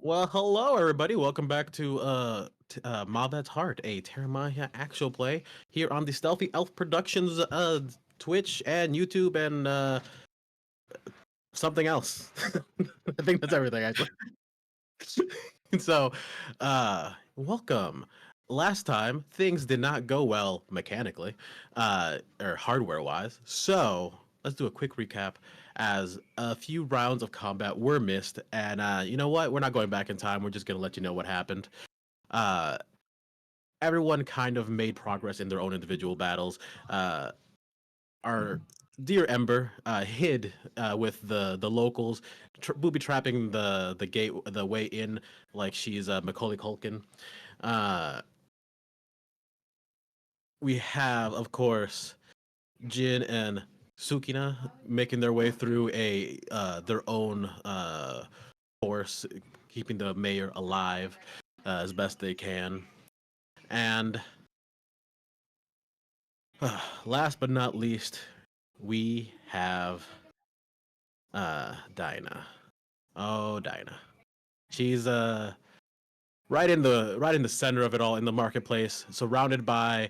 Well, hello everybody. Welcome back to Mavet's Heart, a Terra Magia actual play here on the Stealthy Elf Productions Twitch and YouTube and something else. I think that's everything actually. so, welcome. Last time things did not go well mechanically, or hardware wise. So let's do a quick recap as a few rounds of combat were missed, and you know what? We're not going back in time. We're just gonna let you know what happened. Uh, Everyone kind of made progress in their own individual battles. Our dear Ember hid with the locals, booby trapping the way in like she's Macaulay Culkin. Uh, we have, of course, Jin and Sukina making their way through their own force, keeping the mayor alive as best they can. And last but not least, we have Dinah. Oh, Dinah. She's right in the center of it all in the marketplace, surrounded by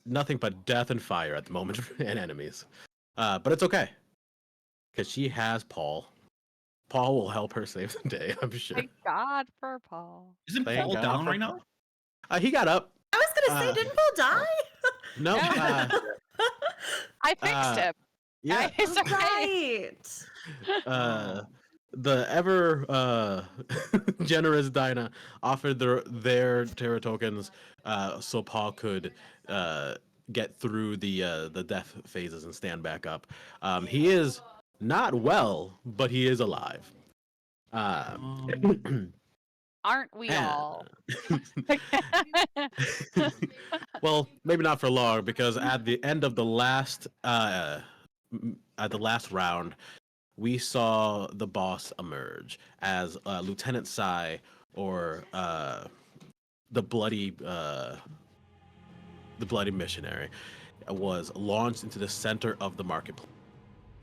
nothing but death and fire at the moment and enemies. But it's okay because she has Paul. Paul will help her save the day, I'm sure. Thank God for Paul. Isn't Thank Paul God down for right now? He got up. I was gonna say, didn't Paul die? No. I fixed him. Yeah. It's okay. Right. The ever generous Dinah offered their Terra tokens so Paul could get through the death phases and stand back up. He is not well, but he is alive. Aren't we all? Well, maybe not for long because at the end of the last round, we saw the boss emerge as Lieutenant Sai, or the bloody missionary, was launched into the center of the marketplace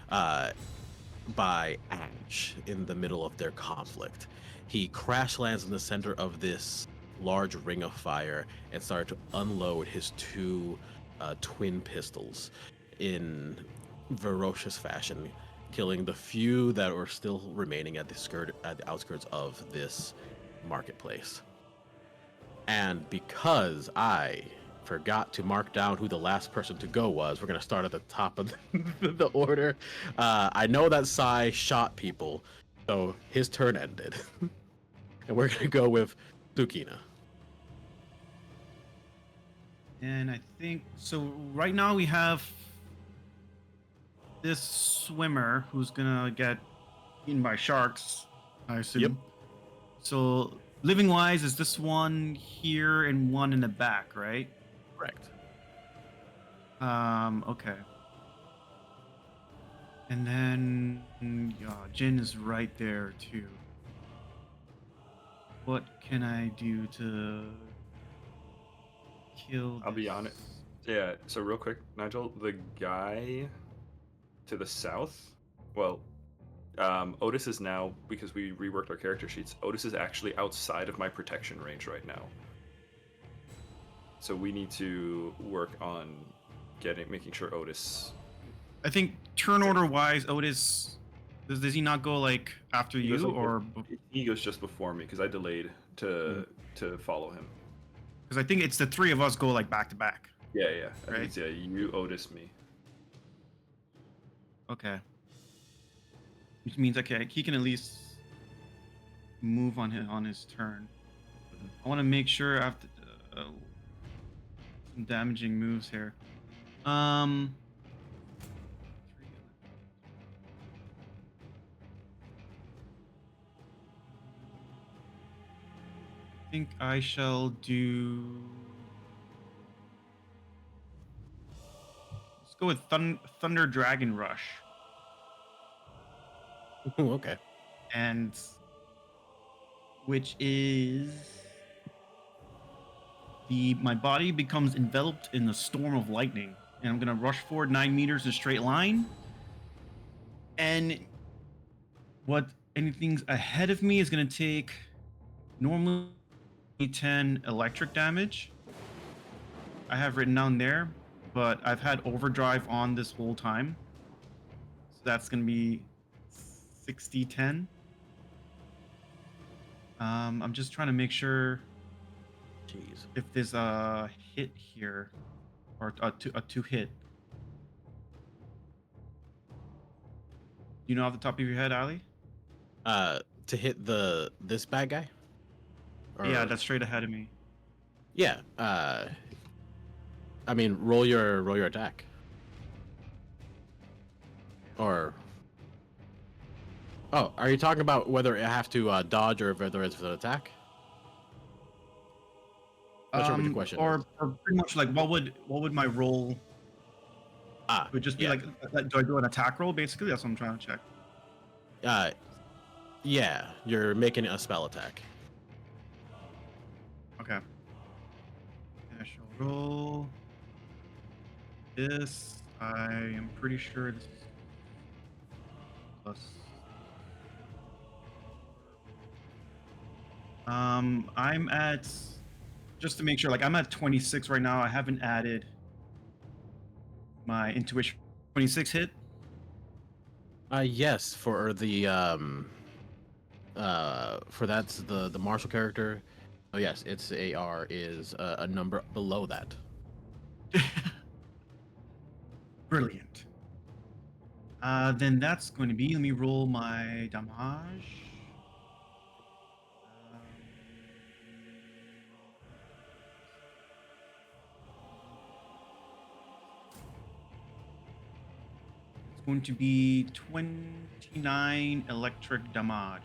by Ash in the middle of their conflict. He crash lands in the center of this large ring of fire and started to unload his two twin pistols in ferocious fashion, killing the few that were still remaining at the outskirts of this marketplace. And because I forgot to mark down who the last person to go was, we're gonna start at the top of the order. I know that Sai shot people, so his turn ended. And we're gonna go with Tsukina. And I think so. Right now we have this swimmer who's gonna get eaten by sharks, I assume. Yep. So living wise is this one here and one in the back, right? Correct. Okay. And then Jin is right there too. What can I do to kill? I'll be honest. Yeah, so real quick, Nigel, the guy to the south, well, Otis is now, because we reworked our character sheets, Otis is actually outside of my protection range right now. So we need to work on making sure Otis... I think turn order wise, Otis, does he not go like after He goes you, like or he goes just before me because I delayed to follow him. because I think it's the three of us go like back to back. Yeah. I think Right. it's, you, Otis, me. Okay. Which means okay, he can at least move on his turn. I want to make sure after some damaging moves here. I think I shall do. Let's go with Thunder Dragon Rush. Okay. And which is my body becomes enveloped in a storm of lightning, and I'm gonna rush forward 9 meters in a straight line. And what anything's ahead of me is gonna take normally 10 electric damage. I have written down there, but I've had overdrive on this whole time. So that's gonna be 60-10. I'm just trying to make sure Jeez. if there's a hit here or a two hit. You know off the top of your head, Ali? To hit this bad guy? Yeah, Or- that's straight ahead of me. Yeah. I mean, roll your attack. Or. Oh, are you talking about whether I have to dodge or whether it's an attack? Not sure what your question is. Or pretty much like what would my roll? It would just be yeah. do I do an attack roll basically? That's what I'm trying to check. Yeah, you're making a spell attack. Okay. I shall roll. This I am pretty sure this is plus. I'm at, just to make sure, like I'm at 26 right now. I haven't added my intuition. 26 hit. Yes, for that's the martial character. Oh yes, its AR is a number below that. Brilliant. Then that's going to be. Let me roll my damage. It's going to be 29 electric damage.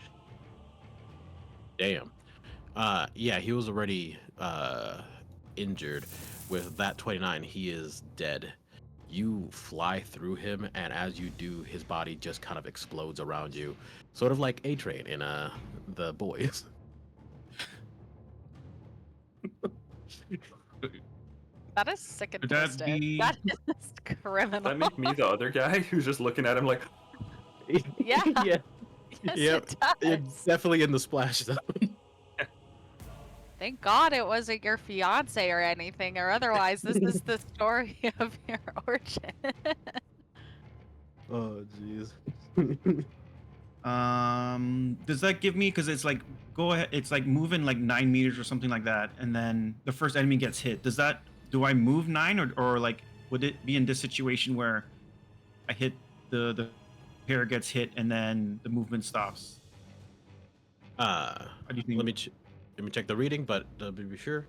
Damn. Yeah, he was already injured. With that 29, he is dead. You fly through him, and as you do, his body just kind of explodes around you, sort of like A-Train in The Boys. That is sick and Would that twisted. be- That is criminal. That make me the other guy who's just looking at him like, Yeah. Yeah, Yes, Yep. it does. it's definitely in the splash zone. Thank God it wasn't your fiance or anything, or otherwise this is the story of your origin. Oh, jeez. Does that give me, because it's like go ahead, it's like moving like 9 meters or something like that, and then the first enemy gets hit. Do I move 9, or like would it be in this situation where I hit the pair gets hit and then the movement stops? How do you think? Let me check the reading, but to be sure.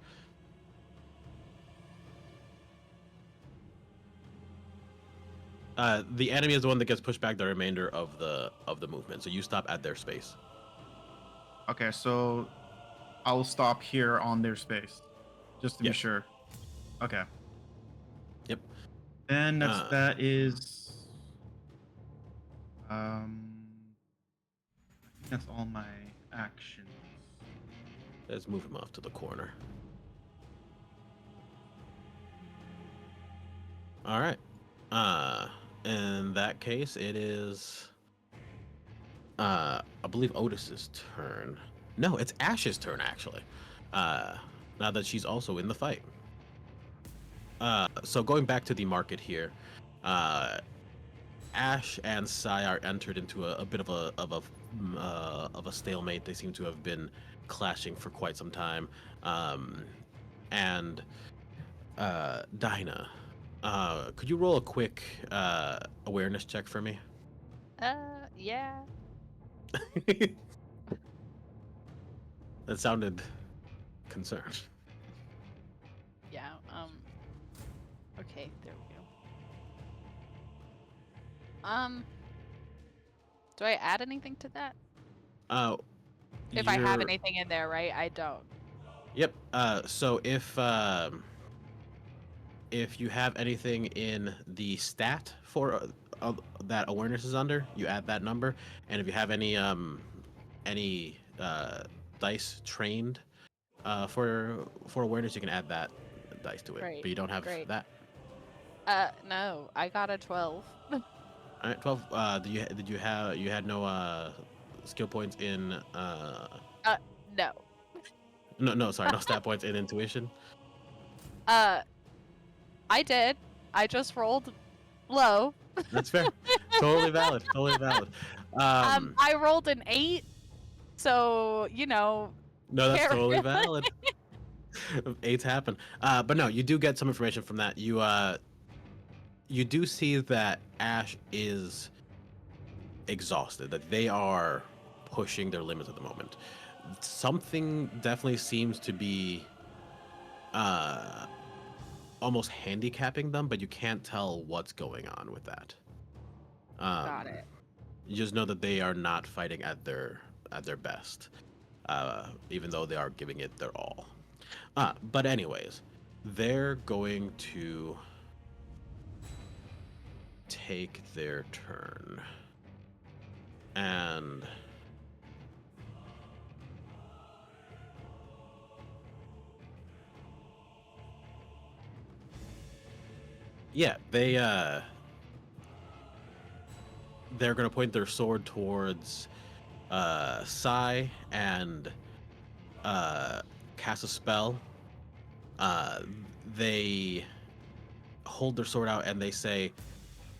The enemy is the one that gets pushed back the remainder of the movement, so you stop at their space. Okay, so I'll stop here on their space, just to be Yes. sure. Okay. Yep. Then Uh, that is. I think that's all my actions. Let's move him off to the corner. All right. In that case, it is. I believe Otis's turn. No, it's Ash's turn actually. Now that she's also in the fight. So going back to the market here, Ash and Sai are entered into a bit of a stalemate. They seem to have been clashing for quite some time. And Dinah, could you roll a quick awareness check for me? Yeah. That sounded concerned. Yeah. Okay, there we go. Do I add anything to that? If I have You're- anything in there, right? I don't. Yep. So if you have anything in the stat for that awareness is under, you add that number, and if you have any dice trained for awareness, you can add that dice to it. Great, But you don't have great. that. No, I got a 12. All right, 12. You had no skill points in No. no, sorry, no stat points in intuition? I did. I just rolled low. That's fair. Totally valid. Totally valid. I rolled an 8, so No, that's can't totally really- valid. 8s happen. But no, you do get some information from that. You do see that Ash is exhausted, that they are pushing their limits at the moment. Something definitely seems to be almost handicapping them, but you can't tell what's going on with that. Got it. You just know that they are not fighting at their best, even though they are giving it their all. But anyways, they're going to take their turn, and yeah, they're gonna point their sword towards Sai and cast a spell. They hold their sword out and they say,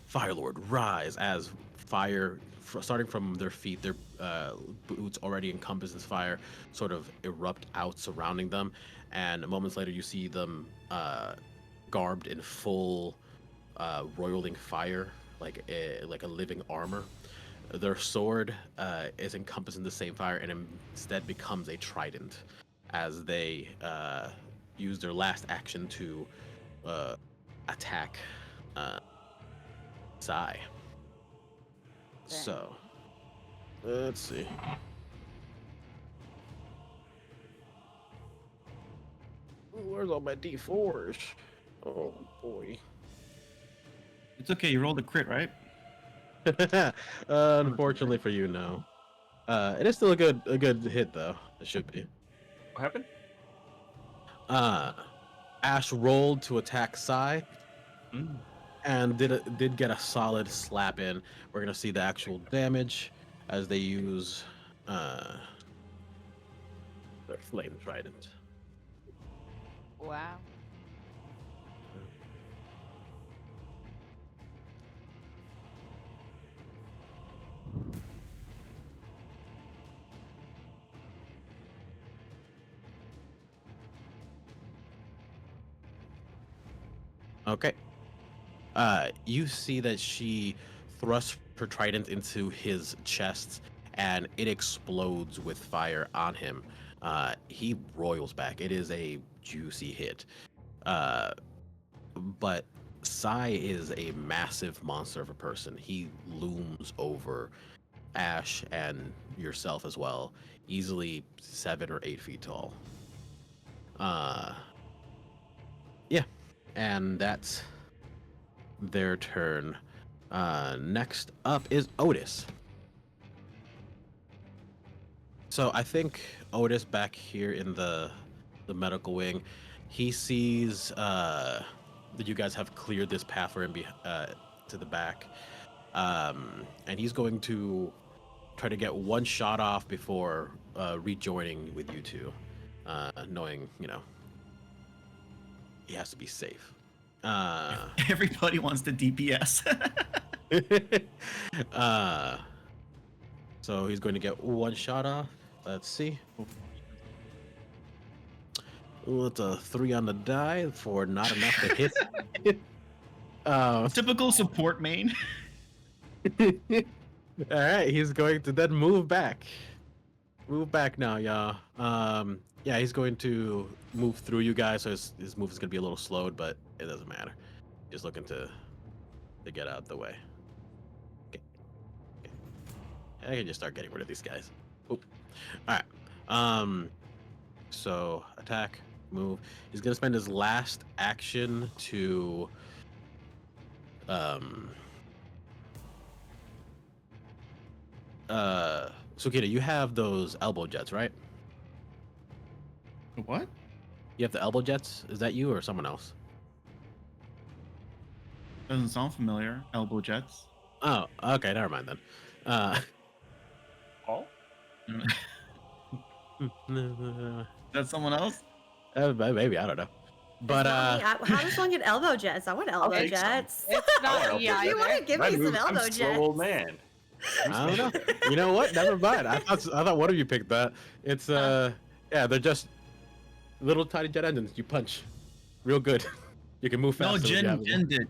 "Fire Lord, rise!" As fire, starting from their feet, their boots already encompass this fire, sort of erupt out, surrounding them. And moments later, you see them garbed in full roiling fire, like a living armor. Their sword is encompassed in the same fire and instead becomes a trident as they use their last action to attack Sai. So, let's see. Where's all my D4s? Oh boy. It's okay. You rolled a crit, right? Unfortunately for you, no. It is still a good hit though. It should be. What happened? Ash rolled to attack Sai Mm. and did get a solid slap in. We're gonna see the actual damage as they use their flame trident. Wow. Okay. You see that she thrusts her trident into his chest, and it explodes with fire on him. He roils back. It is a juicy hit. But Sai is a massive monster of a person. He looms over Ash and yourself as well, easily 7 or 8 feet tall. Yeah, and that's their turn. Next up is Otis. So I think Otis back here in the medical wing, he sees that you guys have cleared this path for him to the back, and he's going to try to get one shot off before rejoining with you two, knowing he has to be safe. Everybody wants the DPS. So he's going to get one shot off. Let's see. Ooh, it's a 3 on the die for not enough to hit. Typical support main. All right, he's going to then move back. Move back now, y'all. Yeah, he's going to move through you guys, so his move is going to be a little slowed, but it doesn't matter. Just looking to get out of the way. Okay. I can just start getting rid of these guys. Oop. All right. So attack, move. He's gonna spend his last action to So Kita, you have those elbow jets, right? What? You have the elbow jets? Is that you or someone else? Doesn't sound familiar. Elbow jets. Oh, okay, never mind then. Paul? That's someone else. Maybe I don't know. But how does one get elbow jets? I want elbow take some. jets. It's not elbow me jets. You want to either. give me some I'm elbow slow jets? old man. I don't know. You know what? Never mind. I thought one of you picked that. It's yeah, they're just little tiny jet engines. You punch, real good. You can move fast. No, Jen did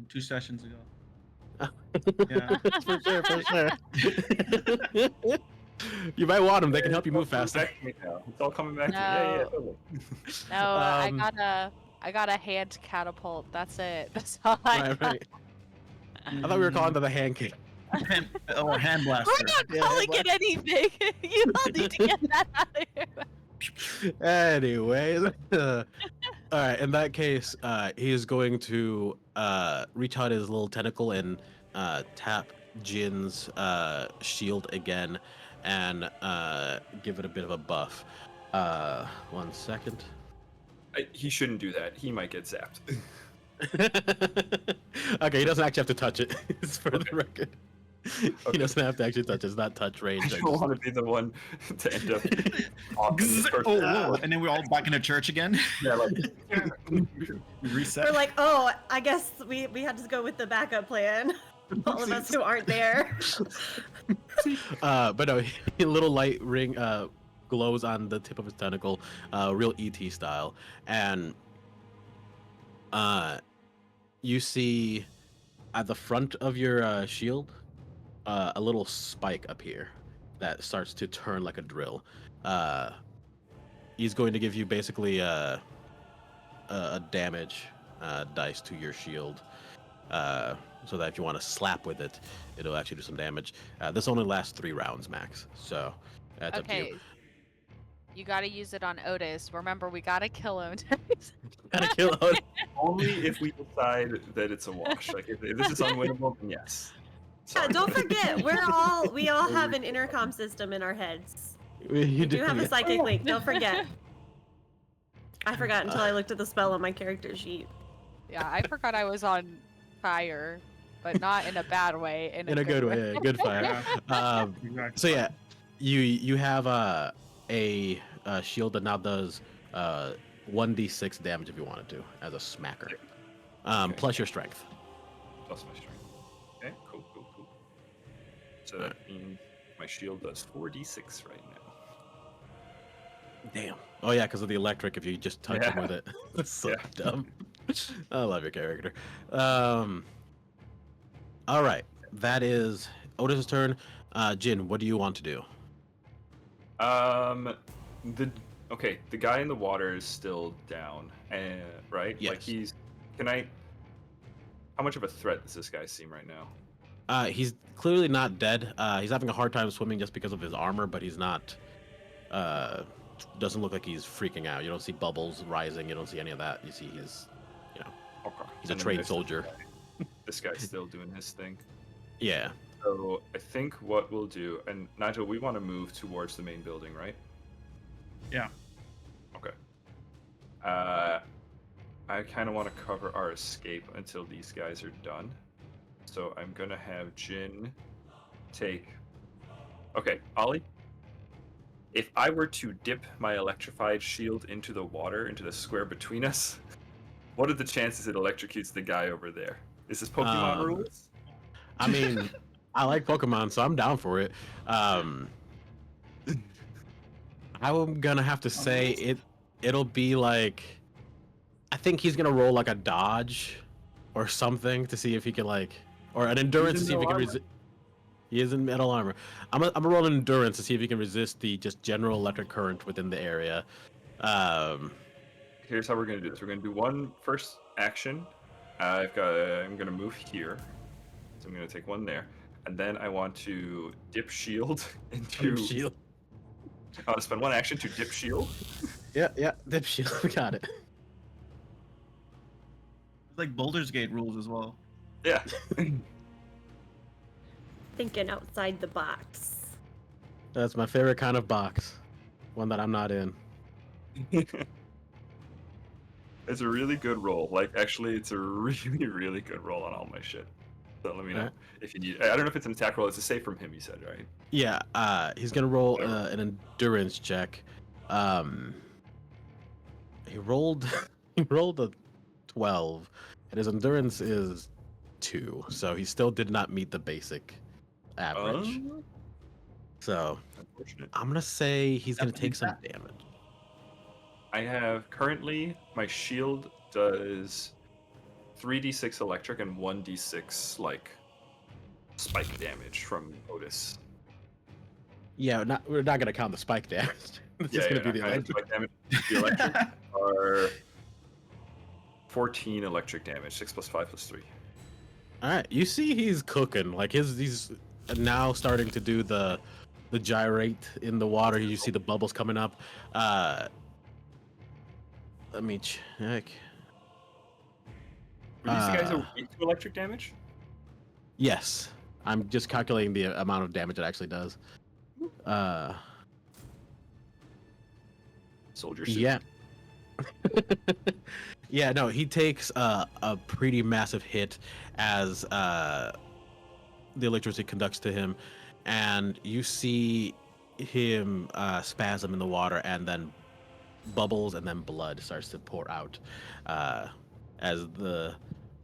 2 sessions ago. Yeah. For sure, for sure. You might want them. They can help you move faster. Back to me now. It's all coming back to me. Yeah, No. totally. No, I got a hand catapult. That's it. That's all I got. Right. I thought we were calling that a hand kick. Or hand blaster. We're not Yeah, calling hand it anything. You all need to get that out of here. Anyways, all right. In that case, he is going to reach out his little tentacle and tap Jin's shield again, and give it a bit of a buff. 1 second. He shouldn't do that. He might get zapped. Okay, he doesn't actually have to touch it. It's for the record. He Okay. doesn't have to actually touch it. It's not touch range. I don't want to be the one to end up on this person. Oh, whoa. And then we're all back into church again. Yeah, like Reset. We're like, oh, I guess we had to go with the backup plan. All of us who aren't there. But no, a little light ring glows on the tip of his tentacle, real ET style, and you see at the front of your shield a little spike appear that starts to turn like a drill. He's going to give you basically a damage dice to your shield, so that if you want to slap with it, it'll actually do some damage. This only lasts 3 rounds max, so that's up to Okay. you. You gotta use it on Otis. Remember, we gotta kill him. Gotta kill Odin. only if we decide that it's a wash. Like if this is unwinnable, then yes. Yeah, Sorry. don't forget, we all have an intercom system in our heads. You We do have a yeah. psychic link. Don't forget. I forgot until I looked at the spell on my character sheet. Yeah, I forgot I was on fire, but not in a bad way. In In a good way, yeah, good fire. Exactly. So yeah, you have a shield that now does 1d6 damage if you wanted to as a smacker, Okay. plus your strength. Plus my strength. Okay, cool. So that means my shield does 4d6 right now. Damn. Oh yeah, because of the electric. If you just touch him Yeah. with it, that's so Yeah. dumb. I love your character. All right, that is Otis's turn. Jin, what do you want to do? The guy in the water is still down, right? Like Yes. how much of a threat does this guy seem right now? He's clearly not dead. He's having a hard time swimming just because of his armor, but he's not. Doesn't look like he's freaking out. You don't see bubbles rising. You don't see any of that. You see he's Okay. He's a And then trained there's soldier. This guy's still doing his thing. Yeah. So I think what we'll do, and Nigel, we want to move towards the main building, right? Yeah. Okay. I kind of want to cover our escape until these guys are done. So I'm gonna have Jin take. Okay, Ollie. If I were to dip my electrified shield into the water, into the square between us, what are the chances it electrocutes the guy over there? Is this Pokemon rules? I mean, I like Pokemon, so I'm down for it. I'm gonna have to say it'll be like, I think he's gonna roll like a dodge or something to see if he can or an endurance to see if he can resist. He is in metal armor. I'm gonna roll an endurance to see if he can resist the just general electric current within the area. Here's how we're gonna do this. We're gonna do one first action. I'm gonna move here, so I'm gonna take one there, and then I want to dip shield into. Shield. I want to spend one action to dip shield. Yeah, dip shield. Got it. It's like Baldur's Gate rules as well. Yeah. Thinking outside the box. That's my favorite kind of box. One that I'm not in. It's a really good roll. Like, actually, it's a really, really good roll on all my shit. So let me know Alright. if you need. I don't know if it's an attack roll. It's a save from him. You said, right? Yeah, he's gonna roll Whatever. an endurance check. He rolled he rolled a 12, and his endurance is 2, so he still did not meet the basic average. So Unfortunate. I'm gonna say he's gonna Definitely take some that. damage. I have currently my shield does 3d6 electric and 1d6 like spike damage from Otis. Yeah, we're not gonna count the spike damage. It's just gonna be not the counting electric. spike damage. The electric are 14 electric damage, 6 plus 5 plus 3. All right, you see he's cooking. Like he's now starting to do the gyrate in the water. You see the bubbles coming up. Let me check. Were these guys weak to electric damage? Yes, I'm just calculating the amount of damage it actually does. Soldier suit. Yeah. Yeah, no, he takes a pretty massive hit as the electricity conducts to him, and you see him spasm in the water, and then bubbles and then blood starts to pour out as the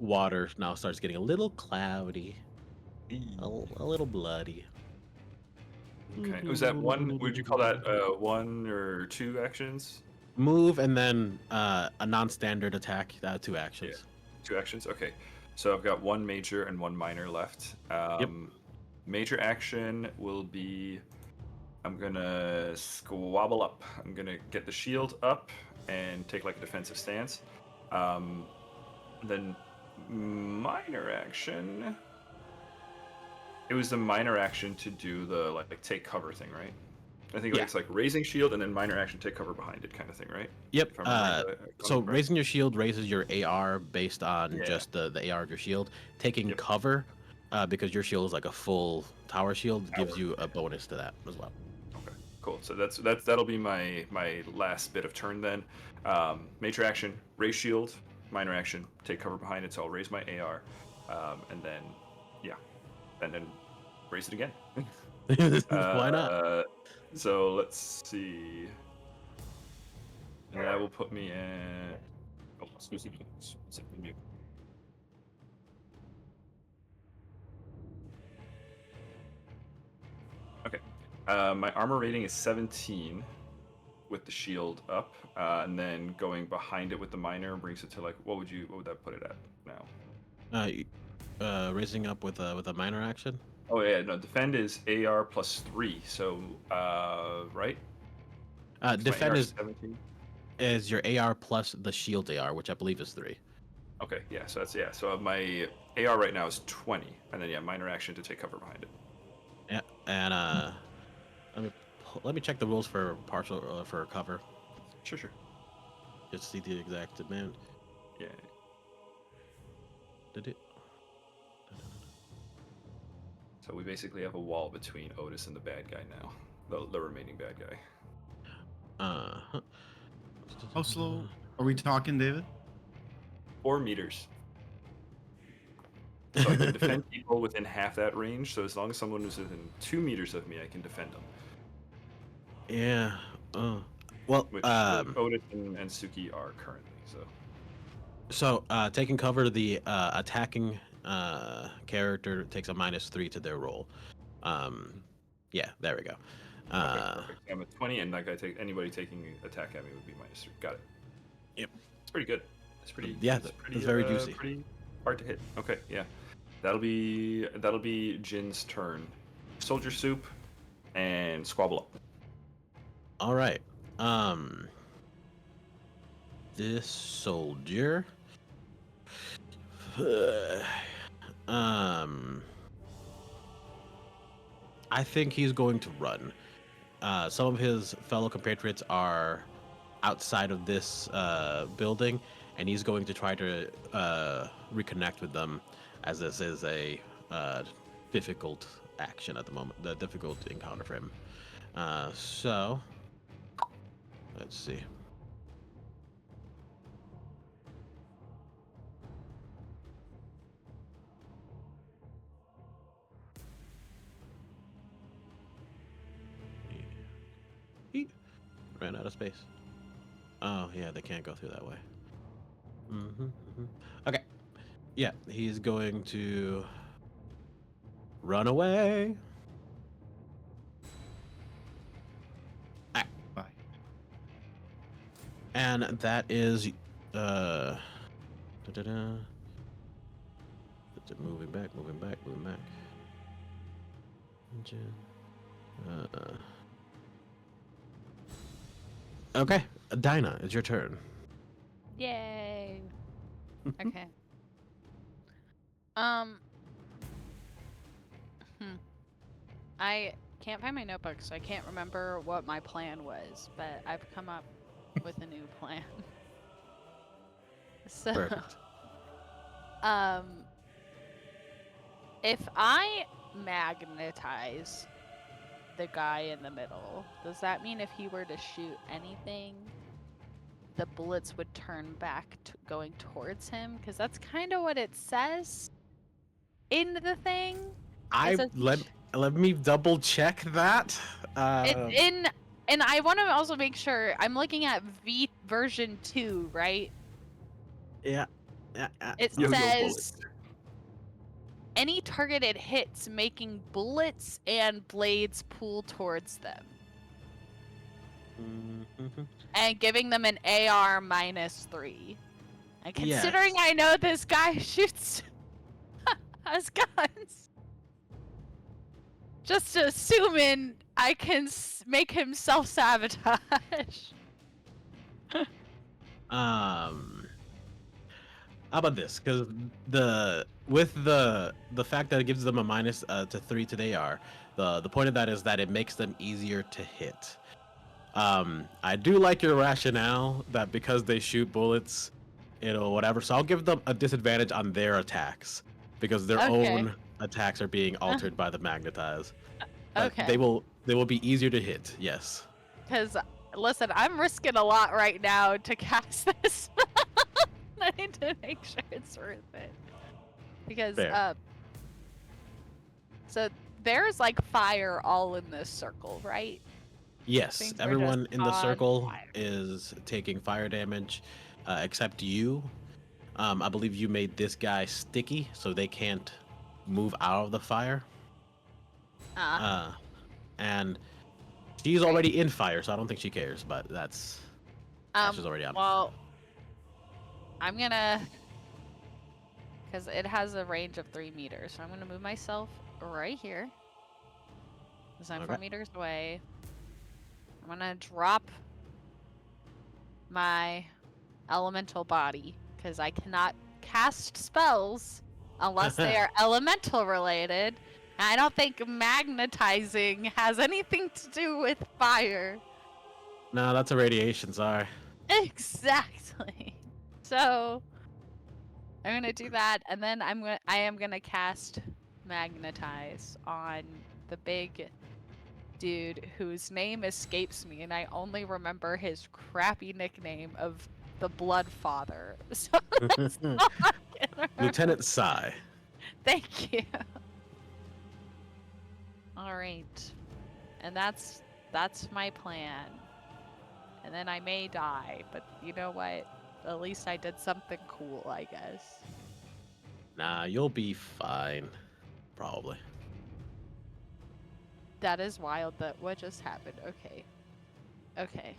water now starts getting a little cloudy, a little bloody. Okay. Was that one? Would you call that 1 or 2 actions? Move and then a non-standard attack. 2 actions. 2 actions. Okay. So I've got 1 major and 1 minor left. Major action will be I'm gonna squabble up. I'm gonna get the shield up and take like a defensive stance. Then minor action. It was the minor action to do the like take cover thing, right? I think Yeah. it's like raising shield and then minor action take cover behind it kind of thing, right? Yep. If I remember So correct. raising your shield raises your AR based on Yeah. just the AR of your shield. Taking Yep. cover, because your shield is like a full tower shield, gives you a bonus to that as well. Okay, cool. So that'll be my last bit of turn then. Major action, raise shield. Minor action, take cover behind it. So I'll raise my AR, and then and then raise it again. Why not? So let's see. And that will put me at. Oh, excuse me. Okay. My armor rating is 17 with the shield up, and then going behind it with the minor brings it to like what would that put it at now? Raising up with a minor action. Oh yeah, no. Defend is AR plus 3, so right. Defend is 17. your AR plus the shield AR, which I believe is 3. Okay, yeah. So that's So my AR right now is 20, and then minor action to take cover behind it. Yeah, and let me check the rules for partial for cover. Sure. Just see the exact amount. Yeah. Did it? So we basically have a wall between Otis and the bad guy now, the remaining bad guy. How slow are we talking, David? 4 meters. So I can defend people within half that range. So as long as someone is within 2 meters of me, I can defend them. Yeah. Well, Which Otis and Suki are currently. So taking cover, the attacking character takes a -3 to their roll. Yeah, there we go. Okay, perfect. I'm at 20, and that guy anybody taking attack at me would be -3. Got it. Yep. It's pretty good. It's pretty. Yeah, it's pretty, it's very juicy. Pretty hard to hit. Okay, yeah. That'll be Jin's turn. Soldier soup, and squabble up. All right. This soldier. I think he's going to run. Some of his fellow compatriots are outside of this building, and he's going to try to reconnect with them, as this is a difficult action at the moment, the difficult encounter for him. So, let's see. He ran out of space. Oh, yeah, they can't go through that way. Okay. Yeah, he's going to run away. Bye. And that is da-da-da. Moving back. Okay, Dinah, it's your turn. Yay. Okay. I can't find my notebook, so I can't remember what my plan was, but I've come up with a new plan. So, Perfect. if I magnetize the guy in the middle, does that mean if he were to shoot anything, the bullets would turn back going towards him? Because that's kind of what it says in the thing. Let me double check that. And I want to also make sure I'm looking at version 2, right? Yeah. It Yo-yo says bullets. any targeted hits making bullets and blades pull towards them and giving them an AR -3. And considering I know this guy shoots has guns, just assuming I can make him self-sabotage. How about this? Because with the fact that it gives them a minus to 3 to the AR, the point of that is that it makes them easier to hit. I do like your rationale that because they shoot bullets, whatever. So I'll give them a disadvantage on their attacks because their own attacks are being altered by the magnetize. But Okay. they will be easier to hit. Yes. Because listen, I'm risking a lot right now to cast this. I need to make sure it's worth it. Because so there's like fire all in this circle, right? Yes, Things are everyone just in the on circle fire. is taking fire damage, except you. I believe you made this guy sticky, so they can't move out of the fire. And she's already in fire, so I don't think she cares. But she's already on. Well, I'm gonna, because it has a range of 3 meters, so I'm gonna move myself right here. Because I'm 4 meters away. I'm gonna drop my elemental body because I cannot cast spells unless they are elemental related. And I don't think magnetizing has anything to do with fire. No, that's a radiation. Sorry. Exactly. So I'm gonna do that, and then I am gonna cast magnetize on the big dude whose name escapes me, and I only remember his crappy nickname of the Blood Father. So that's not gonna Lieutenant Sai. Thank you. All right, and that's my plan. And then I may die, but you know what? At least I did something cool, I guess. Nah, you'll be fine. Probably. That is wild. That what just happened? Okay. Okay.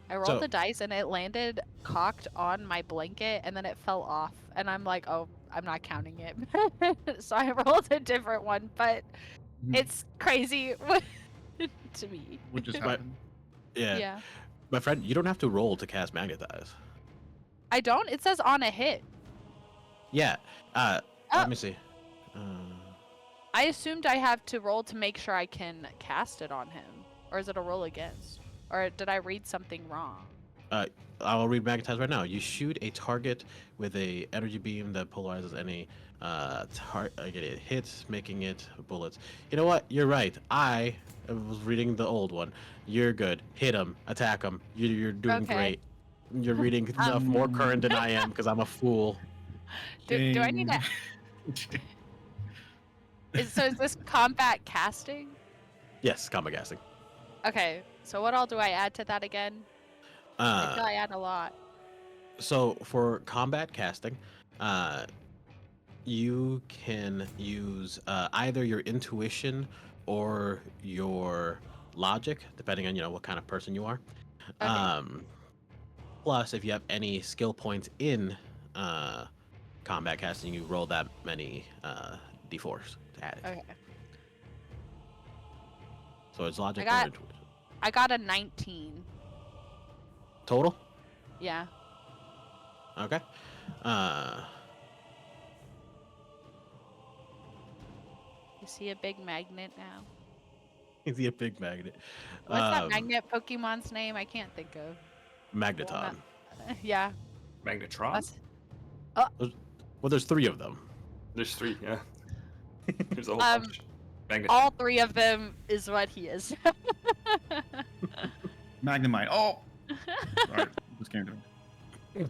I rolled the dice and it landed cocked on my blanket and then it fell off. And I'm like, oh, I'm not counting it. So I rolled a different one, but it's crazy to me. What just happened? Yeah. My friend, you don't have to roll to cast magnetize. I don't? It says on a hit. Yeah. Let me see. I assumed I have to roll to make sure I can cast it on him. Or is it a roll against? Or did I read something wrong? I'll read magnetize right now. You shoot a target with a energy beam that polarizes any it hits, making it bullets. You know what? You're right. I was reading the old one. You're good. Hit him. Attack him. You're doing great. You're reading stuff more current than I am because I'm a fool. Do I need to... So is this combat casting? Yes, combat casting. Okay, so what all do I add to that again? I feel Uh, I add a lot. so for combat casting, uh, you can use either your intuition or your logic, depending on what kind of person you are. Okay. Um, Plus, if you have any skill points in uh, combat casting, you roll that many d4s to add it. Okay. So it's logic or got- intuition. I got a 19. Total? Yeah. Okay. You see a big magnet now. Is he a big magnet? What's that magnet Pokemon's name? I can't think of. Magneton. Yeah. Magnetron? That's- Well, there's 3 of them. There's 3, yeah. There's a whole Um, bunch. Magnet. all 3 of them is what he is. Magnemite. Oh! Sorry, this came to me.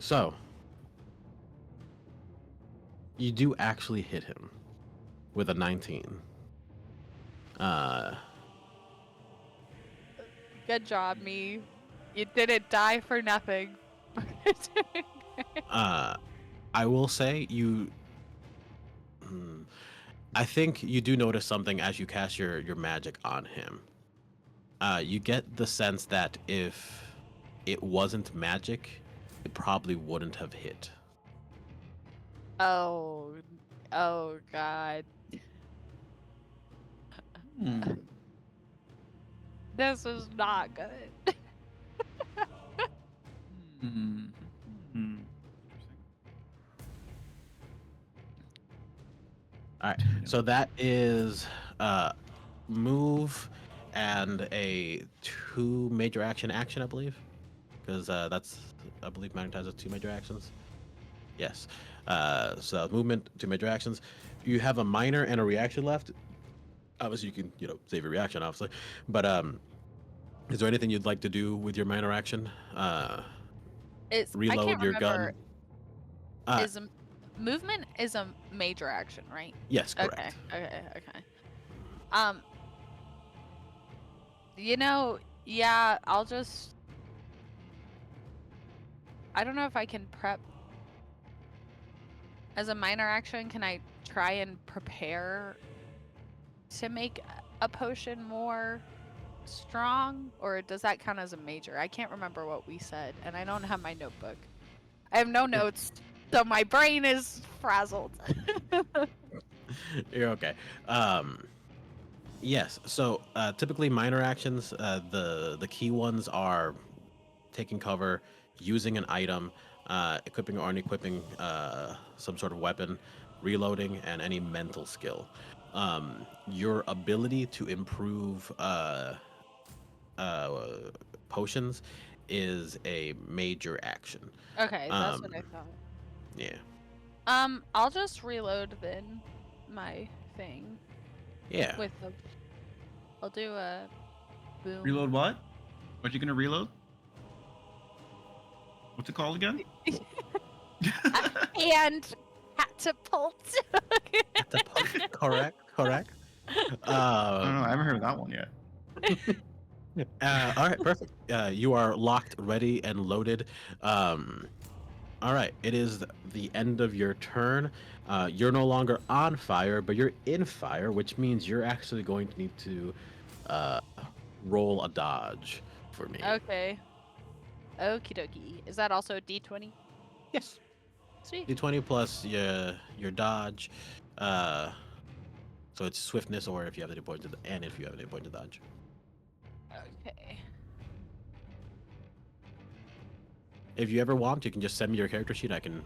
So you do actually hit him with a 19. Good job, me. You didn't die for nothing. I will say I think you do notice something as you cast your magic on him. You get the sense that if it wasn't magic, it probably wouldn't have hit. Oh God. This is not good. All right, so that is move and a 2 major action, I believe, because that's I believe Magnetize has 2 major actions. Yes. So movement, 2 major actions. You have a minor and a reaction left. Obviously, you can save your reaction, obviously, but is there anything you'd like to do with your minor action? It's I Reload can't your remember. gun. Is a movement is a major action, right? Yes, correct. Okay. Yeah, I'll just. I don't know if I can prep. As a minor action, can I try and prepare to make a potion more strong? Or does that count as a major? I can't remember what we said, and I don't have my notebook. I have no notes, so my brain is frazzled. You're okay. Yes. So typically minor actions, the key ones are taking cover, using an item, equipping or unequipping some sort of weapon, reloading, and any mental skill. Your ability to improve potions is a major action. Okay, that's what I thought. Yeah. I'll just reload then my thing Yeah. with the. I'll do a boom. Reload what? What you gonna reload? What's it called again? And catapult. Correct. I don't know. I haven't heard of that one yet. All right, perfect. You are locked, ready, and loaded. All right, it is the end of your turn. You're no longer on fire, but you're in fire, which means you're actually going to need to roll a dodge for me. Okay. Okie dokie. Is that also a D20? Yes. Sweet. D20 plus your dodge. So it's swiftness, or if you have any points, and if you have any points of dodge. Okay. If you ever want, you can just send me your character sheet. I can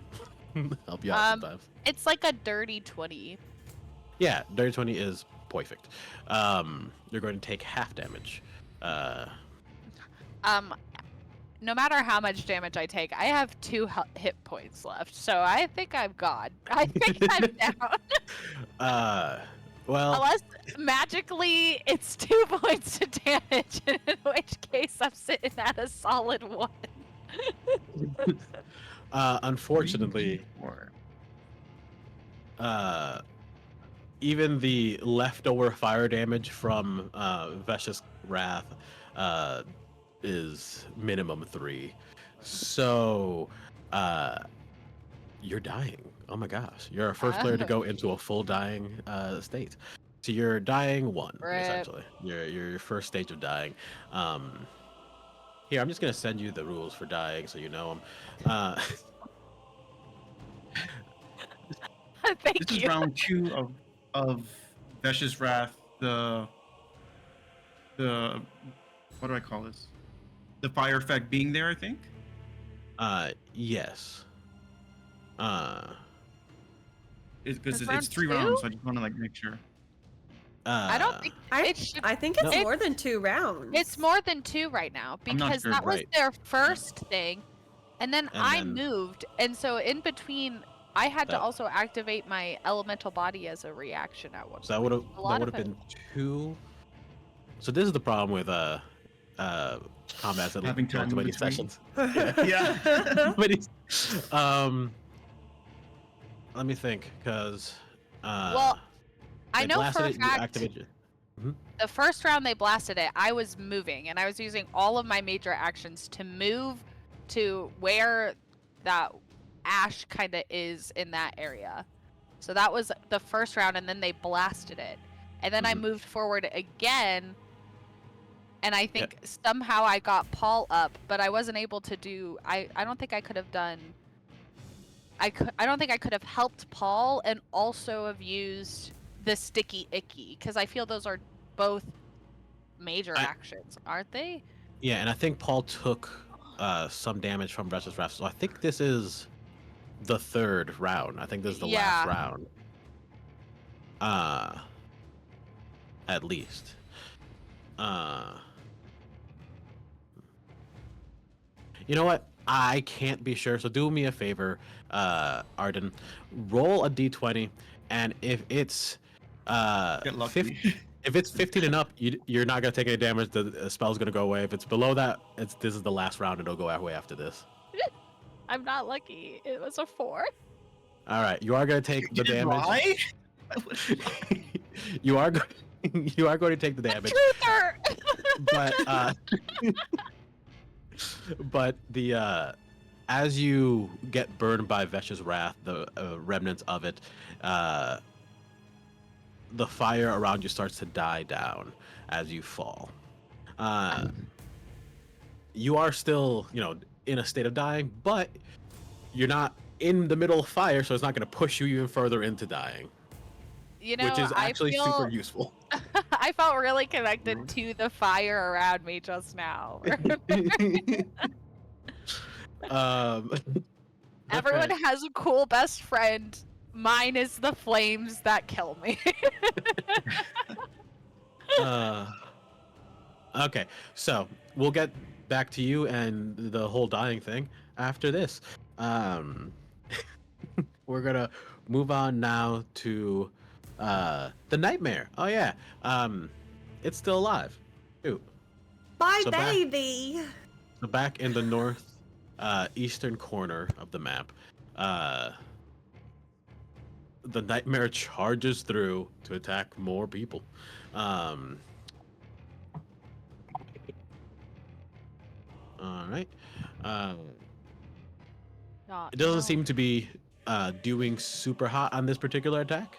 help you out sometimes. It's like a dirty 20. Yeah, dirty 20 is perfect. You're going to take half damage. No matter how much damage I take, I have 2 hit points left, so I think I'm gone. I think I'm down. Well, Unless magically it's 2 points of damage, in which case I'm sitting at a solid 1. Unfortunately, even the leftover fire damage from Vesh's Wrath is minimum 3. So you're dying. Oh my gosh. You're our first player to go into a full dying state. So you're dying 1, Rip. essentially. You're your first stage of dying. Here, I'm just gonna send you the rules for dying so you know them. Thank This is you. round 2 of Vesh's Wrath. The what do I call this? The fire effect being there, I think. Yes. Because It's it's round 3 2? rounds. So I just want to like make sure. I don't think it should. I think it's No. more than 2 rounds. It's more than 2 right now I'm not because sure. that was Right. their first thing, and then And I then- moved, and so in between, I had to That- also activate my elemental body as a reaction at one. So that would have A lot of been 2. So this is the problem with combats that Having go time into in many between. sessions. Yeah. Let me think, because Well, I know for a fact the first round they blasted it, I was moving, and I was using all of my major actions to move to where that ash kind of is in that area. So that was the first round, and then they blasted it. And then I Mhm. moved forward again, and I think somehow I got Paul up, but I wasn't able to do. I don't think I could have done. I don't think I could have helped Paul and also have used the sticky icky, because I feel those are both major actions, aren't they? Yeah, and I think Paul took some damage from Vesh's Wrath. So I think this is the 3rd round. I think this is the last Yeah. round. At least. You know what? I can't be sure. So do me a favor, Arden. Roll a d20, and if it's Get lucky. if it's 15 and up, you're not gonna take any damage. The spell's gonna go away. If it's below that, this is the last round. It'll go away after this. I'm not lucky. It was a 4. All right, you are gonna take the damage. Why? you are going to take the damage. Truther! But the as you get burned by Vesh's Wrath, the remnants of it, the fire around you starts to die down as you fall. You are still, in a state of dying, but you're not in the middle of fire, so it's not going to push you even further into dying, which is actually super useful. I felt really connected to the fire around me just now. Everyone okay. has a cool best friend. Mine is the flames that kill me. Okay, so we'll get back to you and the whole dying thing after this. We're gonna move on now to the nightmare. Oh yeah, it's still alive. Ooh. My So back- baby. So back in the north eastern corner of the map, the nightmare charges through to attack more people. All right. It doesn't seem to be doing super hot on this particular attack,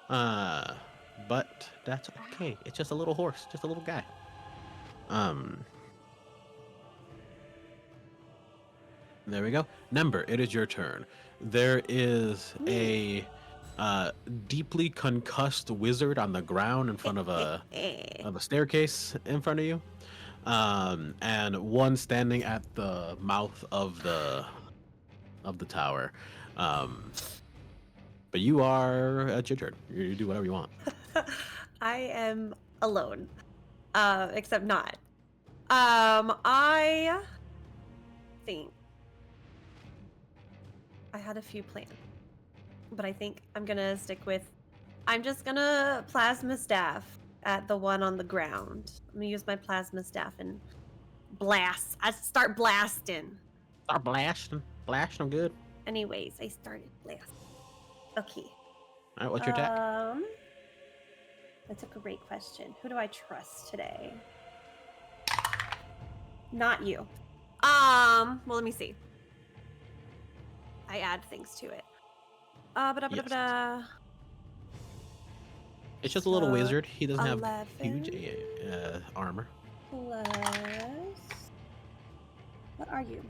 but that's okay. It's just a little horse, just a little guy. There we go. Nember, it is your turn. There is a deeply concussed wizard on the ground in front of a staircase in front of you, and one standing at the mouth of the tower. But you are at your turn. You do whatever you want. I am alone. Except not. I think I had a few plans, but I think I'm gonna stick with. I'm just gonna plasma staff at the one on the ground. I'm gonna use my plasma staff and blast. I start blasting. Start blasting. Blasting them good. Anyways, I started blasting. Okay. All right, what's your attack? That's a great question. Who do I trust today? Not you. Well, let me see. I add things to it. Yes. It's just a little So, wizard. He doesn't have 11 huge armor. plus. What are you?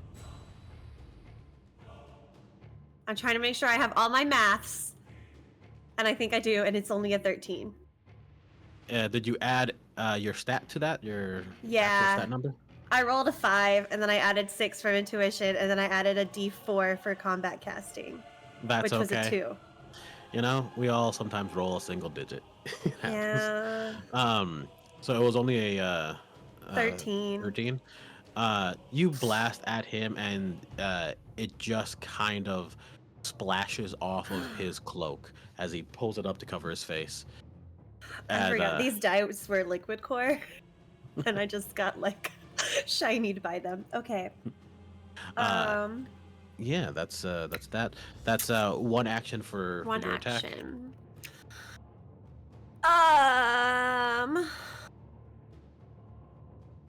I'm trying to make sure I have all my maths. And I think I do, and it's only a 13. Did you add your stat to that? Your actual Yeah. stat number? I rolled a 5, and then I added 6 from intuition, and then I added a d4 for combat casting, That's which okay. was a 2. You know, we all sometimes roll a single digit. It happens. Yeah. So it was only a 13. 13. You blast at him, and it just kind of splashes off of his cloak as he pulls it up to cover his face. I And, forgot these dice were liquid core, and I just got like shinied by them. Okay. Yeah, that's that. That's one action for One your attack. action.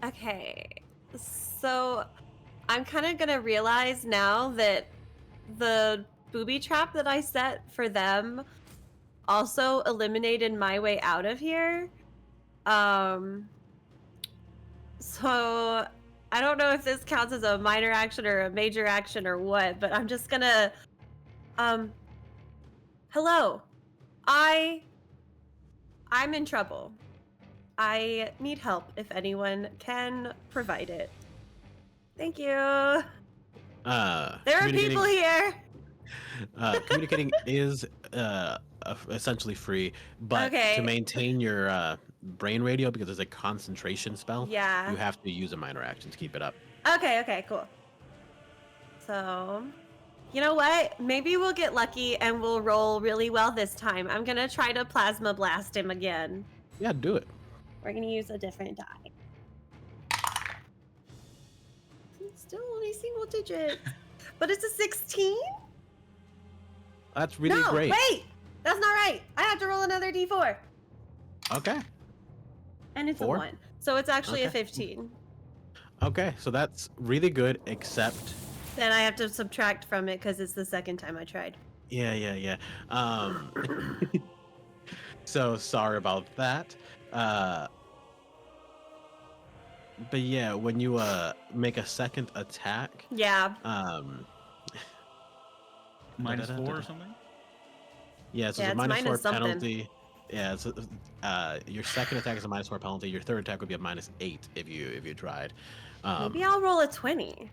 Okay. So I'm kind of gonna realize now that the booby trap that I set for them also eliminated my way out of here. So I don't know if this counts as a minor action or a major action or what, but I'm just gonna hello. I'm in trouble. I need help if anyone can provide it. Thank you. There are people here. Communicating is essentially free, but Okay. to maintain your brain radio, because it's a concentration spell, Yeah. you have to use a minor action to keep it up. Okay, cool. So, you know what? Maybe we'll get lucky and we'll roll really well this time. I'm gonna try to plasma blast him again. Yeah, do it. We're gonna use a different die. It's still only single digits, but it's a 16? That's really no, great. Wait! That's not right. I have to roll another d4. Okay. And it's 4? a 1. So it's actually a Okay. 15. Okay, so that's really good, except Then I have to subtract from it because it's the second time I tried. yeah. So sorry about that. But yeah, when you make a second attack, Yeah. Minus Da-da-da-da-da. 4 or something? Yeah, so Yeah, it's a it's minus 4 minus something. penalty. Yeah, so your second attack is a minus 4 penalty. Your third attack would be a minus 8 if you tried. Maybe I'll roll a 20.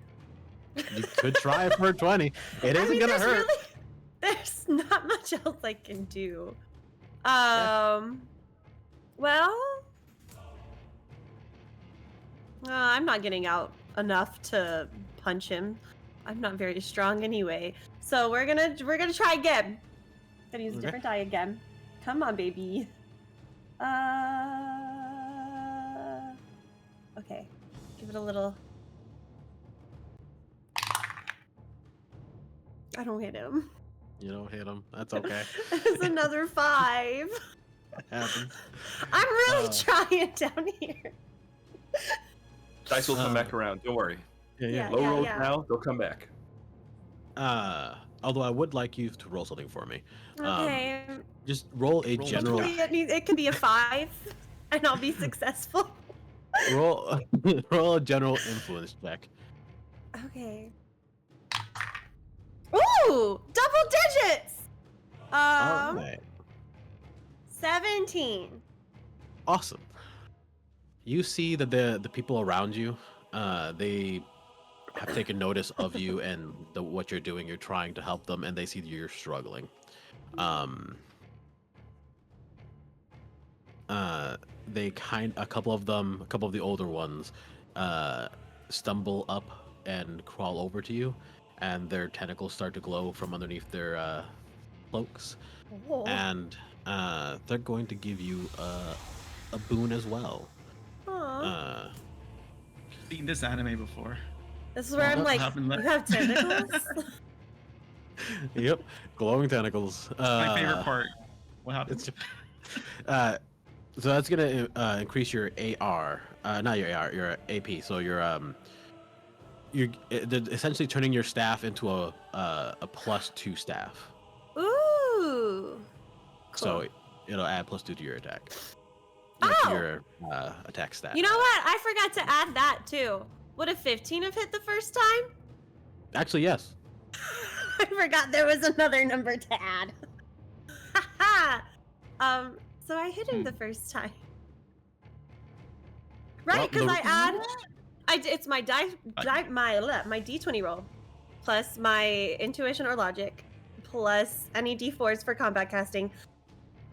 You could try for a 20. It isn't gonna there's hurt. There's not much else I can do. Yeah. Well, I'm not getting out enough to punch him. I'm not very strong anyway. So we're gonna try again. Gonna use a Okay. different die again. Come on, baby. Okay. Give it a little. I don't hit him. You don't hit him. That's okay. It's another 5. It happens. I'm really Uh, trying down here. Dice will come back around. Don't worry. Yeah. Low rolls now, they'll come back. Although I would like you to roll something for me. Okay. Just roll a general. Hopefully it can be a 5, and I'll be successful. roll roll a general influence check. Okay. Ooh, double digits. All right. 17. Awesome. You see that the people around you, they have taken notice of you and what you're doing. You're trying to help them, and they see that you're struggling. A couple of the older ones, stumble up and crawl over to you, and their tentacles start to glow from underneath their cloaks, Oh. and they're going to give you a boon as well. Aw. Seen this anime before. This is where I'm what like, happened you left? have tentacles? Yep, glowing tentacles. My favorite part. What happened? It's So that's gonna increase your AR, not your AR, your AP. So they're essentially turning your staff into a +2 staff. Ooh. So Cool. it'll add +2 to your attack. Oh! To your attack stat. You know what? I forgot to add that too. Would a 15 have hit the first time? Actually, yes. I forgot there was another number to add. Haha. So I hit him the first time. Well, Right, because the- I add. It's my my D20 roll, plus my intuition or logic, plus any D4s for combat casting,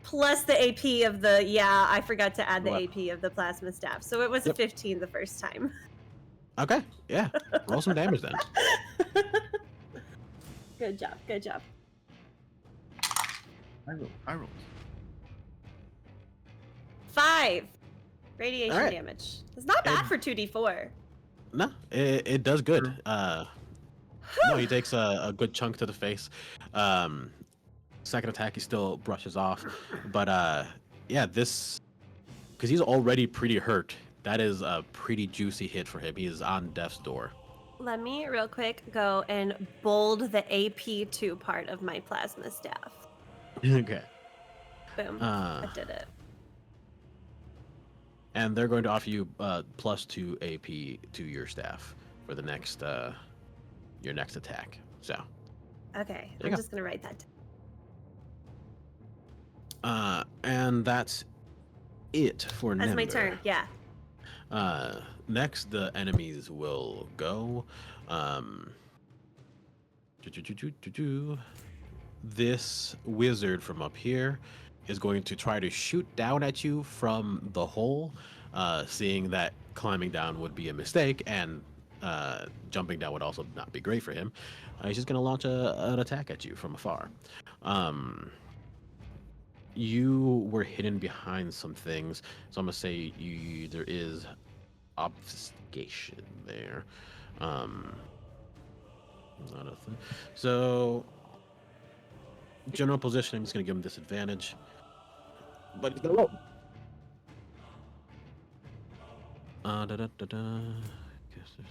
plus the AP of the I forgot to add the Wow. AP of the plasma staff. So it was a Yep. 15 the first time. Okay, yeah. Roll some damage then. Good job. Good job. I rolled. 5 radiation Alright. damage. It's not bad And- for 2d4. No, it does good. True. No, he takes a good chunk to the face. Second attack, he still brushes off, but yeah, this because he's already pretty hurt. That is a pretty juicy hit for him. He is on death's door. Let me real quick go and bold the AP2 part of my plasma staff. Okay. Boom. Uh, I did it. and they're going to offer you +2 AP to your staff for the next your next attack. So, Okay, you I'm go. just gonna write that down. and that's it for That's my Nember. turn. Yeah. Next, the enemies will go. This wizard from up here is going to try to shoot down at you from the hole, seeing that climbing down would be a mistake and jumping down would also not be great for him. He's just going to launch an attack at you from afar. You were hidden behind some things, so I'm gonna say there is obfuscation there. Not a thing. So general position, I'm just gonna give him disadvantage, but he's gonna roll. Da, da, da, da. Guess there's,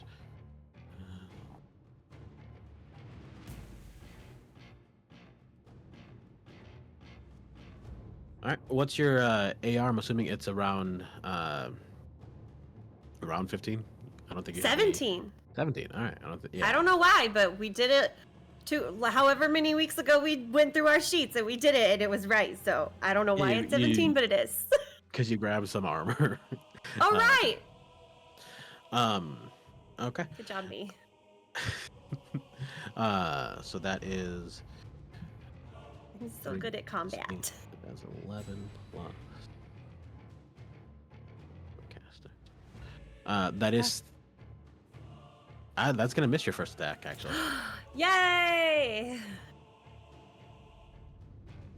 all right, what's your AR? I'm assuming it's around 15. I don't think you have any- 17. 17. All right. I don't think. Yeah. I don't know why, but we did it however many weeks ago we went through our sheets and we did it and it was right. So I don't know why You- it's 17, you- but it is. Because you grabbed some armor. All right. Okay. Good job, me. So that is. I'm so good at combat. That's 11 plus. Caster. That is. That's gonna miss your first attack, actually. Yay!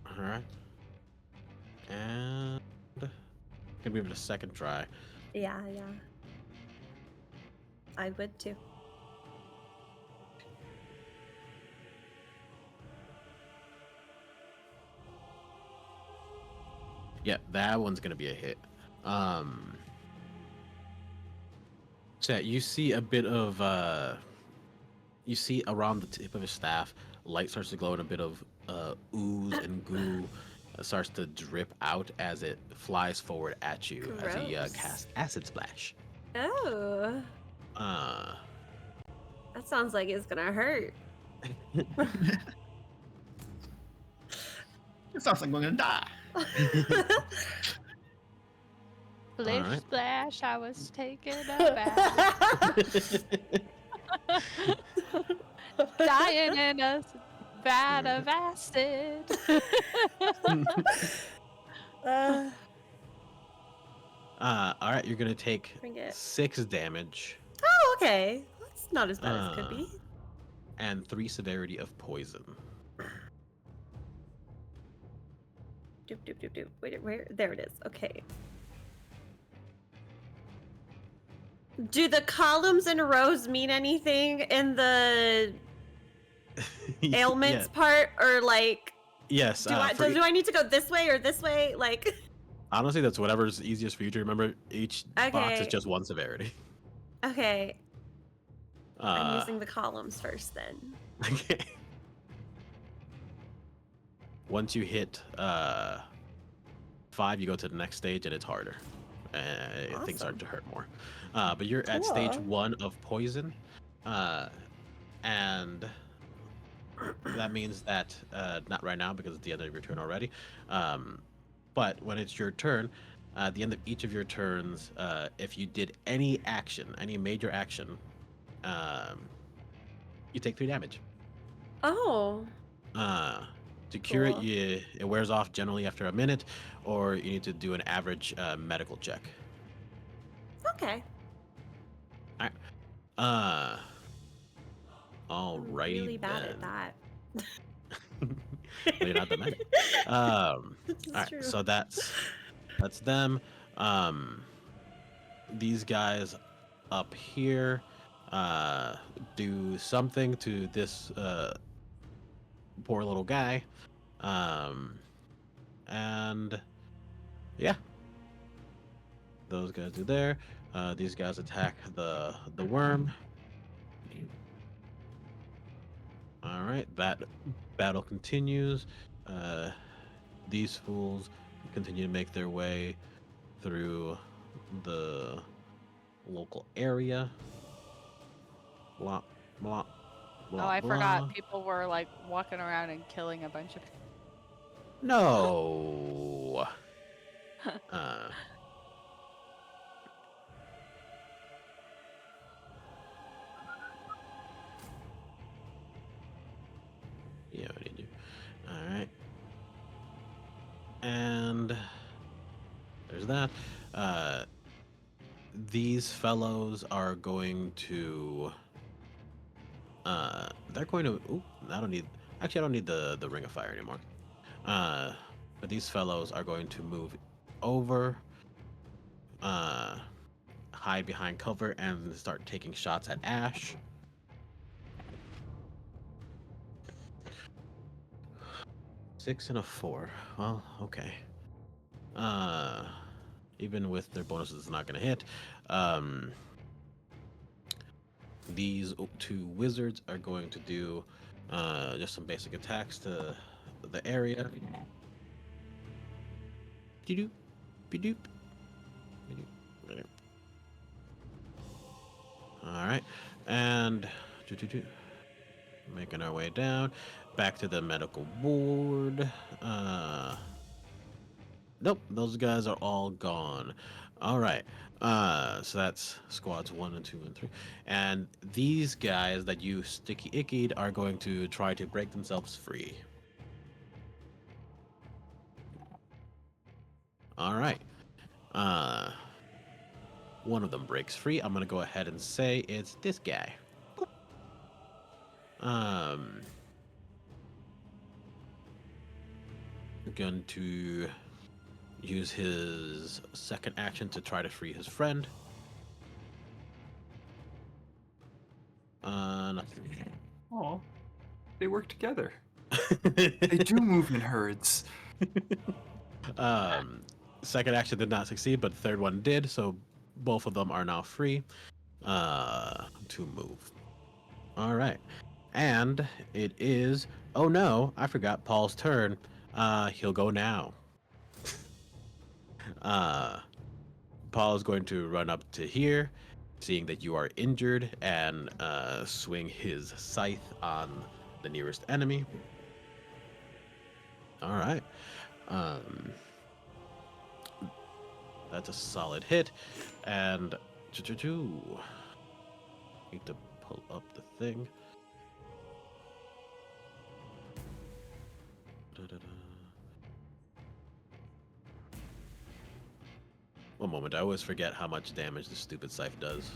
All right. And gonna give it a second try. Yeah. I would too. Yeah, that one's gonna be a hit. So yeah, you see a bit of you see around the tip of his staff, light starts to glow and a bit of ooze and goo starts to drip out as it flies forward at you as he Gross. casts acid splash. Oh, that sounds like it's gonna hurt. It sounds like we're gonna die. Splish Alright. splash, I was taking a bath. Dying in a vat of acid. Uh, All right, you're gonna take Bring it. 6 damage oh, okay. That's not as bad as it could be. and 3 severity of poison. Doop, doop, doop, doop. Wait, where? There it is. Okay. Do the columns and rows mean anything in the ailments part, or like Yes. do I need to go this way or this way? Like, Honestly, that's whatever's easiest for you to remember. Each box is Okay. just one severity. Okay, I'm Uh, using the columns first then. okay. Once you hit 5, you go to the next stage, and it's harder. Things start Awesome. to hurt more. But you're at stage Cool. 1 of poison, and that means that not right now because it's the end of your turn already. But when it's your turn, at the end of each of your turns, if you did any action, any major action, um, you take 3 damage. Oh, Uh, to cure it, cool. it wears off generally after a minute, or you need to do an average medical check. Okay. Uh, I'm alrighty really bad at then. that. Well, you're not the medic. This All is right, true. so that's them. These guys up here do something to this poor little guy, and yeah, those guys do there. These guys attack the worm. All right, that battle continues. Uh, these fools continue to make their way through the local area. Blah, blah, Oh, blah, I blah. forgot. People were like walking around and killing a bunch of. No. Uh, yeah, what did you? All right. And there's that. Uh, these fellows are going to. They're going to. Ooh, I don't need. Actually, I don't need the ring of fire anymore. Uh, but these fellows are going to move over, hide behind cover, and start taking shots at Ash. 6 and a 4. Well, okay. Uh, even with their bonuses, it's not going to hit. These 2 wizards are going to do just some basic attacks to the area. Be-doop, be-doop, be-doop. All right, and making our way down back to the medical board. Nope, those guys are all gone. All right. So that's squads 1 and 2 and 3. And these guys that you sticky ickied are going to try to break themselves free. All right. One of them breaks free. I'm gonna go ahead and say it's this guy. Boop. Going to use his second action to try to free his friend. Nothing. Oh, they work together. They do move in herds. Second action did not succeed, but the third one did, so both of them are now free to move. All right. And it is, oh no, I forgot Paul's turn. He'll go now. Paul is going to run up to here, seeing that you are injured, and swing his scythe on the nearest enemy. All right. That's a solid hit. And need to pull up the thing. One moment, I always forget how much damage this stupid scythe does.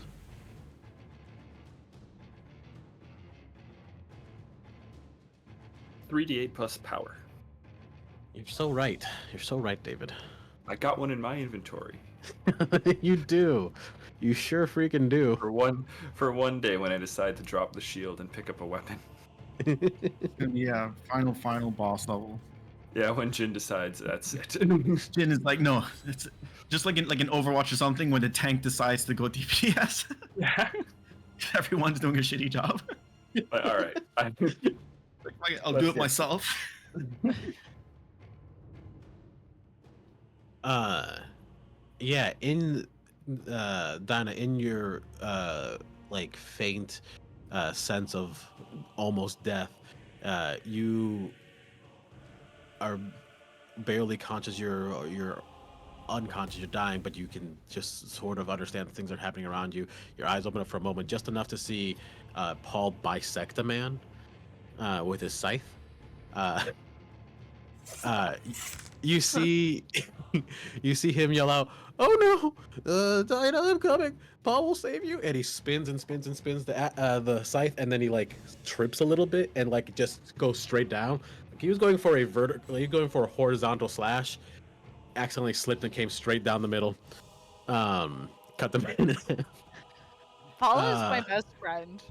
$3d8 plus power. You're so right. You're so right, David. I got one in my inventory You do. You sure freaking do. for one day when I decide to drop the shield and pick up a weapon. Yeah, final boss level. Yeah, when Jin decides, that's it. Jin is like, no, it's just like in Overwatch or something when the tank decides to go DPS. Yeah. Everyone's doing a shitty job. Like, all right. Like, I'll Let's do it get- myself. Yeah, in Dinah, in your like faint sense of almost death, you are barely conscious. You're unconscious. You're dying, but you can just sort of understand things are happening around you. Your eyes open up for a moment, just enough to see Paul bisect a man with his scythe. Uh, you see you see him yell out, "Oh no, Dinah, I'm coming, Paul will save you," and he spins and spins and spins the scythe, and then he like trips a little bit and like just goes straight down. Like, he was going for a horizontal slash, accidentally slipped and came straight down the middle. Cut the man in half. Paul is my Uh, best friend.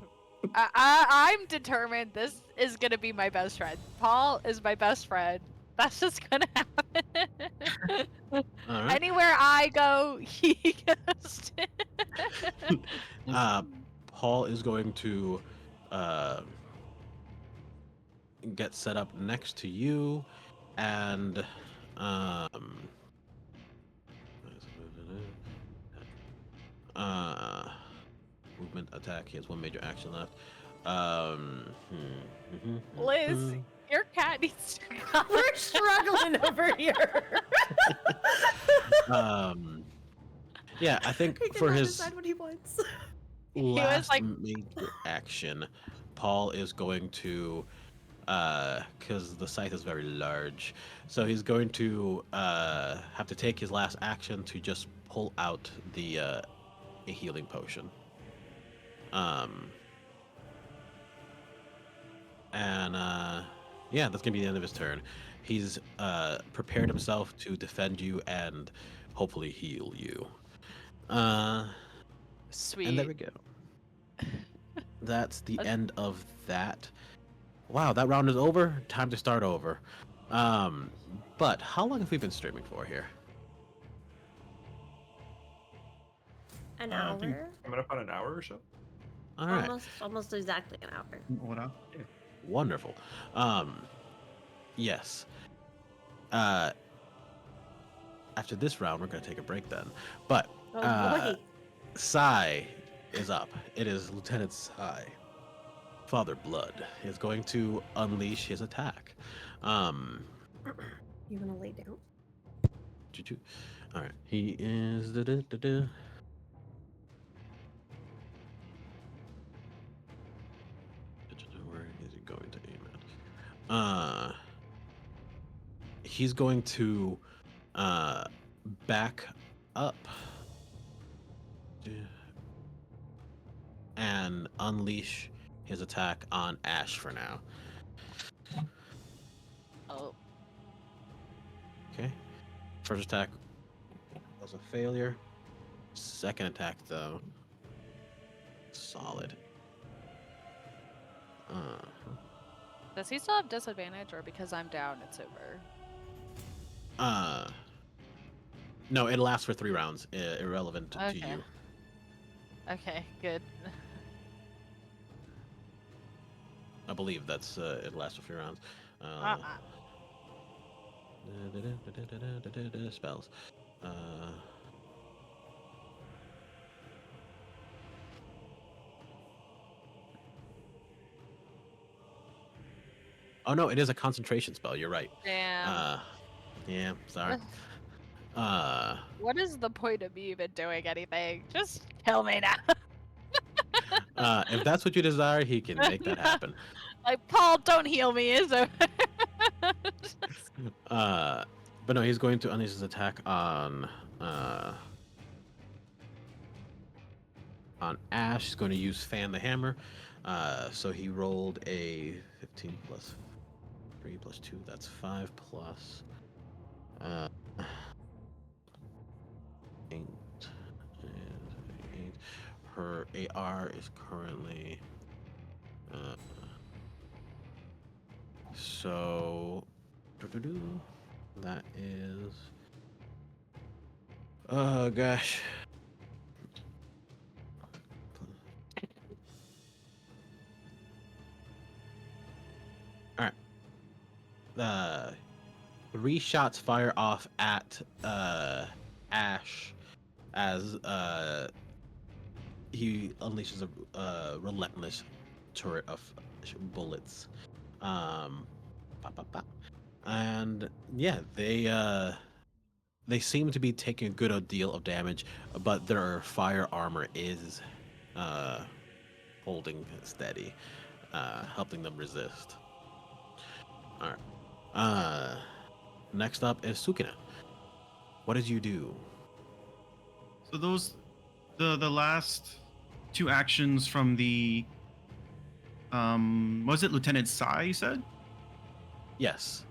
I'm determined this is gonna be my best friend. Paul is my best friend. That's just gonna happen. all right. Anywhere I go, he goes. Paul is going to get set up next to you, and uh, movement attack. He has one major action left. Liz, your cat needs to come. We're struggling over here. Yeah, I think He for cannot his decide what he wants. was last like- major action, Paul is going to, because the scythe is very large, so he's going to have to take his last action to just pull out the a healing potion. Yeah, that's gonna be the end of his turn. He's prepared himself to defend you and hopefully heal you. Sweet. And there we go. That's the end of that. Wow, that round is over. Time to start over. But how long have we been streaming for here? An I think- hour? Coming up on an hour or so. All right, Almost exactly an hour. What up? wonderful. Yes. After this round, we're gonna take a break then. But Oh Uh, boy. Sai is up. It is Lieutenant Sai. Father Blood is going to unleash his attack. You gonna lay down? Choo-choo. All right, he is. Where is he going to aim at? He's going to back up and unleash his attack on Ash for now. Oh, Okay. First attack was a failure. Second attack, though, solid. does he still have disadvantage, or because I'm down, it's over? No, it lasts for 3 rounds, irrelevant to Okay. you. Okay, good. I believe that's it lasts for 3 rounds. Spells. Oh no, it is a concentration spell. You're right. Damn. Yeah, sorry. What is the point of me even doing anything? Just kill me now. If that's what you desire, he can make that happen. Like, Paul, don't heal me, is it? But no, he's going to unleash his attack on Ash. He's going to use Fan the Hammer. So he rolled a 15 plus 3 plus 2. That's 5 plus 8. And 8. Her AR is currently so That is. Oh gosh. All right. 3 shots fire off at Ash as he unleashes a relentless turret of bullets. Pop, pop, pop. And yeah, they seem to be taking a good deal of damage, but their fire armor is holding steady, helping them resist. All right. Next up is Sukina. What did you do? So those, the last 2 actions from the, was it Lieutenant Sai? You said Yes.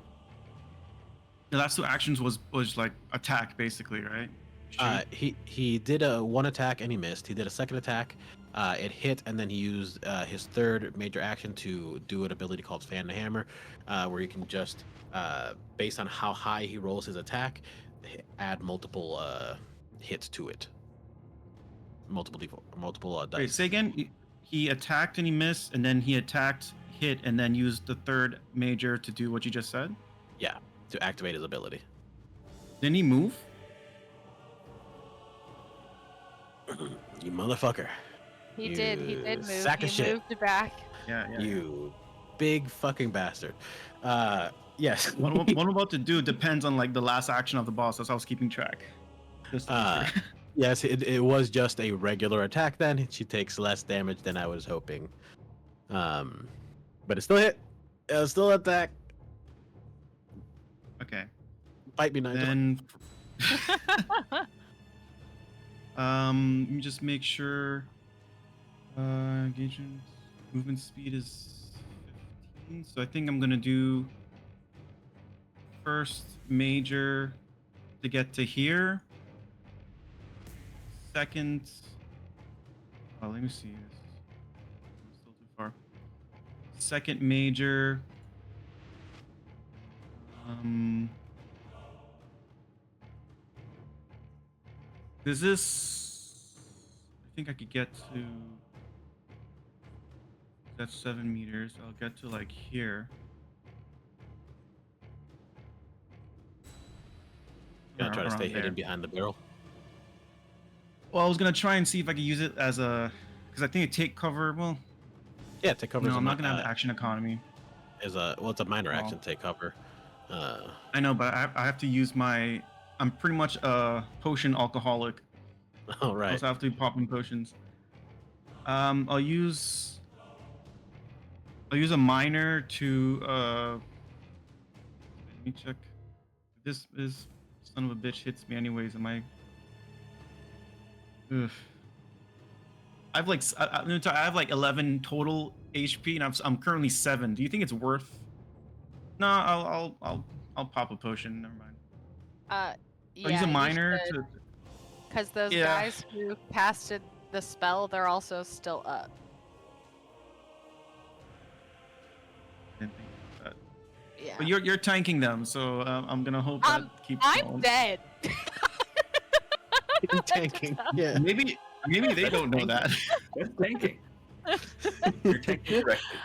the last 2 actions was like attack basically, right? Shoot. He did a 1 attack and he missed. He did a 2nd attack. It hit, and then he used his 3rd major action to do an ability called Fan the Hammer, where you can just, based on how high he rolls his attack, add multiple hits to it. Multiple dice. Wait, say again. He attacked and he missed, and then he attacked, hit, and then used the 3rd major to do what you just said. Yeah, to activate his ability. Didn't he move? You motherfucker. He You did move. sack of He shit. moved back. Yeah. You big fucking bastard. Yes. What I'm about to do depends on like the last action of the boss. That's how I was keeping track. Just to be sure. Yes, it was just a regular attack then. She takes less damage than I was hoping. But it still hit. It still attack. Okay. Bite me, Nigel. Then let me just make sure engagement movement speed is 15. So I think I'm gonna do first major to get to here. Second, oh, let me see. I'm still too far. Second major. Is this? I think I could get to. That's 7 meters. I'll get to like here. Gonna try to Around stay there. hidden behind the barrel. Well, I was gonna try and see if I could use it as a, because I think it take cover. Well, Yeah, take cover. no, I'm not gonna have the action economy. It's a minor Oh. action. Take cover. I know, but I have to use my. I'm pretty much a potion alcoholic. All I right. also have to be popping potions. I'll use a minor to let me check. This son of a bitch hits me anyways. Am I? Ugh. I've like I have like 11 total HP, and I'm currently 7. Do you think it's worth? No, I'll pop a potion. Never mind. Yeah. I'll use a minor to. Because those Yeah. guys who casted the spell, they're also still up. Didn't think about that. Yeah. But you're tanking them, so I'm gonna hope that keeps I'm going. dead. Tanking. Yeah. Maybe they don't know that. That's tanking. You're tanking correctly.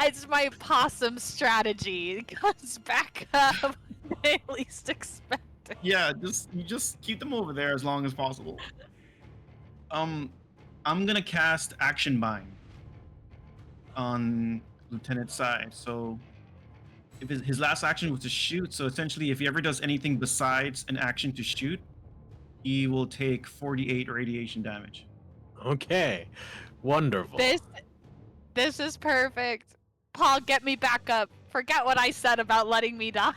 It's my possum strategy. It comes back up when I least expect it. Yeah, you just keep them over there as long as possible. I'm gonna cast Action Bind on Lieutenant Sai. So if his last action was to shoot, so essentially if he ever does anything besides an action to shoot, he will take 48 radiation damage. Okay. Wonderful. This is perfect. Paul, get me back up. Forget what I said about letting me die.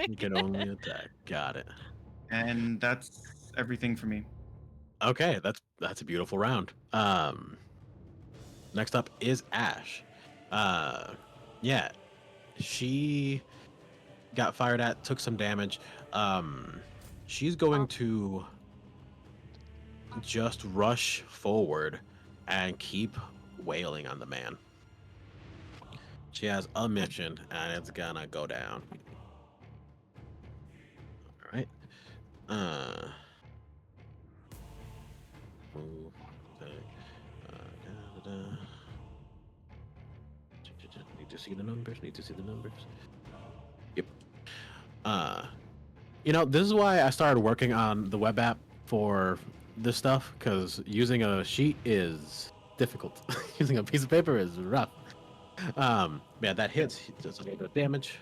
You can only attack. Got it. And that's everything for me. Okay, that's a beautiful round. Next up is Ash. Yeah, she got fired at, took some damage. She's going to just rush forward and keep wailing on the man. She has a mission, and it's gonna go down. All right. Move. Take, da, da, da. Need to see the numbers. Need to see the numbers. Yep. This is why I started working on the web app for this stuff, because using a sheet is difficult. Using a piece of paper is rough. Yeah, that hits. He does a little bit of damage.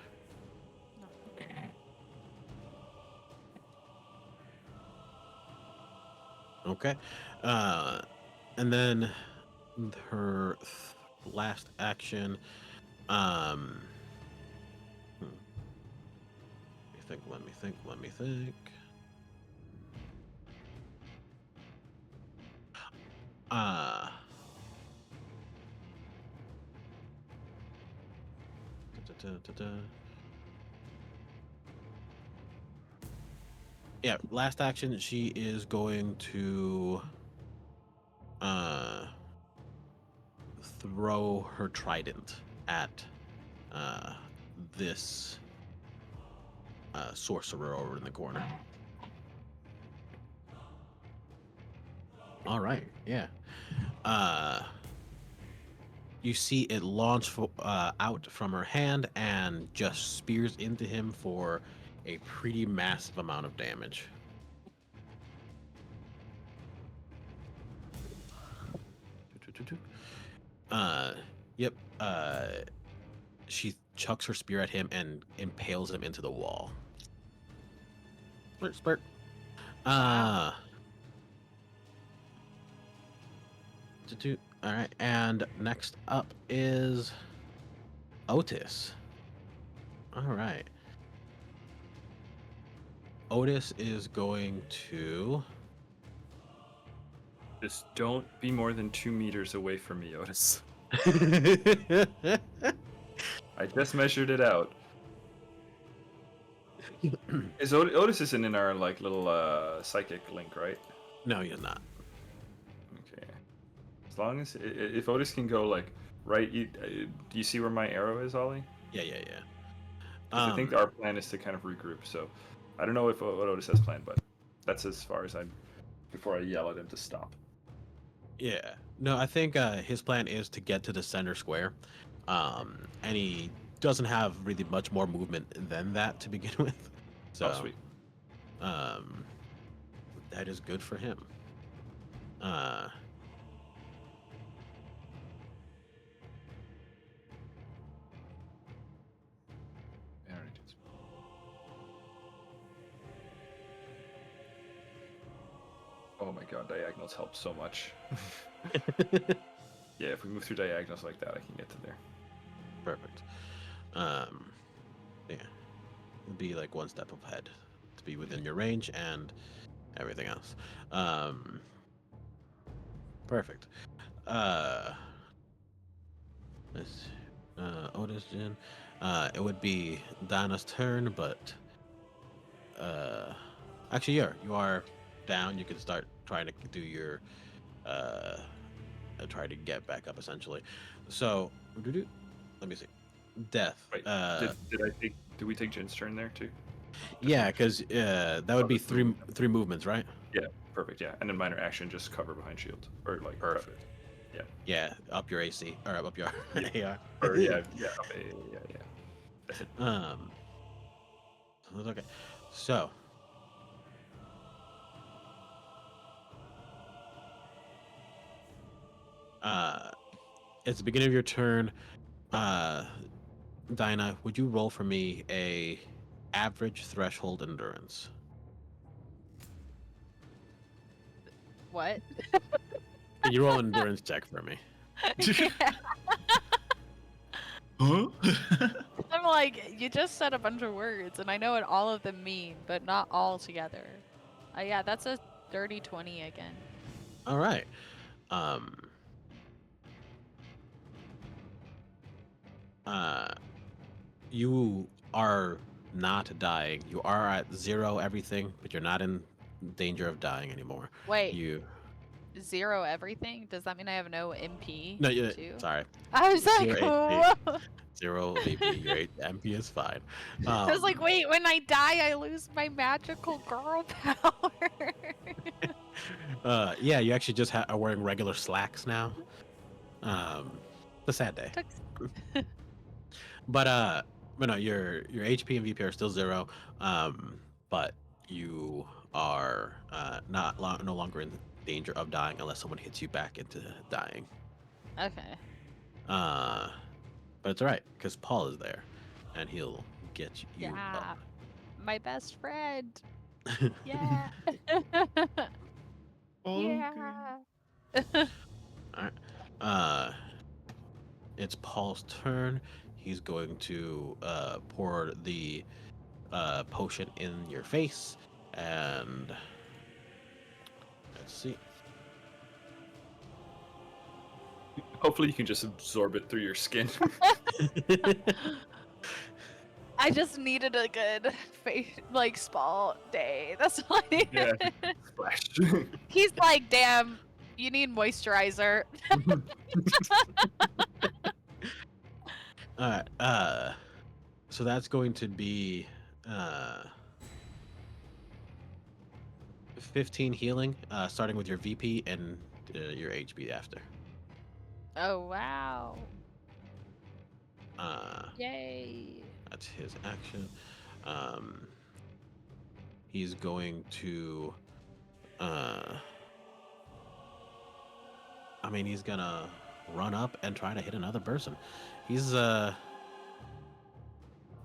Okay. And then her last action. Let me think. Uh, da, da, da, da. Yeah, last action, she is going to throw her trident at this sorcerer over in the corner. All right, yeah. You see it launch out from her hand and just spears into him for a pretty massive amount of damage. Yep. She chucks her spear at him and impales him into the wall. Spurt. All right, and next up is Otis. All right. Otis is going to... Just don't be more than 2 meters away from me, Otis. I just measured it out. Otis isn't in our little psychic link, right? No, he's not. Okay. As long as if Otis can go right, do you see where my arrow is, Ollie? Yeah. 'Cause I think our plan is to kind of regroup. So I don't know what Otis has planned, but that's as far as before I yell at him to stop. Yeah. No, I think his plan is to get to the center square. And he doesn't have really much more movement than that to begin with. So, Oh, sweet. That is good for him. Oh my god, diagonals help so much. Yeah, if we move through diagonals like that, I can get to there. Perfect. Yeah. It'd be like one step ahead to be within your range and everything else. Perfect. Let's Otis Jin. It would be Dinah's turn, but actually you are down. You can start trying to do your try to get back up essentially. So let me see. Death. Wait, did we take Jin's turn there too? Yeah, because that would be three movements, right? Yeah, perfect. Yeah, and then minor action, just cover behind shield or Perfect. Yeah. Yeah, up your AC or up your AR. Or yeah. That's it. Okay. So. It's the beginning of your turn. Dinah, would you roll for me a average threshold endurance? What? Can you roll an endurance check for me? Huh? I'm like, you just said a bunch of words, and I know what all of them mean, but not all together. Yeah, that's a dirty 20 again. All right. You are not dying. You are at 0 everything, but you're not in danger of dying anymore. Wait, You 0 everything, does that mean I have no MP? No, yeah, too? sorry. I was like, 0 HP. whoa. 0 AP. Your MP is fine. I was like, wait, when I die, I lose my magical girl power. Yeah, you actually just are wearing regular slacks now. A sad day. But no, your HP and VP are still 0. But you are no longer in danger of dying unless someone hits you back into dying. Okay. But it's alright because Paul is there, and he'll get you Yeah. up. My best friend. Yeah. Okay. Yeah. Alright. It's Paul's turn. He's going to pour the potion in your face, and let's see. Hopefully, you can just absorb it through your skin. I just needed a good spa day. That's all I needed. Yeah. Splash. He's like, damn, you need moisturizer. Alright, so that's going to be 15 healing, starting with your VP and your HP after. Oh, wow. Uh, Yay. that's his action. He's going to he's gonna run up and try to hit another person. He's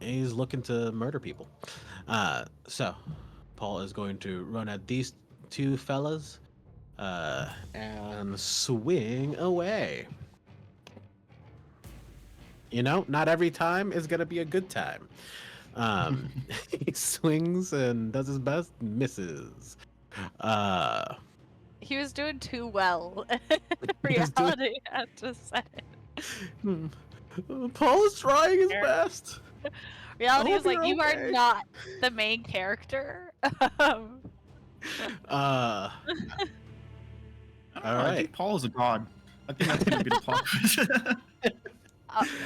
looking to murder people. So Paul is going to run at these two fellas and swing away. You know, not every time is gonna be a good time. He swings and does his best, misses. He was doing too well. He was doing- Reality had to set it. Paul is trying his best. Reality hope was like, you're you okay." are not the main character. All I right. think Paul is a god. I think that's gonna be the plot.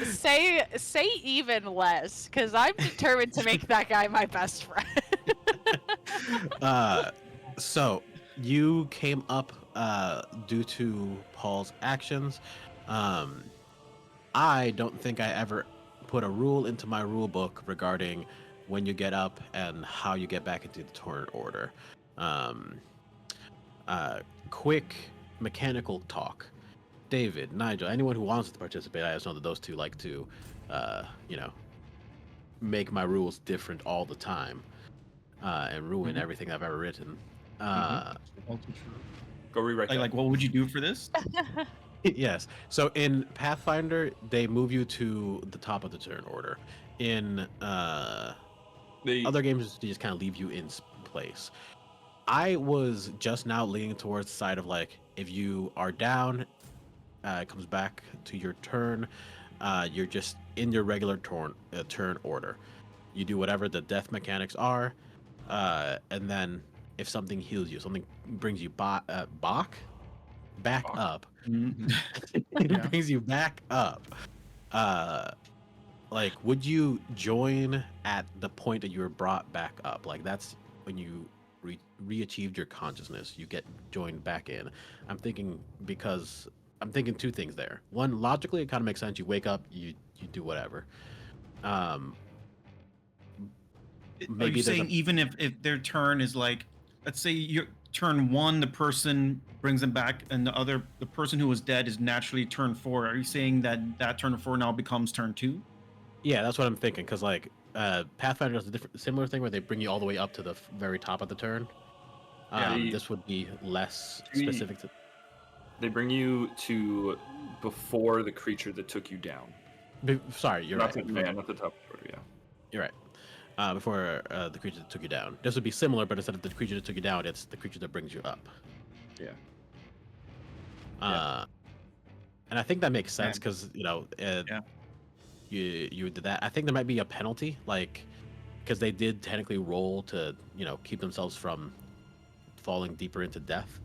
Say even less, because I'm determined to make that guy my best friend. So you came up due to Paul's actions. I don't think I ever put a rule into my rule book regarding when you get up and how you get back into the turn order. Quick mechanical talk. David, Nigel, anyone who wants to participate, I just know that those two like to, make my rules different all the time and ruin everything I've ever written. Also true. Go rewrite that. Like, what would you do for this? Yes. So in Pathfinder, they move you to the top of the turn order. In other games, they just kind of leave you in place. I was just now leaning towards the side of like, if you are down, it comes back to your turn. You're just in your regular turn order. You do whatever the death mechanics are, and then if something heals you, something brings you back up. Mhm. It Yeah. brings you back up. Like, would you join at the point that you were brought back up? Like, that's when you re-achieved your consciousness. You get joined back in. I'm thinking two things there. One, logically, it kind of makes sense. You wake up, you do whatever. Are Maybe you there's saying even if their turn is like, let's say your turn 1, the person brings them back, and the person who was dead is naturally turn 4. Are you saying that turn 4 now becomes turn 2? Yeah, that's what I'm thinking. Because like Pathfinder does a similar thing where they bring you all the way up to the very top of the turn. This would be less specific to. They bring you to before the creature that took you down. Sorry, you're Not right. not the top order, yeah. You're right. Before the creature that took you down. This would be similar, but instead of the creature that took you down, it's the creature that brings you up. Yeah. And I think that makes sense because you did that. I think there might be a penalty, like because they did technically roll to keep themselves from falling deeper into death.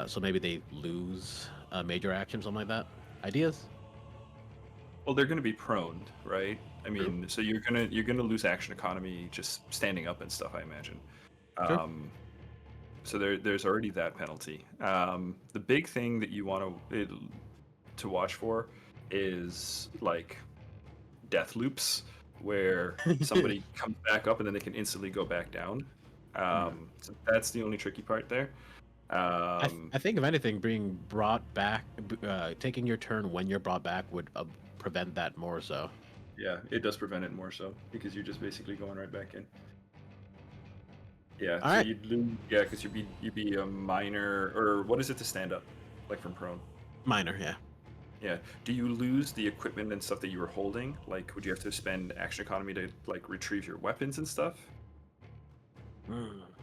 So maybe they lose a major action, something like that. Ideas? Well, they're going to be prone, right? I True. mean, so you're gonna lose action economy just standing up and stuff, I imagine. True. So there's already that penalty. The big thing that you want to watch for is like death loops where somebody comes back up and then they can instantly go back down. So that's the only tricky part there. I think if anything, being brought back, taking your turn when you're brought back would prevent that more so. Yeah, it does prevent it more so because you're just basically going right back in. Yeah, All so right. you'd lose. Yeah, because you'd be a minor, or what is it to stand up, like from prone? Minor, yeah. Yeah. Do you lose the equipment and stuff that you were holding? Like, would you have to spend action economy to like retrieve your weapons and stuff?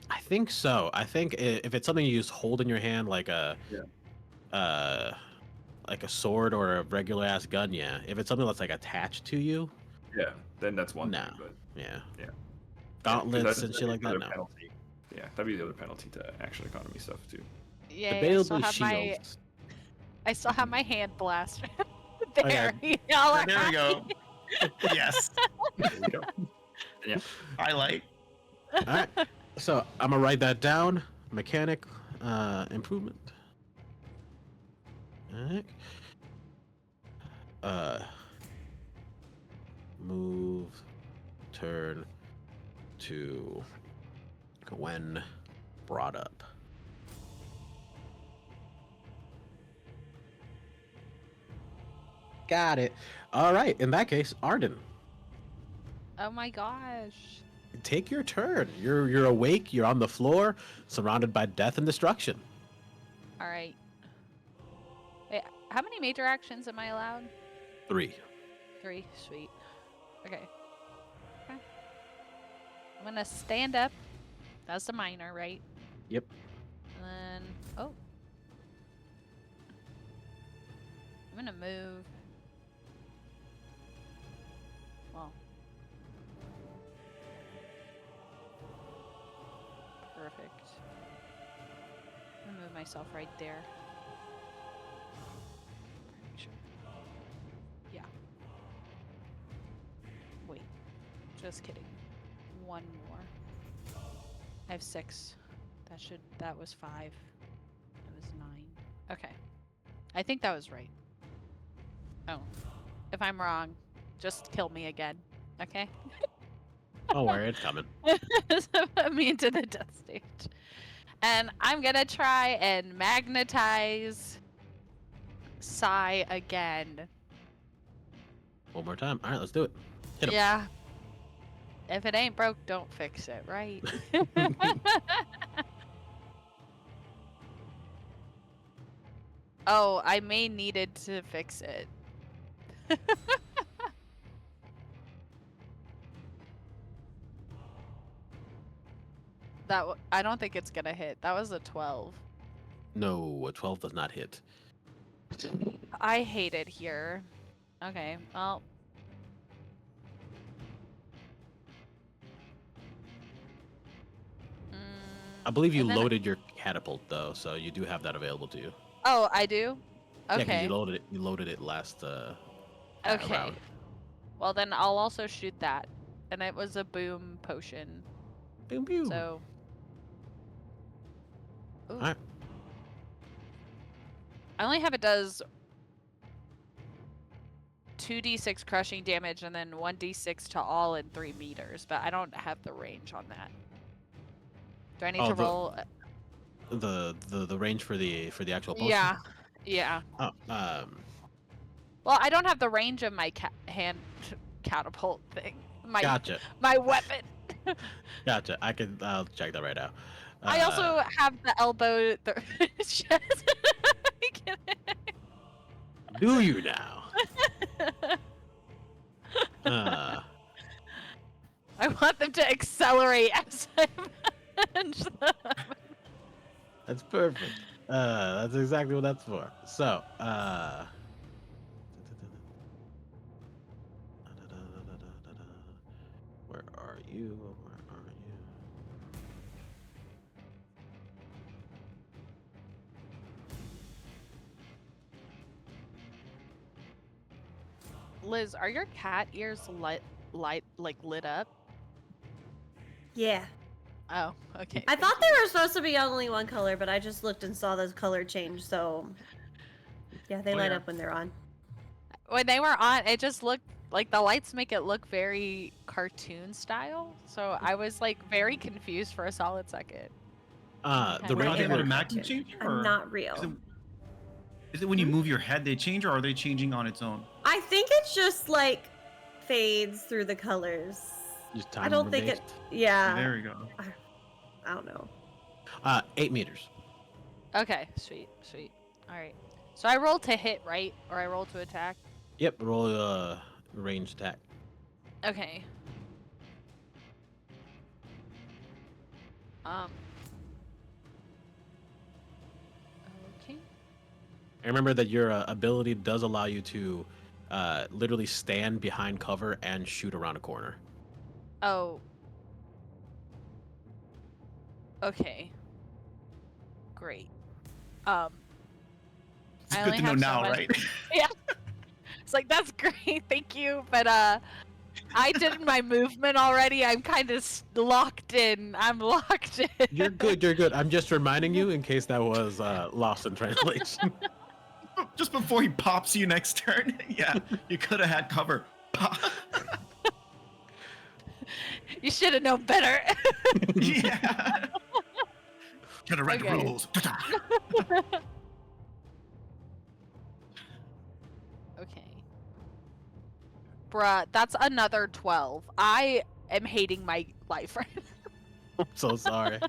I think so. I think if it's something you just hold in your hand, Yeah. uh, like a sword or a regular ass gun, yeah. If it's something that's like attached to you, Yeah. Then that's one no. thing, but Yeah. yeah. Gauntlets and shit like that, Another no. penalty. Yeah, that'd be the other penalty to action economy stuff too. Yay, Debatably shields. I still have my hand blaster. Okay. there, y'all are There we go. happy. Yes. There we go. Yeah. Highlight. All right. So I'm gonna write that down. Mechanic improvement. All right. Move turn to when brought up. Got it. All right. In that case, Arden, Oh my gosh. take your turn. You're awake. You're on the floor, surrounded by death and destruction. All right. Wait, how many major actions am I allowed? 3. 3. Sweet. Okay. Okay. I'm gonna stand up. That's the minor, right? Yep. And then, oh. I'm gonna move. Well. Perfect. I'm gonna move myself right there. Sure. Yeah. Wait. Just kidding. One more. I have 6. That was 5. That was 9. Okay. I think that was right. Oh. If I'm wrong, just kill me again. Okay? Don't worry, it's coming. Put me into the death stage. And I'm gonna try and magnetize Psy again. One more time. All right, let's do it. Hit him. Yeah. If it ain't broke, don't fix it, right? Oh, I may needed to fix it. I don't think it's gonna hit. That was a 12. No, a 12 does not hit. I hate it here. Okay, well. I believe you and then- loaded your catapult though, so you do have that available to you. Oh, I do? Yeah, 'cause Okay. you loaded it last Okay. round. Well, then I'll also shoot that. And it was a boom potion. Boom boom. So. Ooh. Alright. I only have it does 2d6 crushing damage and then 1d6 to all in 3 meters, but I don't have the range on that. Do I need to roll? The range for the actual potion? Yeah. Yeah. Oh, Well, I don't have the range of my hand catapult thing. gotcha. My weapon. Gotcha. I'll check that right now. I also have the elbow. Do you now? I want them to accelerate as I punch them. That's perfect. That's exactly what that's for. So, where are you? Where are you? Liz, are your cat ears lit up? Yeah. Oh, okay. I thank thought you. they were supposed to be only one color, but I just looked and saw the color change, so yeah, they Oh, light yeah. up when they're on. When they were on, it just looked like the lights make it look very cartoon style. So I was like very confused for a solid second. The Okay. Are they regular Regular automatically cartoon. changing, I'm or not is real. is it when you move your head they change, or are they changing on its own? I think it's just like fades through the colors. just I time don't think it. based. Yeah. There we go. I don't know. 8 meters. Okay, sweet. All right. So I rolled to hit, right? Or I rolled to attack? Yep, roll range attack. Okay. Okay. And remember that your ability does allow you to literally stand behind cover and shoot around a corner. Oh. Okay. Great. It's I good only to know have so now, much- right? Yeah. It's like, that's great, thank you. But I did my movement already. I'm kind of locked in. I'm locked in. You're good, you're good. I'm just reminding you in case that was lost in translation. Just before he pops you next turn, yeah, you could have had cover. You should have known better. Yeah. Should have read Okay. the rules. Okay. Bruh, that's another 12. I am hating my life right now. I'm so sorry.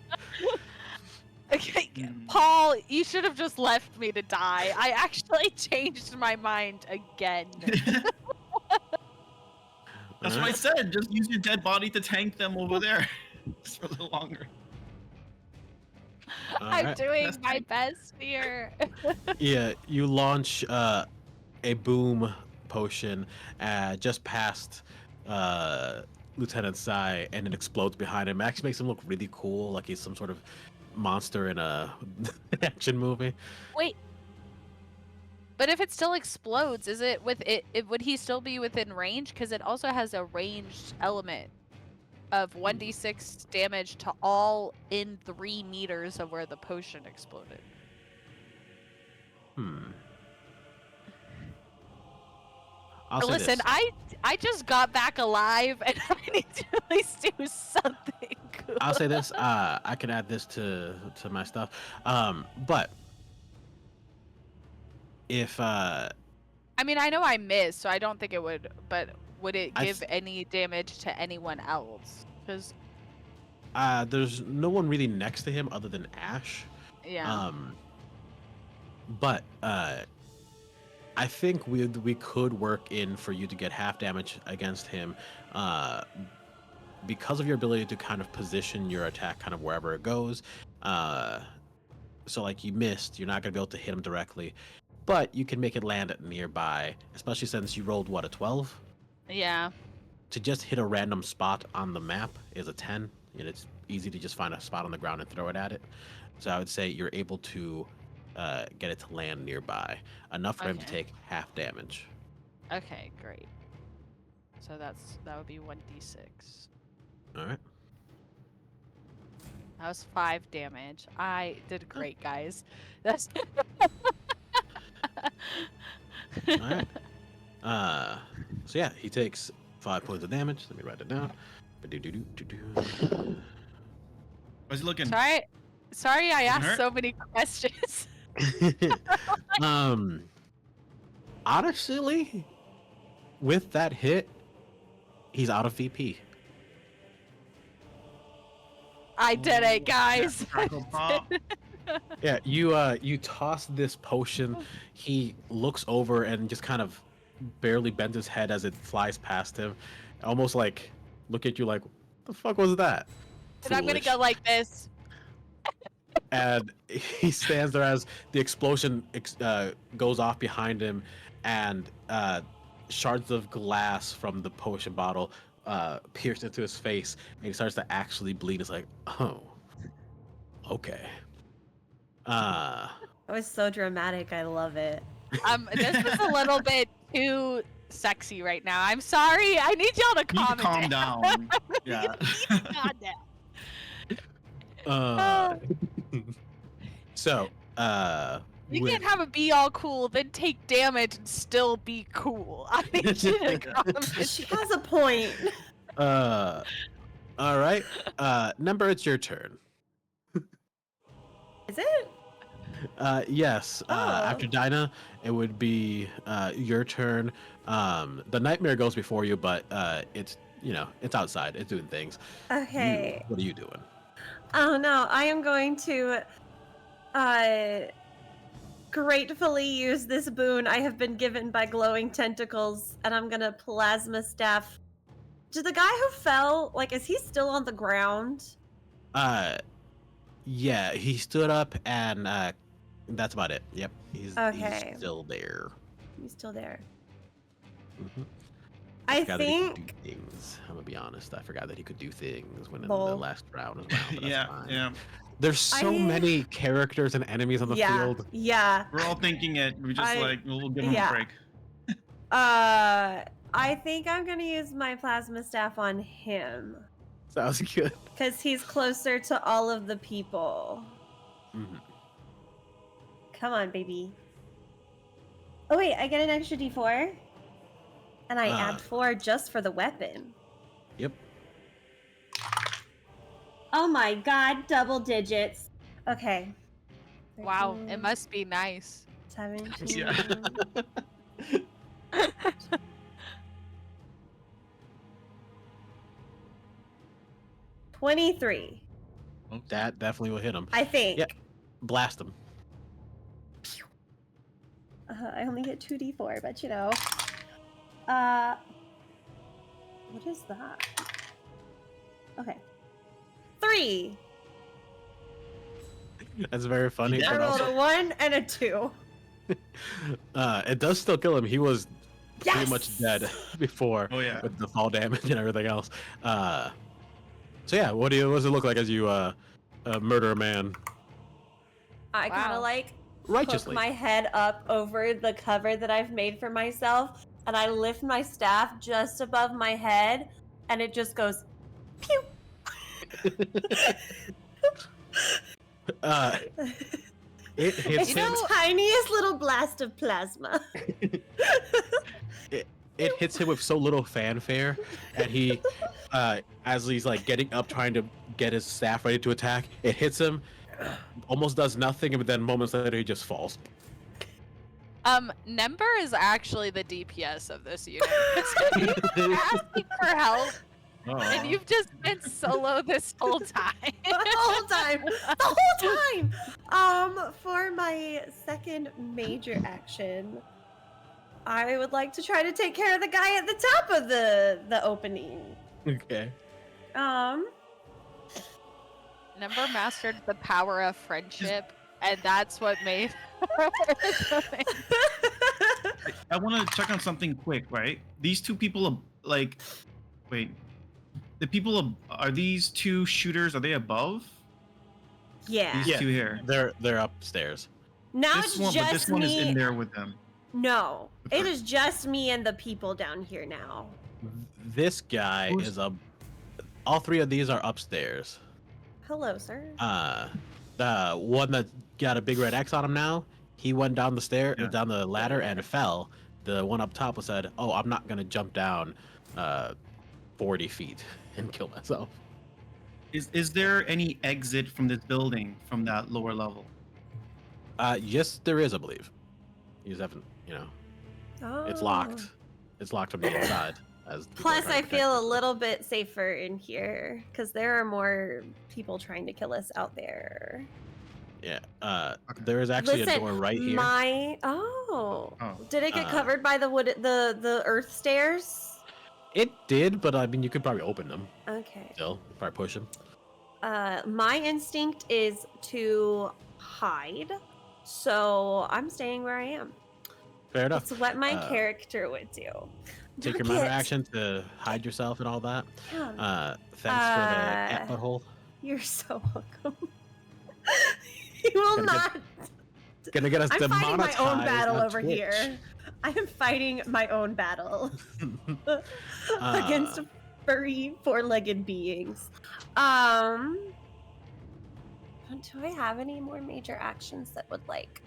Okay, Mm. Paul, you should have just left me to die. I actually changed my mind again. That's what I said. Just use your dead body to tank them over there. Just for a little longer. I'm Alright. doing That's my fine. best here. Yeah, you launch a boom potion just past Lieutenant Sai, and it explodes behind him. It actually makes him look really cool, like he's some sort of monster in a action movie. Wait. But if it still explodes, is it with it? Would he still be within range? Because it also has a ranged element of 1d6 damage to all in 3 meters of where the potion exploded. I'll say Listen, this. I just got back alive, and I need to at least do something good. I'll say this. I can add this to my stuff. But if I mean, I know I missed, so I don't think it would. But would it I give any damage to anyone else? Because there's no one really next to him other than Ash. yeah. But I think we could work in for you to get half damage against him, because of your ability to kind of position your attack kind of wherever it goes. So like you missed, you're not gonna be able to hit him directly, but you can make it land at nearby, especially since you rolled what, a 12? Yeah. To just hit a random spot on the map is a 10, and it's easy to just find a spot on the ground and throw it at it. So I would say you're able to get it to land nearby, enough for him to Okay. take half damage. Okay, great. So that would be 1d6. All right. That was 5 damage. I did great, guys. That's All right. So yeah, he takes 5 points of damage. Let me write it down. How's he looking? Sorry I asked hurt? so many questions. Honestly, with that hit, he's out of VP. I did it, guys. I Crackle pop. Yeah, you toss this potion. He looks over and just kind of barely bends his head as it flies past him, almost like look at you like, what the fuck was that? And I'm gonna Foolish. go like this. And he stands there as the explosion goes off behind him, and shards of glass from the potion bottle pierce into his face, and he starts to actually bleed. It's like, oh, okay. That was so dramatic. I love it. This was a little bit too sexy right now. I'm sorry. I need y'all to You need calm to calm it down. down. Yeah. You need to calm down. So, You with- can't have a be all cool, then take damage and still be cool. I think you should calm it She has a point. all right. Number, it's your turn. Is it? Yes. Oh. After Dinah, it would be your turn. The nightmare goes before you, but it's it's outside. It's doing things. Okay. What are you doing? Oh no, I am going to gratefully use this boon I have been given by glowing tentacles, and I'm gonna plasma staff. Did the guy who fell, like, is he still on the ground? Yeah, he stood up, and that's about it. Yep, Okay. he's still there. He's still there. Mhm. I Forgot that he could think. do things. I'm gonna be honest. I forgot that he could do things when in Lol. the last round as well. But that's Yeah. fine. Yeah. There's so I- many characters and enemies on the Yeah. field. Yeah. We're all thinking it. We just we'll give him yeah. a break. I think I'm gonna use my plasma staff on him Sounds good. because he's closer to all of the people. Mhm. Come on, baby. Oh wait, I get an extra D4, and I add 4 just for the weapon. Yep. Oh my god, double digits. Okay. Wow, it 13, must be nice. 17. Yeah. 23, That definitely will hit him. I think. Yeah. Blast him. I only get 2d4, but you know. What is that? Okay. 3. That's very funny. Yeah. I but rolled also, a 1 and a 2. it does still kill him. He was Yes! pretty much dead before Oh yeah. with the fall damage and everything else. So yeah, what does it look like as you murder a man I kind Wow. of like righteously? hook my head up over the cover that I've made for myself, and I lift my staff just above my head, and it just goes pew. It hits It's him. the tiniest little blast of plasma. It hits him with so little fanfare, and he, as he's like getting up, trying to get his staff ready to attack, it hits him, almost does nothing, but then moments later he just falls. Nember is actually the DPS of this unit. You're asking for help, and you've just been solo this whole time. The whole time. The whole time. For my second major action, I would like to try to take care of the guy at the top of the opening. Okay. Nember mastered the power of friendship, and that's what made her the I want to check on something quick, right? These two people, wait, the people are these two shooters? Are they above? Yeah. These Yeah. two here. They're upstairs. Now This it's one, just but this one me. is in there with them. No, The it first- is just me and the people down here now. This guy Who's- is all three of these are upstairs. Hello, sir. The one that got a big red X on him now, he went down the Yeah. down the ladder and fell. The one up top was said, "Oh, I'm not gonna jump down 40 feet and kill myself." Is there any exit from this building from that lower level? Yes, there is, I believe. You just haven't, Oh. it's locked. It's locked from the inside. As people are Plus, trying I to protect feel a themselves. little bit safer in here because there are more people trying to kill us out there. Yeah. There is actually a door right here. Oh. Did it get Uh, covered by the earth stairs? It did, but I mean, you could probably open them Okay. still. Probably push them. My instinct is to hide, so I'm staying where I am. Fair enough. It's what my Uh, character would do. Take your minor action to hide yourself and all that. Yeah. Thanks for the cat butthole. You're so welcome. You will Gonna get- not. Gonna get us I'm fighting my demonetized own battle on over Twitch. here. I am fighting my own battle against Uh, furry, four-legged beings. Do I have any more major actions that would like?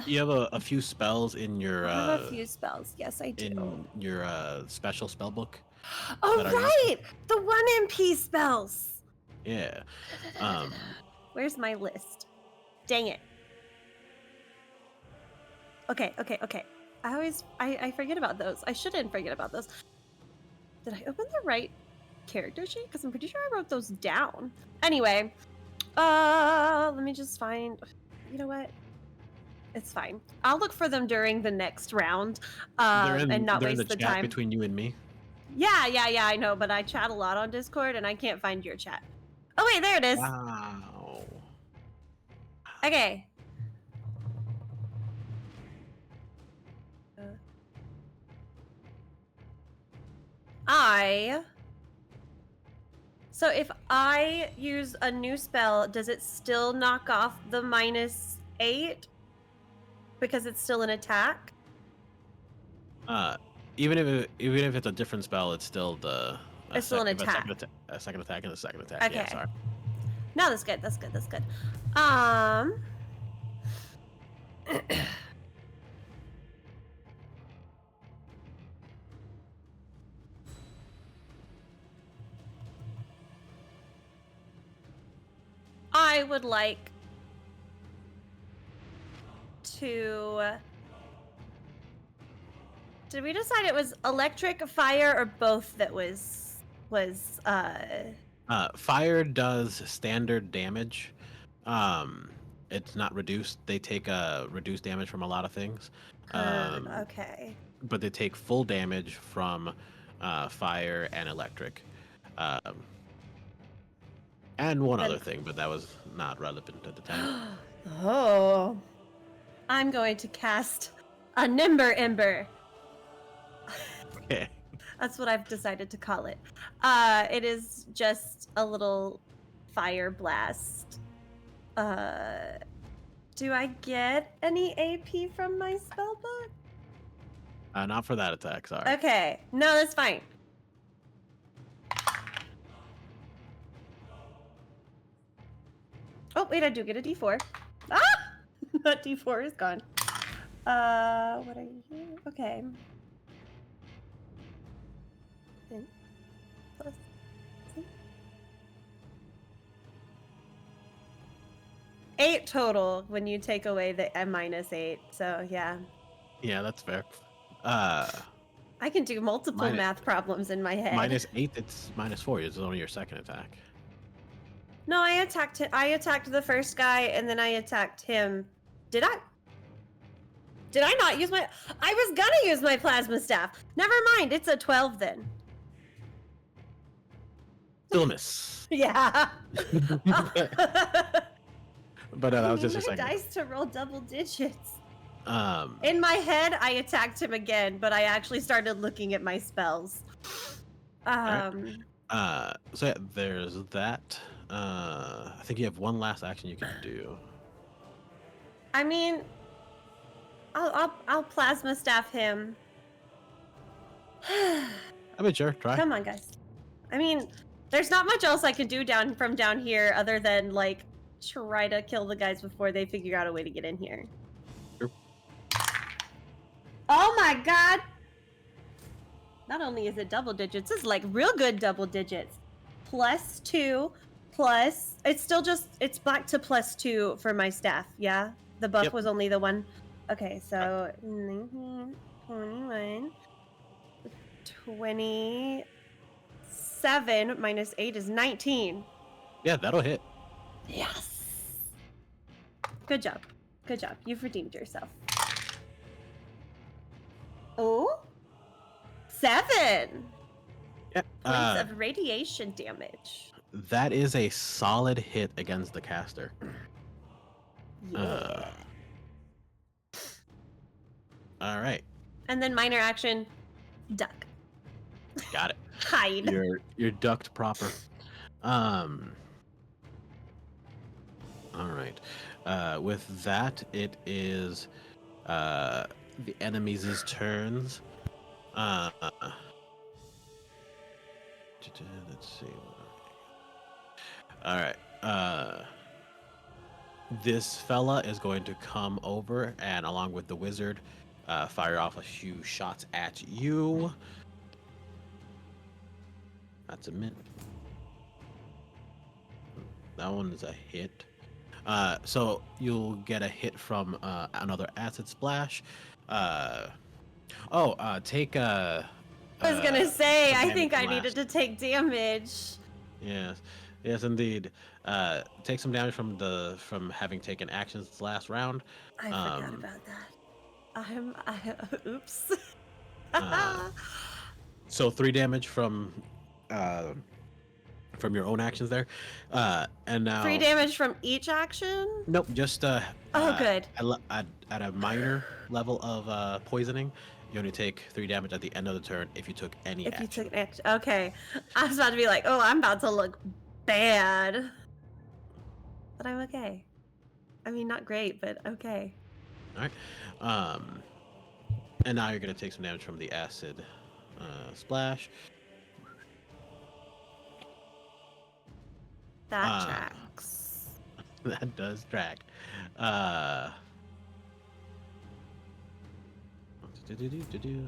you have a few spells in your I have a few spells. Yes, I do. in your special spell book. Oh that are not- right, the 1 MP spells. Yeah. Where's my list? Dang it. Okay. I forget about those. I shouldn't forget about those. Did I open the right character sheet? Because I'm pretty sure I wrote those down. Anyway, let me just find. You know what? It's fine. I'll look for them during the next round, and not they're in waste the the chat time. between you and me. Yeah, I know, but I chat a lot on Discord, and I can't find your chat. Oh wait, there it is. Wow. Okay. So if I use a new spell, does it still knock off the -8? Because it's still an attack? Even if it's a different spell, it's still the It's still an attack. A second attack and a second attack. Yeah, Okay. sorry. No, that's good. That's good. I would like to. Did we decide it was electric, fire, or both that was Fire does standard damage. It's not reduced. They take reduced damage from a lot of things. okay. But they take full damage from fire and electric. And one other thing, but that was not relevant at the time. Oh. I'm going to cast a Nimber Ember. Okay. That's what I've decided to call it. It is just a little fire blast. Do I get any AP from my spellbook? Not for that attack, sorry. Okay. No, that's fine. Oh, wait, I do get a D4. Ah! That D4 is gone. What are you? Okay. And plus 8 total when you take away the -8. So, yeah. Yeah, that's fair. I can do multiple math problems in my head. -8, it's -4. It's only your second attack. No, I attacked the first guy and then I attacked him. Did I? Did I not use my? I was gonna use my plasma staff. Never mind. It's a 12 then. Still a miss. Yeah. But that was just I a need my second. dice to roll double digits. Um, In my head, I attacked him again, but I actually started looking at my spells. Alright. So yeah, there's that. I think you have one last action you can do. I mean, I'll plasma staff him. I mean, sure, try. Come on, guys. I mean, there's not much else I can do from down here other than like try to kill the guys before they figure out a way to get in here. Sure. Oh my god! Not only is it double digits, it's like real good double digits. +2 plus. It's still just it's back to +2 for my staff. Yeah, the buff Yep. was only the one. Okay, so 19, 21, 27 -8 is 19. Yeah, that'll hit. Yes. Good job. Good job. You've redeemed yourself. Oh, 7 Yeah. points of radiation damage. That is a solid hit against the caster. Yeah. All right, And then minor action, duck. got it. Hide. You're ducked proper. All right. With that, it is the enemies' turns. Let's see. All right. This fella is going to come over and, along with the wizard, fire off a few shots at you. That's a minute. That one is a hit. So you'll get a hit from another acid splash. Take I was gonna say, some I damage think I from needed last. to take damage. Yes, indeed. Take some damage from having taken actions last round. I forgot Um, about that. Oops. uh, so 3 damage from your own actions there, and now 3 damage from each action? nope, just Oh, good. at a minor level of poisoning, you only take 3 damage at the end of the turn if you took any If you action. took an action. Okay. I was about to be like, oh, I'm about to look bad. But I'm okay. I mean, not great, but okay. All right, and now you're gonna take some damage from the acid splash. That Uh, tracks. that does track. Uh, do-do-do-do-do.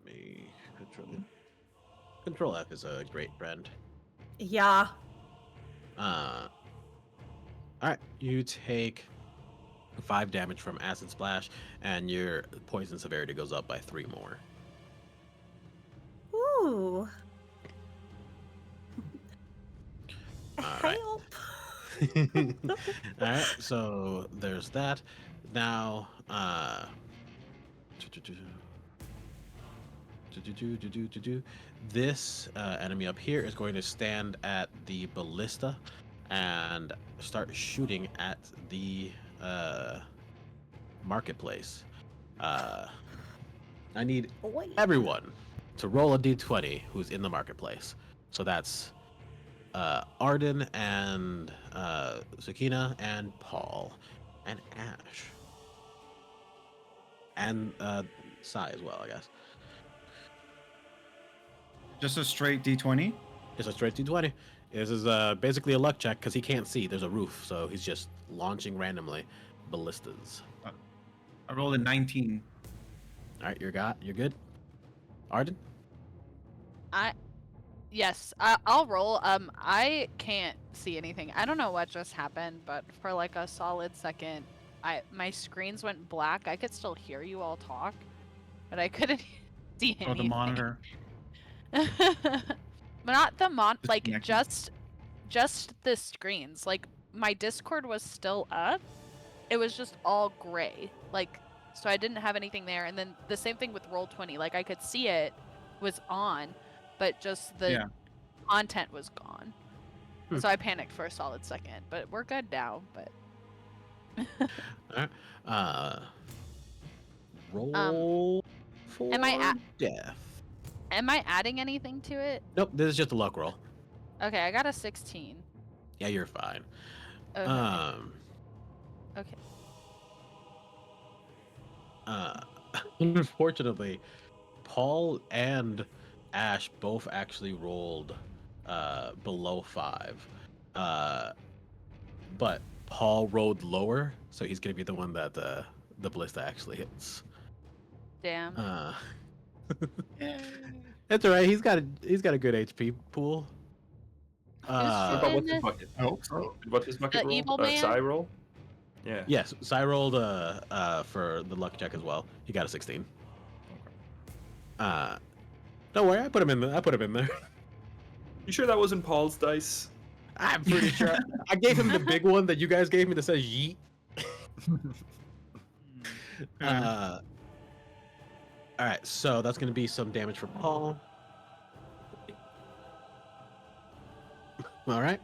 Me Control F is a great friend. Yeah. All right, you take 5 damage from acid splash, and your poison severity goes up by 3 more. Ooh. All right. Help. All right, so there's that. Now, this enemy up here is going to stand at the ballista and start shooting at the marketplace. I need Boy. everyone to roll a d20 who's in the marketplace. So that's Arden and Sakina and Paul and Ash and Sai as well, I guess. Just a straight D20. Just a straight d20. This is basically a luck check because he can't see. There's a roof, so he's just launching randomly ballistas. I rolled a 19. All right, you're good. Arden. Yes, I'll roll. I can't see anything. I don't know what just happened, but for like a solid second, my screens went black. I could still hear you all talk, but I couldn't see anything. Oh, the monitor. But not the like Disconnected. just the screens. Like my Discord was still up. It was just all gray. Like so I didn't have anything there. And then the same thing with Roll20. Like I could see it was on, but just the content was gone. So I panicked for a solid second, but we're good now. But All right. Roll for am I death. am I adding anything to it? Nope, this is just a luck roll. Okay, I got a 16. Yeah, you're fine. Okay. Okay. Unfortunately, Paul and Ash both actually rolled below 5. But Paul rolled lower, so he's gonna be the one that the ballista actually hits. Damn. That's all right. He's got a good HP pool. But what's his this? bucket? I hope so. What's his bucket The roll? evil man? Psy roll? Yeah. Yes, Sai rolled for the luck check as well. He got a 16. Don't worry, I put him in there. You sure that wasn't Paul's dice? I'm pretty sure. I gave him the big one that you guys gave me that says yeet. All right, so that's gonna be some damage for Paul. All right.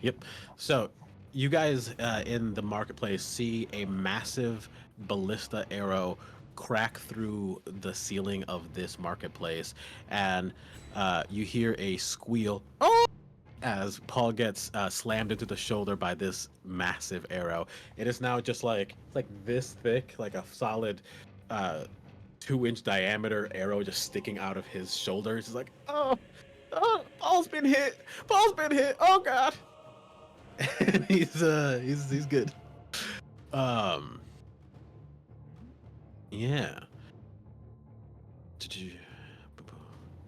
Yep. So you guys in the marketplace see a massive ballista arrow crack through the ceiling of this marketplace, and you hear a squeal. Oh! As Paul gets slammed into the shoulder by this massive arrow. It is now just like it's like this thick, like a solid 2-inch diameter arrow just sticking out of his shoulders. It's like, oh, Paul's been hit. Paul's been hit. Oh God. And he's good. Yeah.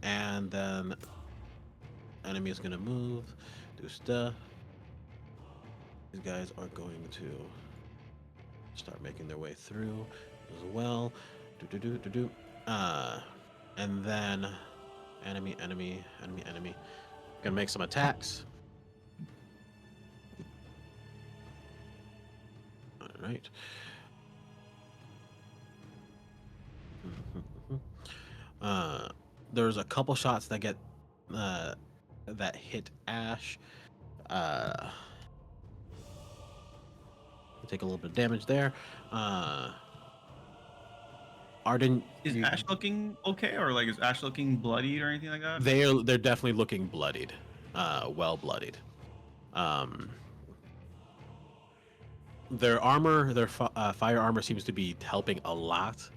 And then enemy is gonna move, do stuff. These guys are going to start making their way through as well. And then enemy. Gonna make some attacks. All right. There's a couple shots that get that hit Ash. Take a little bit of damage there. Arden, Is Ash looking okay, or like is Ash looking bloodied or anything like that? they're definitely looking bloodied, well bloodied. Their armor, their fire armor seems to be helping a lot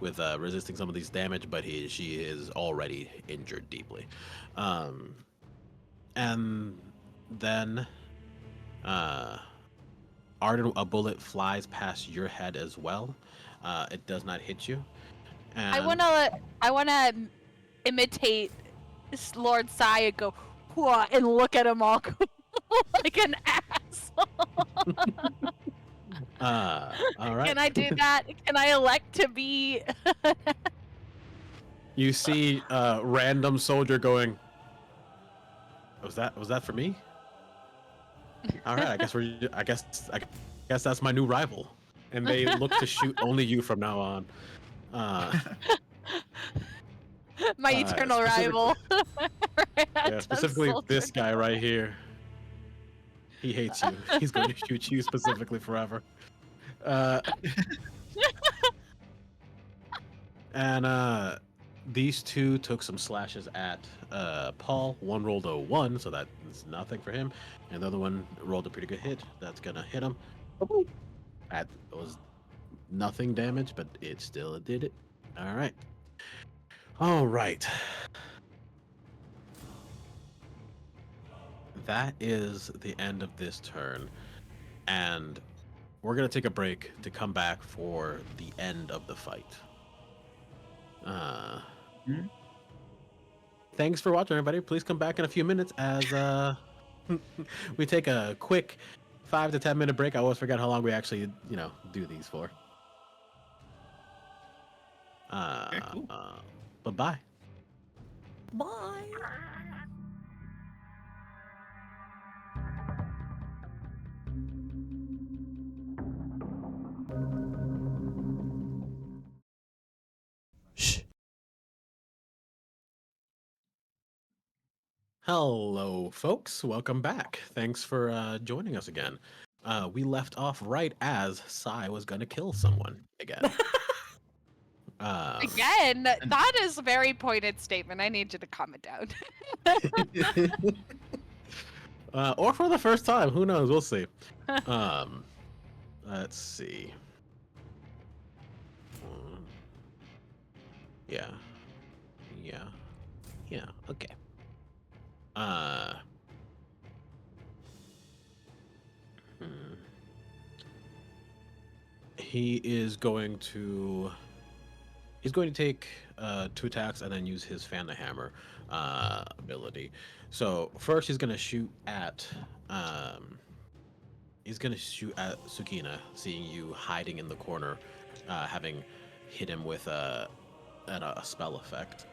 with resisting some of these damage, but she is already injured deeply. And then Arden, a bullet flies past your head as well. It does not hit you. And I wanna imitate Lord Sai and go "Hua," and look at him all like an asshole. all right. Can I do that? Can I elect to be? You see a random soldier going, was that for me? All right, I guess that's my new rival. And they look to shoot only you from now on. My eternal rival. Yeah, specifically this guy right here. He hates you. He's going to shoot you specifically forever. And these two took some slashes at Paul. One rolled a 1, so that is nothing for him. And the other one rolled a pretty good hit. That's gonna hit him. That was nothing damage, but it still did it. All right. All right. That is the end of this turn, and we're gonna take a break to come back for the end of the fight. Thanks for watching, everybody. Please come back in a few minutes as we take a quick 5 to 10 minute break. I always forget how long we actually, do these for. Okay, cool. But bye. Bye. Shh. Hello, folks. Welcome back. Thanks for joining us again. We left off right as Sai was going to kill someone again. Again, that is a very pointed statement. I need you to calm it down. Or for the first time. Who knows? We'll see. Let's see. Yeah. Okay. He's going to take 2 attacks and then use his fan the hammer ability. So first he's gonna shoot at Sukina, seeing you hiding in the corner, having hit him with a spell effect.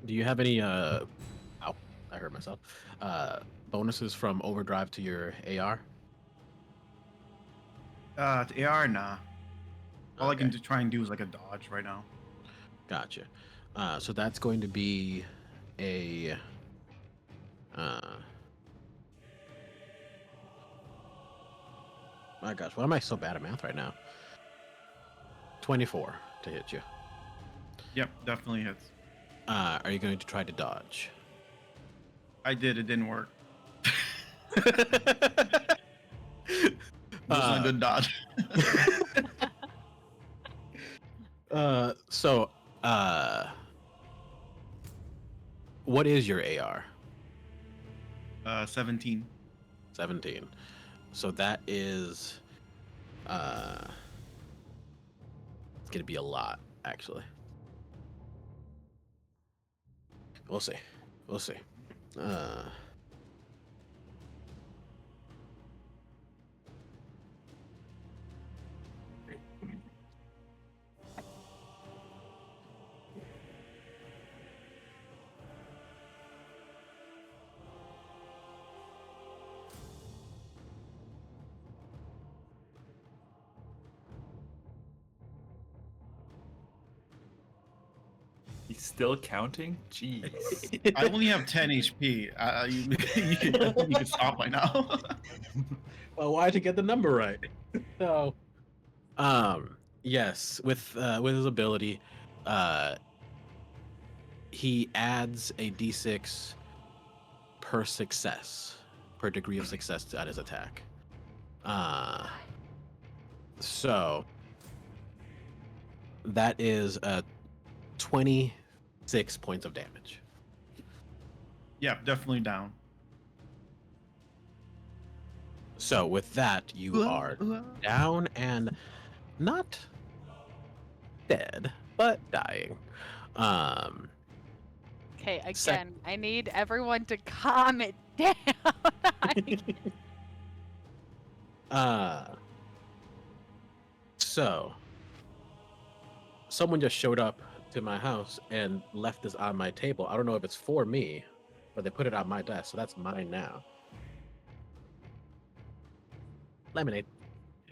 Do you have any ow, I hurt myself. Bonuses from overdrive to your AR? The AR, nah. All I can Okay. try and do is like a dodge right now. Gotcha. So that's going to be a. My gosh, why am I so bad at math right now? 24 to hit you. Yep, definitely hits. Are you going to try to dodge? I did. It didn't work. uh, Wasn't a good dodge. so, what is your AR? 17. 17. So that is, it's gonna be a lot, actually. We'll see. We'll see. He's still counting? Jeez. I only have 10 HP. You can stop by now. Well, why'd you get the number right? So, yes, with his ability, he adds a d6 per success, per degree of success at his attack. So that is 26 points of damage. Yeah, definitely down. So with that, you are down and not dead, but dying. Okay, Sec- again, I need everyone to calm it down. So someone just showed up to my house and left this on my table. I don't know if it's for me, but they put it on my desk, so that's mine now. Lemonade.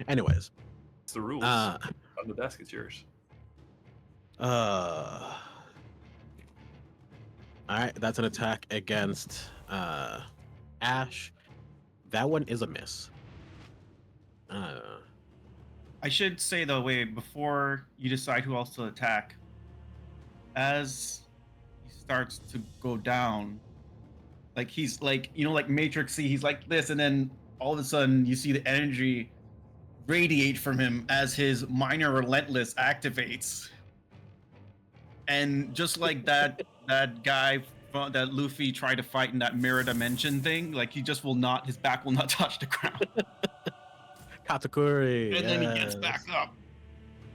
Anyways, It's the rules. uh, On the desk, it's yours. all right, that's an attack against Ash. That one is a miss. I should say though, wait, before you decide who else to attack, as he starts to go down, like he's like, like Matrixy, he's like this, and then all of a sudden you see the energy radiate from him as his minor relentless activates. And just like that guy that Luffy tried to fight in that mirror dimension thing, like he just will not, his back will not touch the ground. Katakuri. And then he gets back up.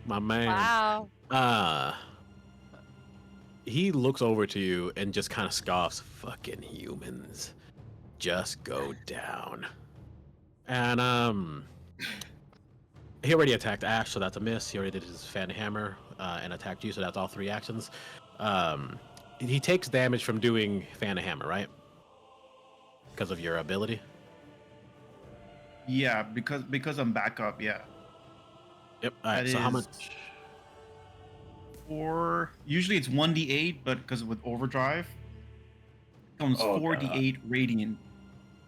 My man. Wow. He looks over to you and just kind of scoffs. Fucking humans. Just go down. And he already attacked Ash, so that's a miss. He already did his fan hammer and attacked you, so that's all 3 actions. He takes damage from doing fan hammer, right? Because of your ability. Yeah, because I'm back up, yeah. Yep. All right. That So how is much? Usually it's 1d8, but because with overdrive, it comes Oh, 4d8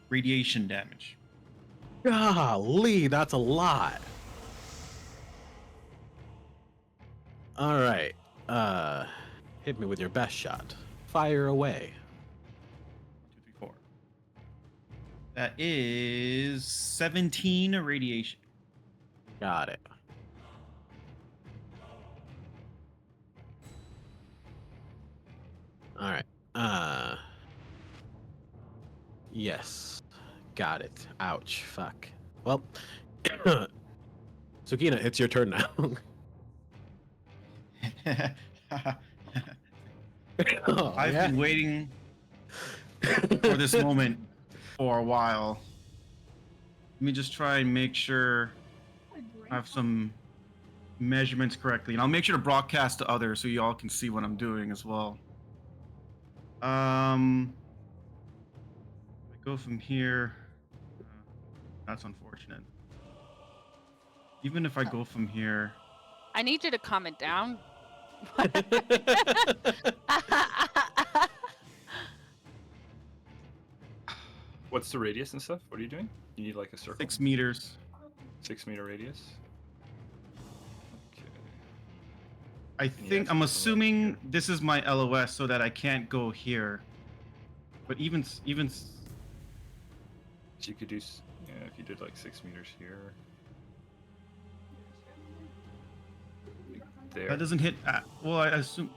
radiation damage. Golly, that's a lot. All right. Hit me with your best shot. Fire away. 1, 2, 3, 4. That is 17 radiation. Got it. All right. Yes. Got it. Ouch. Fuck. Well, Tsukina, it's your turn now. Oh, I've yeah? been waiting for this moment for a while. Let me just try and make sure I have some measurements correctly, and I'll make sure to broadcast to others so you all can see what I'm doing as well. I go from here. That's unfortunate. Even if I go from here, I need you to calm it down. What's the radius and stuff? What are you doing? You need like a circle? 6 meters. 6 meter radius. Okay. I Yeah, think so I'm somewhere assuming here. this is my LOS so that I can't go here. But even So you could do, yeah, if you did like 6 meters here. There. that doesn't hit. Well, I assume.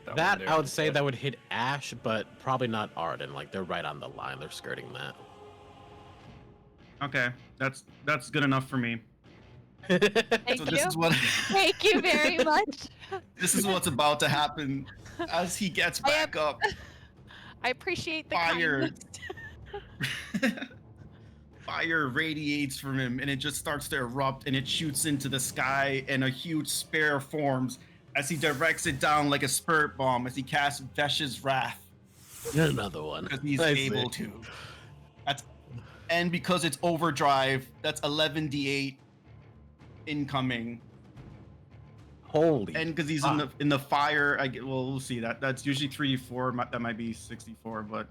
one That there I would is say left. that would hit Ash, but probably not Arden. Like they're right on the line. They're skirting that. Okay, that's good enough for me. Thank So you. this is what Thank you very much. this is what's about to happen as he gets I am- back up. I appreciate the Fire. kindness. Fire radiates from him, and it just starts to erupt, and it shoots into the sky, and a huge spear forms as he directs it down like a spirit bomb as he casts Vesh's Wrath Another one. because he's I see. able to. And because it's overdrive, that's 11d8 incoming. Holy. And because he's in the fire, we'll see that's usually 3d4. That might be 64, but.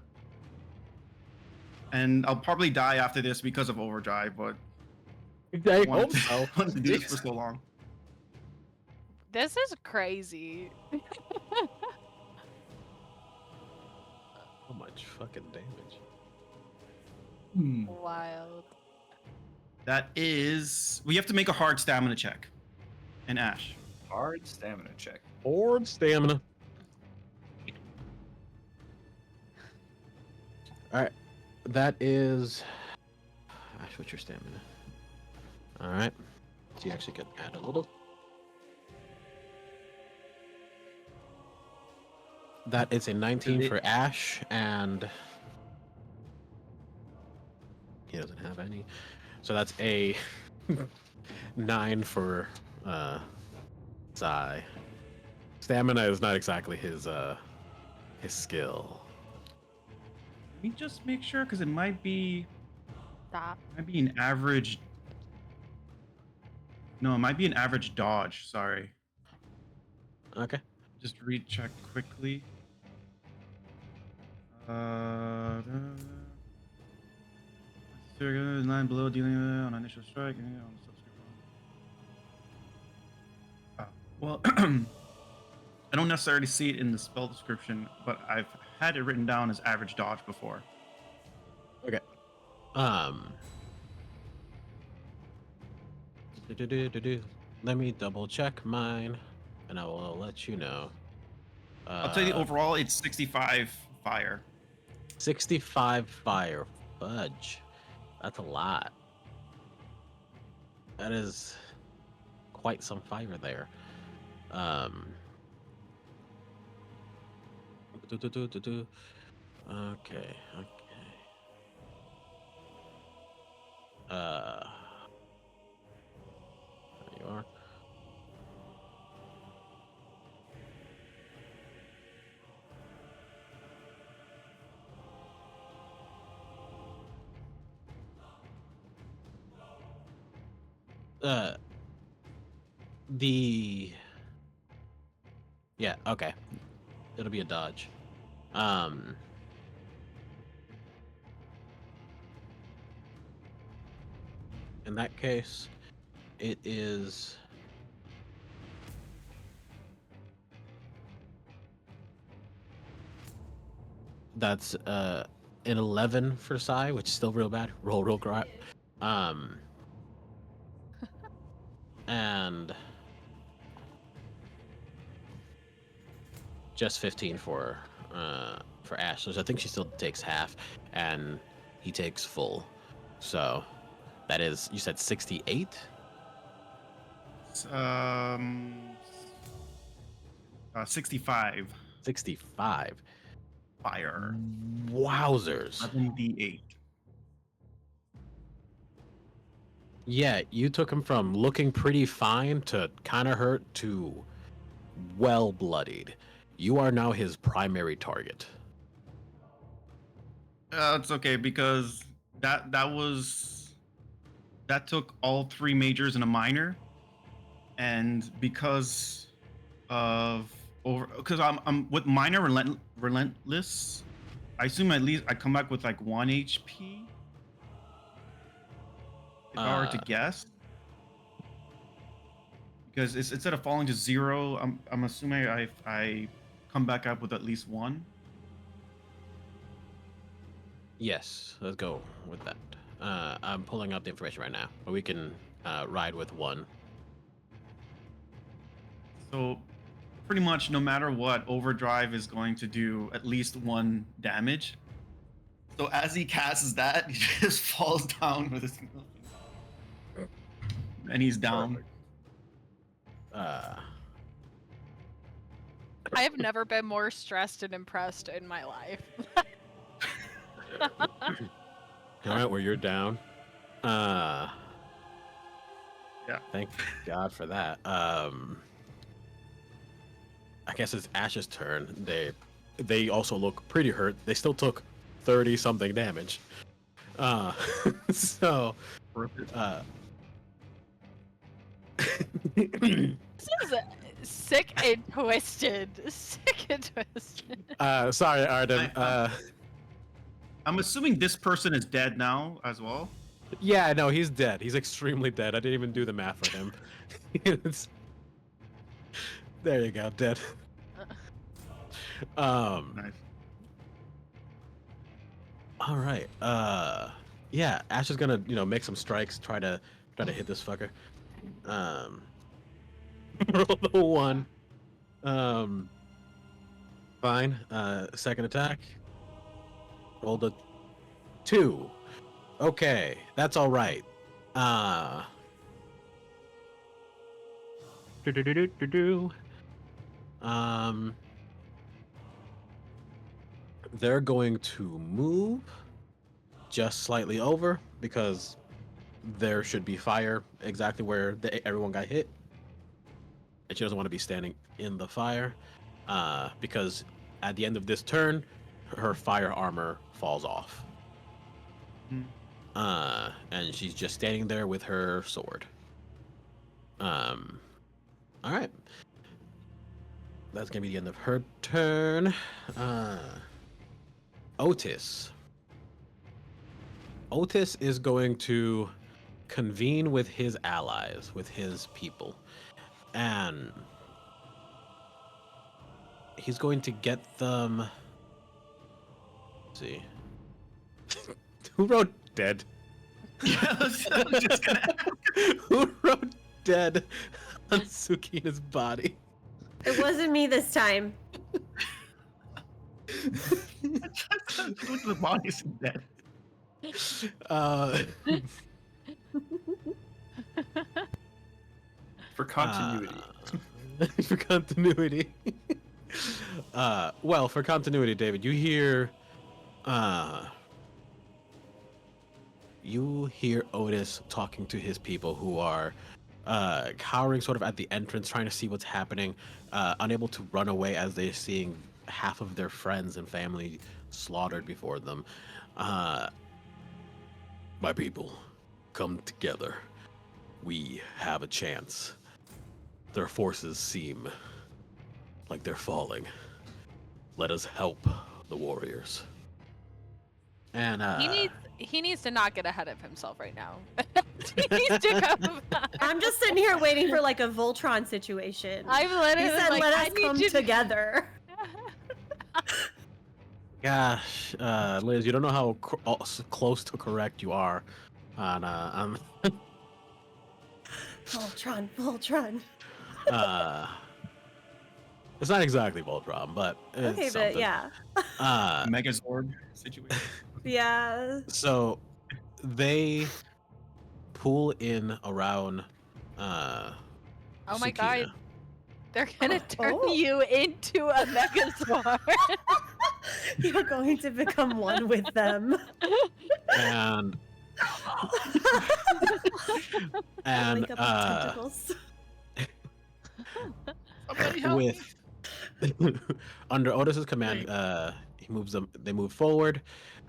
And I'll probably die after this because of overdrive, but I wanted hope to, so. wanted to do this for so long. This is crazy. How much fucking damage? Wild. That is, we have to make a hard stamina check. And Ash. Hard stamina check. Horde stamina. All right, that is. Ash, what's your stamina? All right, so you actually can add a little. That is a 19 for Ash, and he doesn't have any. So that's a 9 for Zai. Stamina is not exactly his skill. Let me just make sure, because it might be Stop. an average. No, it might be an average dodge. Sorry. Okay. Just recheck quickly. Line below dealing on initial strike. On well, I don't necessarily see it in the spell description, but I've had it written down as average dodge before. Okay. Let me double check mine, and I will let you know. I'll tell you overall, it's 65 fire. 65 fire. Fudge. That's a lot. That is quite some fire there. Okay. There you are. Yeah, okay. It'll be a dodge. In that case, it is that's an 11 for Sai, which is still real bad. Roll crap. And just 15 for Ash. So I think she still takes half, and he takes full. So that is, you said 68? 65 65. fire. Wowzers. 11d8. Yeah, you took him from looking pretty fine to kind of hurt to well bloodied. You are now his primary target. It's okay because that was that took all 3 majors and a minor, and because I'm with minor relentless, I assume at least I come back with like 1 HP. If I were to guess, because it's instead of falling to 0, I'm assuming I come back up with at least 1. Yes, let's go with that. I'm pulling up the information right now, but we can ride with 1. So pretty much no matter what, overdrive is going to do at least 1 damage. So as he casts that, he just falls down with his And he's down. Perfect. I have never been more stressed and impressed in my life. All right, where you're down. Yeah. Thank God for that. I guess it's Ash's turn. They also look pretty hurt. They still took 30 something damage. So This is sick and twisted. Sick and twisted. sorry, Arden. I'm assuming this person is dead now as well. Yeah, no, he's dead. He's extremely dead. I didn't even do the math for him. There you go, dead. Nice. All right. Yeah, Ash is gonna, make some strikes, try to hit this fucker. Roll the 1. Fine. Second attack. Roll the 2. Okay, that's all right. They're going to move just slightly over because there should be fire exactly where everyone got hit. And she doesn't want to be standing in the fire because at the end of this turn, her fire armor falls off. And she's just standing there with her sword. All right. That's gonna be the end of her turn. Otis. Otis is going to convene with his allies, with his people, and he's going to get them. Let's see. Who wrote dead? I was just gonna. Who wrote dead on Sukina's body? It wasn't me this time. The body's dead. For continuity. For continuity. Well, for continuity, David, you hear Otis talking to his people who are cowering sort of at the entrance, trying to see what's happening, unable to run away as they're seeing half of their friends and family slaughtered before them. My people, come together. We have a chance. Their forces seem like they're falling. Let us help the warriors. And He needs to not get ahead of himself right now. He needs to come. I'm just sitting here waiting for like a Voltron situation. I'm He literally said, like, "Let I us need come you to- together." gosh, Liz, you don't know how close to correct you are on Voltron. it's not exactly Voltron, but it's Okay, something. but yeah. Megazord situation. Yeah. So they pull in around Oh my Sukina. god. They're gonna turn Oh. you into a Megazord. You're going to become one with them. And and Wake up with tentacles. Somebody help me. with under Otis's command, he moves them. They move forward.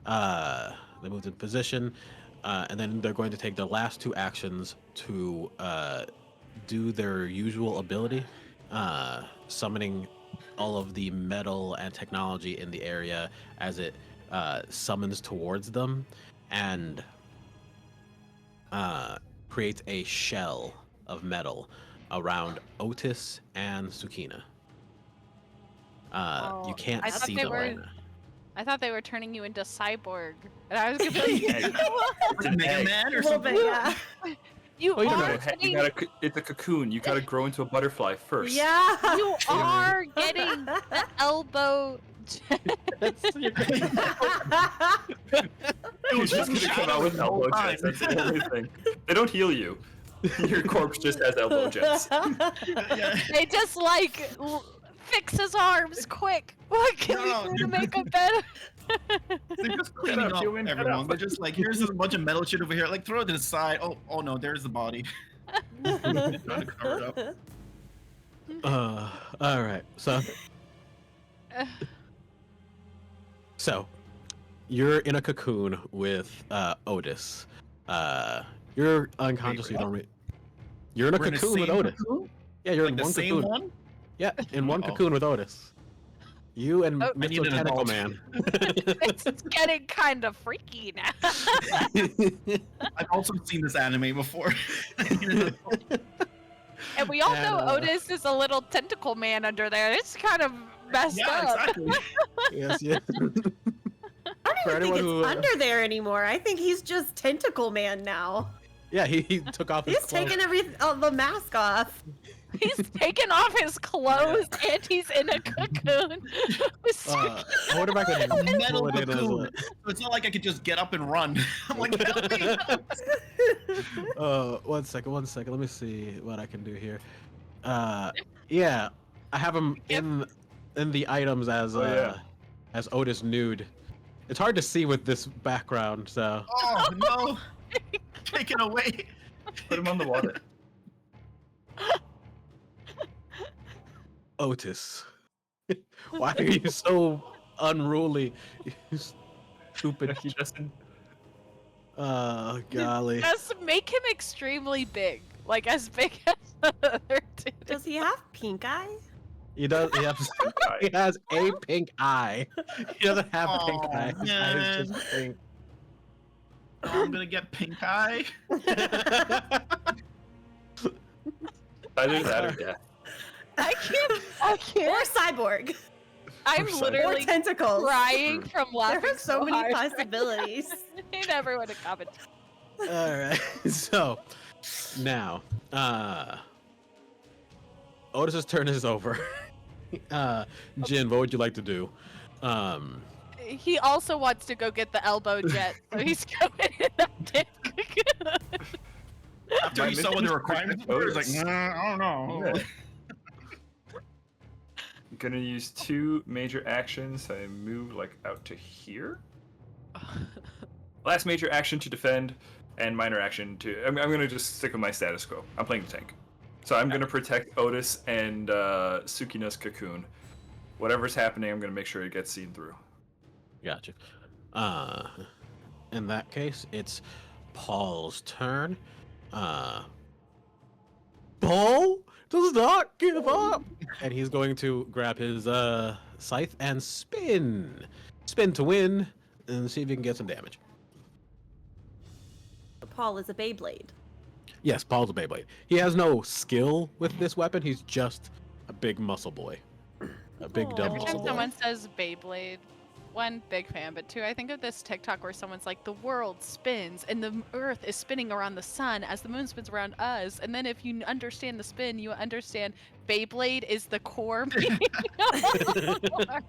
They moved in position. and then they're going to take their last 2 actions to do their usual ability, summoning all of the metal and technology in the area as it summons towards them, and creates a shell of metal around Otis and Sukina. You can't I thought see they them right were- now. I thought they were turning you into cyborg, and I was gonna be like, It's a Mega Man A or little something. bit, yeah. you Oh, you don't are know. You getting, gotta, it's a cocoon. You gotta grow into a butterfly first. Yeah. you are getting the elbow. You're just gonna come out with elbow jets. That's the only thing. They don't heal you. Your corpse just has elbow jets. Yeah. They just like fix his arms quick. What can No, we do to make him better? They're just cleaning up human, get everyone. up. They're just like, here's a bunch of metal shit over here. Like, throw it to the side. Oh no, there's the body. Trying to cover it up. All right. So you're in a cocoon with Otis. You're unconscious. You don't. You're in a We're in the cocoon with same Otis. cocoon? Yeah, you're Like in the one same cocoon. one? Yeah, in one Uh-oh. cocoon with Otis. You and Oh, I need Mr. an Tentacle adult. Man. It's getting kind of freaky now. I've also seen this anime before. And we all know And, Otis is a little tentacle man under there. It's kind of messed yeah, up. exactly. Yes, yeah. I don't For even think anyone it's who, under there anymore. I think he's just Tentacle Man now. Yeah, he took off his He's clothes. taken the mask off. He's taken off his clothes and he's in a cocoon. I wonder if I could Metal pull it in as cocoon. So it's not like I could just get up and run. I'm like, help me. a. One second. Let me see what I can do here. Yeah, I have him in the items as yeah. as Otis nude. It's hard to see with this background, so. Oh no. Taken away. Put him on the water. Otis, why are you so unruly? You stupid. Justin. Golly. Just make him extremely big. Like as big as the other two. Does he have pink eye? He does. He has a pink eye. He doesn't have pink Aw, eye. His eye is just pink. Oh, I'm gonna get pink eye. Either that or death. I can't. Or cyborg. I'm Or Or literally tentacles. crying from There laughing are so many hard. possibilities. I need everyone to comment. All right. So now, Otis's turn is over. Jin, what would you like to do? He also wants to go get the elbow jet, so he's going in that dick. After My you saw what the mission requirements protect were, it's like, Otis. nah, I don't know. Yeah. I'm gonna use 2 major actions. I move like out to here. Last major action to defend, and minor action to. I'm gonna just stick with my status quo. I'm playing the tank, so I'm gonna protect Otis and Sukina's cocoon. Whatever's happening, I'm gonna make sure it gets seen through. Gotcha. In that case, it's Paul's turn. Paul does not give up, and he's going to grab his scythe and spin to win, and see if he can get some damage. Paul is a Beyblade. Yes, Paul's a Beyblade. He has no skill with this weapon. He's just a big muscle boy, a big dumb Every muscle time boy. someone says Beyblade, one, big fan, but two, I think of this TikTok where someone's like, the world spins and the Earth is spinning around the sun as the moon spins around us. And then if you understand the spin, you understand Beyblade is the core meaning of the war.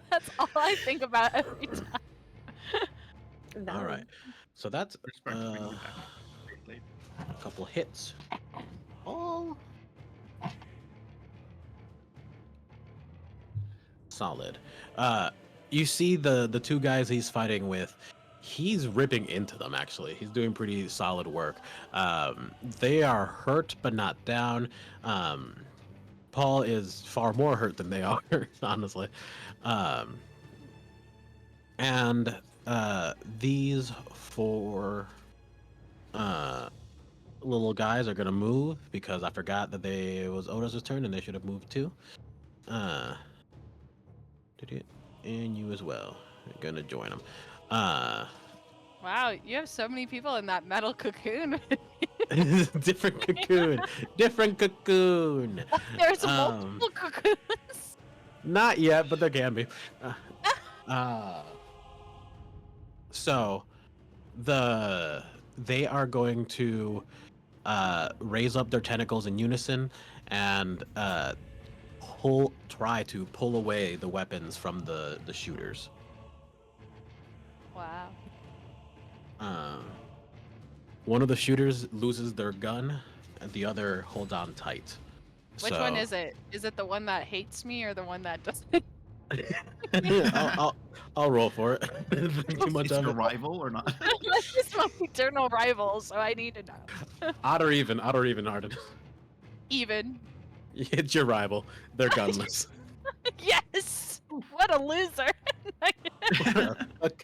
That's all I think about every time. All right, so that's Respect for bringing a it back. couple hits. Oh. Solid. You see the 2 guys he's fighting with. He's ripping into them. Actually, he's doing pretty solid work. They are hurt but not down. Paul is far more hurt than they are, honestly. And these 4 Little guys are gonna move because I forgot that it was Otis's turn and they should have moved too. Did it? And you as well. You're gonna join them. Wow, you have so many people in that metal cocoon. Different cocoon. Different cocoon. There's Um, multiple cocoons. Not yet, but there can be. So they are going to raise up their tentacles in unison and try to pull away the weapons from the shooters. Wow. One of the shooters loses their gun and the other holds on tight. Which one is it? Is it the one that hates me or the one that doesn't? I'll roll for it. Too much It's of your it. rival or not? It's my eternal rival, so I need to know. Odd or even, Arden. Even. It's your rival. They're gunless. Yes! What a loser! What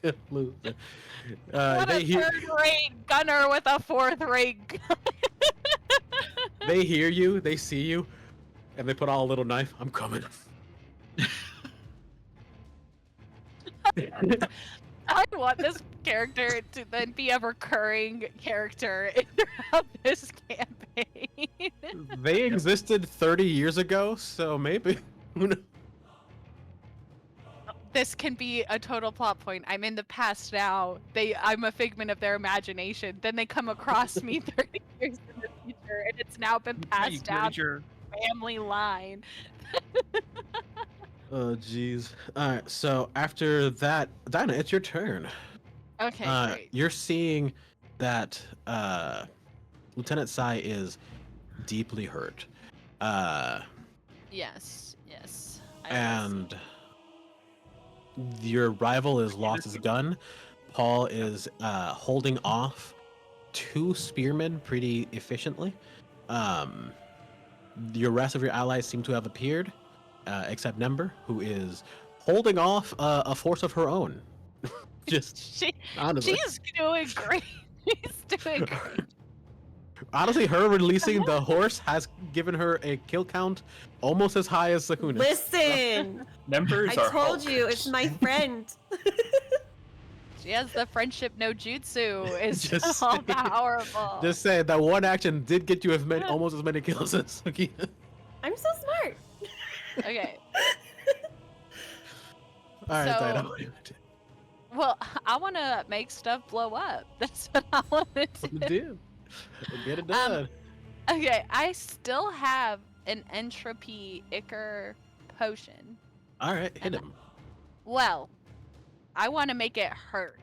a loser. What They a hear, third-rate gunner with a fourth-rate gun. they hear you, they see you, and they put out a little knife. I'm coming. I want this character to then be a recurring character throughout this campaign. They existed 30 years ago, so maybe. Who knows? This can be a total plot point. I'm in the past now. I'm a figment of their imagination. Then they come across me 30 years in the future, and it's now been You passed down created your- family line. Oh, jeez. All right, so after that, Dinah, it's your turn. Okay, great. You're seeing that Lieutenant Sai is deeply hurt. Yes. I will see. And your rival has lost his gun. Paul is holding off two spearmen pretty efficiently. Your rest of your allies seem to have appeared, except Nember, who is holding off a force of her own. Just honestly, She's doing great. She's doing great. honestly, her releasing the horse has given her a kill count almost as high as Sakuna. Listen, Members I are told Hulk. you, it's my friend. She has the friendship no jutsu. It's Just all saying. powerful. Just saying that one action did get you almost as many kills as Sakina. I'm so smart. Okay. All right, So- Dinah, what do you want to Well, I want to make stuff blow up. That's what I want to do. do? Get it done. Okay, I still have an entropy ichor potion. All right, hit him. Well, I want to make it hurt.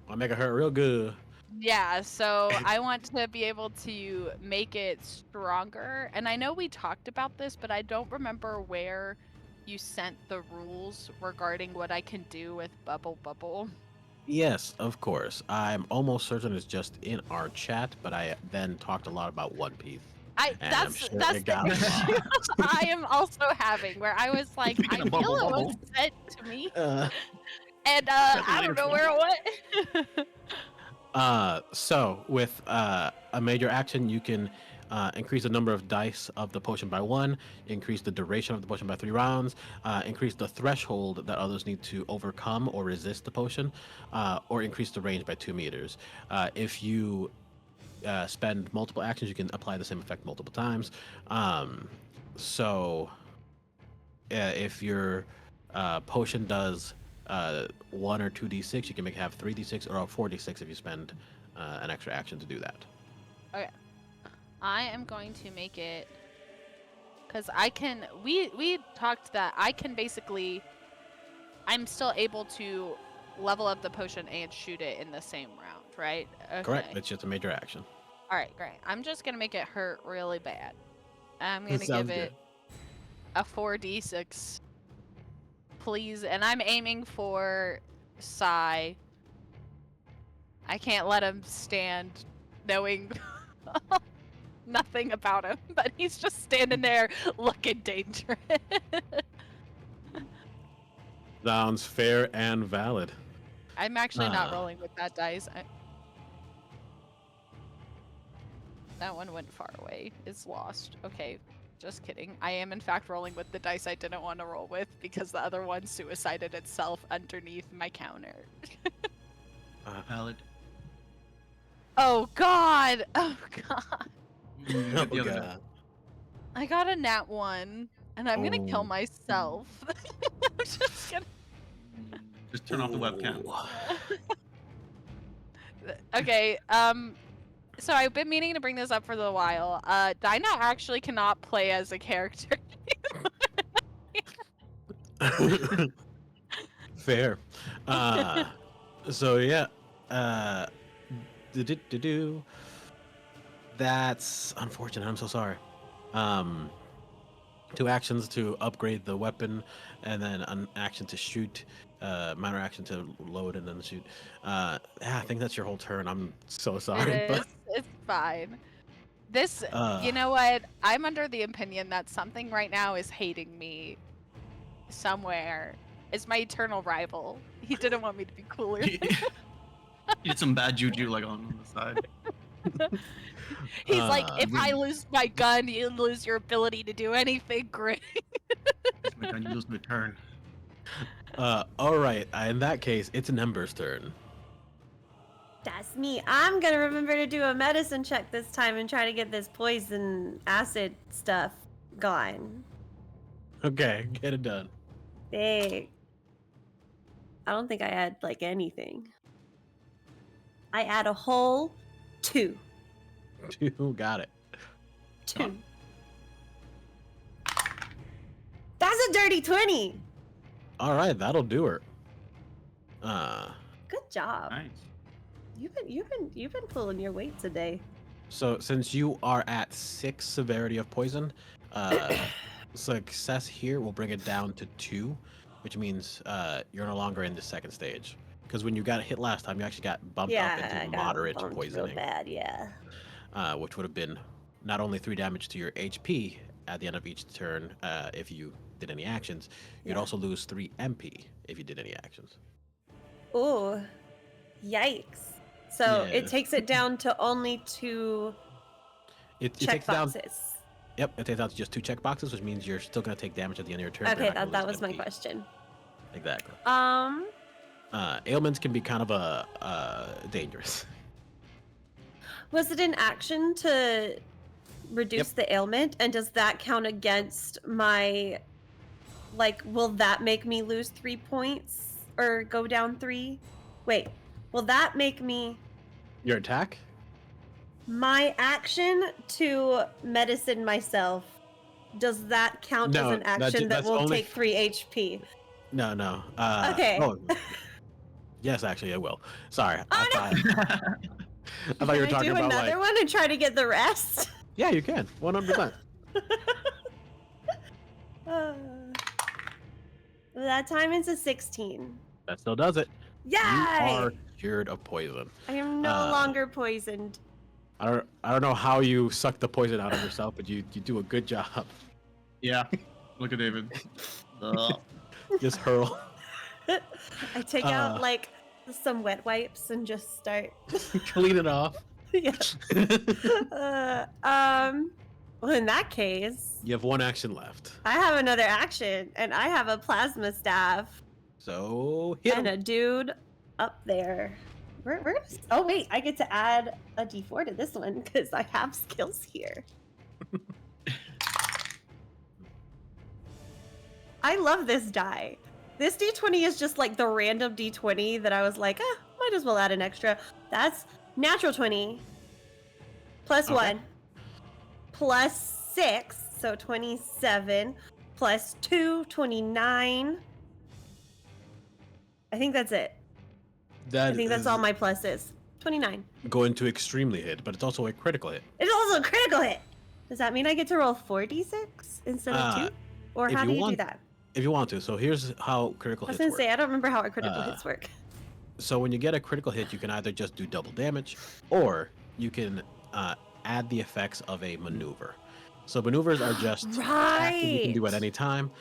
I'll make it hurt real good. Yeah, so I want to be able to make it stronger. And I know we talked about this, but I don't remember where you sent the rules regarding what I can do with Bubble. Yes, of course. I'm almost certain it's just in our chat, but I then talked a lot about One Piece. And I'm That's sure that's it got the issue I am also having, where I was like, I Speaking feel of it Bubble was sent to me, Uh, and I don't know where it went. so with a major action, you can increase the number of dice of the potion by 1, increase the duration of the potion by 3 rounds, increase the threshold that others need to overcome or resist the potion, or increase the range by 2 meters. If you spend multiple actions, you can apply the same effect multiple times. If your potion does 1 or 2d6, you can have 3d6 or 4d6 if you spend an extra action to do that. I am going to make it because I can. We talked that I can basically. I'm still able to level up the potion and shoot it in the same round, right? Okay. Correct. It's just a major action. All right, great. I'm just gonna make it hurt really bad. I'm gonna Sounds give it a 4d6, please, and I'm aiming for Sai. I can't let him stand, knowing nothing about him, but he's just standing there looking dangerous. Sounds fair and valid. I'm actually not Ah. rolling with that dice. That one went far away. It's lost. Okay, just kidding. I am in fact rolling with the dice I didn't want to roll with because the other one suicided itself underneath my counter. Valid. Oh god! Oh god! You get the Oh, other God. die. I got a nat 1, and I'm gonna kill Oh. myself. I'm just gonna... Just turn off the webcam. Ooh. Okay, so I've been meaning to bring this up for a while. Dinah actually cannot play as a character. Fair. So yeah. Do. That's unfortunate. I'm so sorry. 2 actions to upgrade the weapon, and then an action to shoot. Minor action to load and then shoot. Yeah, I think that's your whole turn. I'm so sorry, It is. but It's fine. This, Uh. you know what? I'm under the opinion that something right now is hating me somewhere. It's my eternal rival. He didn't want me to be cooler. You did some bad juju like on the side. He's like, if Uh, I lose my gun, you lose your ability to do anything great. It's my gun, you lose my turn. all right. In that case, it's an Ember's turn. That's me. I'm gonna remember to do a medicine check this time and try to get this poison acid stuff gone. Okay, get it done. Hey. I don't think I add like anything. I add a whole 2. 2, got it. 2. That's a dirty 20. All right, that'll do her. Good job. Nice. You've been pulling your weight today. So since you are at 6 severity of poison, success here will bring it down to 2, which means you're no longer in the second stage. Because when you got hit last time, you actually got bumped up I into got moderate bumped poisoning, real bad, yeah. which would have been not only 3 damage to your HP at the end of each turn if you did any actions, you'd Yeah. also lose 3 MP if you did any actions. Ooh, yikes! So Yeah. it takes it down to only 2 It check takes down. boxes. Yep, it takes out to just 2 check boxes, which means you're still going to take damage at the end of your turn. but Okay, you're not gonna that lose was my MP. question. Exactly. Ailments can be kind of dangerous. Was it an action to reduce the ailment, and does that count against my? Like, will that make me lose 3 points or go down 3? Wait, will that make me Your attack? my action to medicine myself? Does that count No, as an action that that's will only take 3 HP? No, no. Okay. Oh, yes, actually, I will. Sorry, Oh, I no! thought I thought you were Can I talking do about another like. one and try to get the rest? Yeah, you can. 100%. That time it's a 16. That still does it. Yay! You are cured of poison. I am no uh, longer poisoned. I don't know how you suck the poison out of yourself, but you do a good job. Yeah. Look at David. Ugh. Just hurl. I take out like some wet wipes and just start. Clean it off. Yeah. Well, in that case, You have 1 action left. I have another action, and I have a plasma staff So hit and him. a dude up there. We're gonna. Oh wait, I get to add a D4 to this one because I have skills here. I love this die. This D20 is just like the random D20 that I was like, might as well add an extra. That's natural 20 plus Okay. 1 plus 6, so 27 plus 2, 29. I think that's it. I think that's all my pluses. 29. Going to extremely hit, but it's also a critical hit. It's also a critical hit. Does that mean I get to roll 4d6 instead of 2? Or if how you do you do want- that? If you want to. So here's how critical I was hits gonna work. say, I don't remember how our critical hits work. So when you get a critical hit, you can either just do double damage, or you can add the effects of a maneuver. So maneuvers are just actions you can do at Right. any time.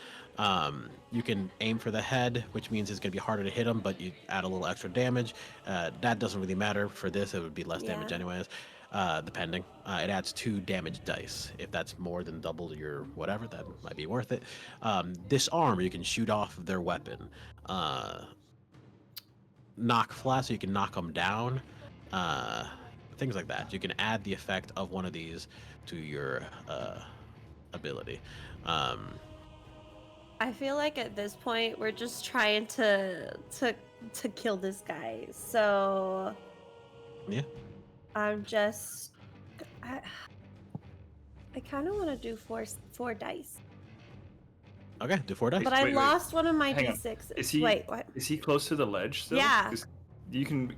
You can aim for the head, which means it's going to be harder to hit them, but you add a little extra damage. That doesn't really matter for this; it would be less damage Yeah. anyways. depending. It adds 2 damage dice. If that's more than double your whatever, that might be worth it. Disarm, you can shoot off their weapon. Knock flat, so you can knock them down. Things like that. You can add the effect of one of these to your ability. I feel like at this point we're just trying to kill this guy. So Yeah. I'm just I kind of want to do four dice, Okay, do 4 dice. but I wait. lost one of my Hang on. d6s. Is he Wait, what? is he close to the ledge still? Yeah. 'Cause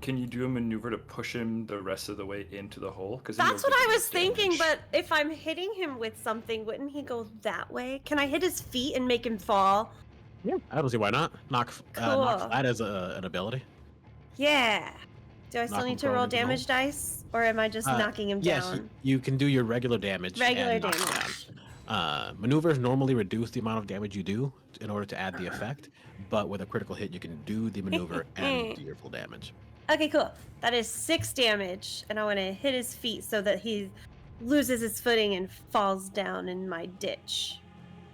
can you do a maneuver to push him the rest of the way into the hole? Because That's what I was thinking. But if I'm hitting him with something, wouldn't he go that way? Can I hit his feet and make him fall? Yeah, I don't see why not. Knock Cool. flat as an ability. Yeah. Do I still Knock him need to prone roll into the hole. damage dice, or am I just knocking him Yes, down? you can do your regular damage. Regular and knock him damage. down. Maneuvers normally reduce the amount of damage you do in order to add the effect, but with a critical hit, you can do the maneuver and do your full damage. Okay, cool. That is 6 damage, and I want to hit his feet so that he loses his footing and falls down in my ditch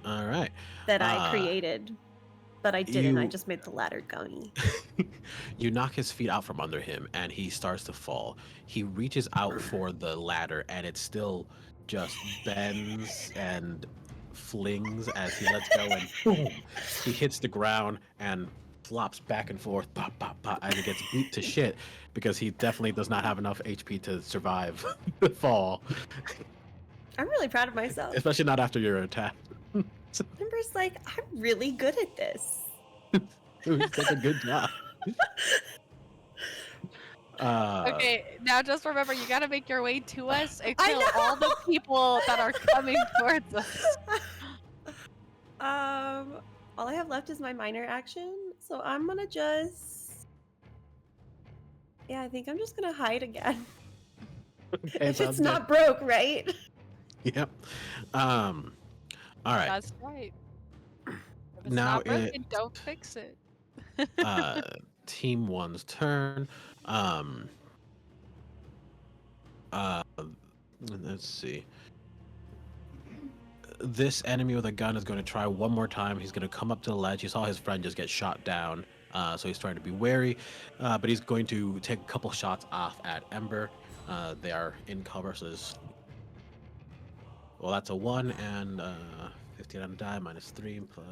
All right. that I created. But I didn't. I you- just made the ladder gungy. You knock his feet out from under him, and he starts to fall. He reaches out for the ladder, and it still just bends and flings as he lets go, and boom, he hits the ground and flops back and forth, pop, pop, pop, as he gets beat to shit because he definitely does not have enough HP to survive the fall, I'm really proud of myself. especially not after your attack. Ember's like, I'm really good at this. He's did a good job. Okay, now just remember, you gotta make your way to us and I kill all the people that are coming towards us. All I have left is my minor action, so I'm gonna just. Yeah, I think I'm just gonna hide again. Okay, If sounds it's good. not broke, right? Yep. All right. That's right. If it's Now not broken, it- don't fix it. Team 1's turn. Let's see. This enemy with a gun is going to try one more time. He's going to come up to the ledge. He saw his friend just get shot down, so he's trying to be wary. But he's going to take a couple shots off at Ember. They are in cover, so there's... Well, that's a 1 and 15 on die, minus 3 plus...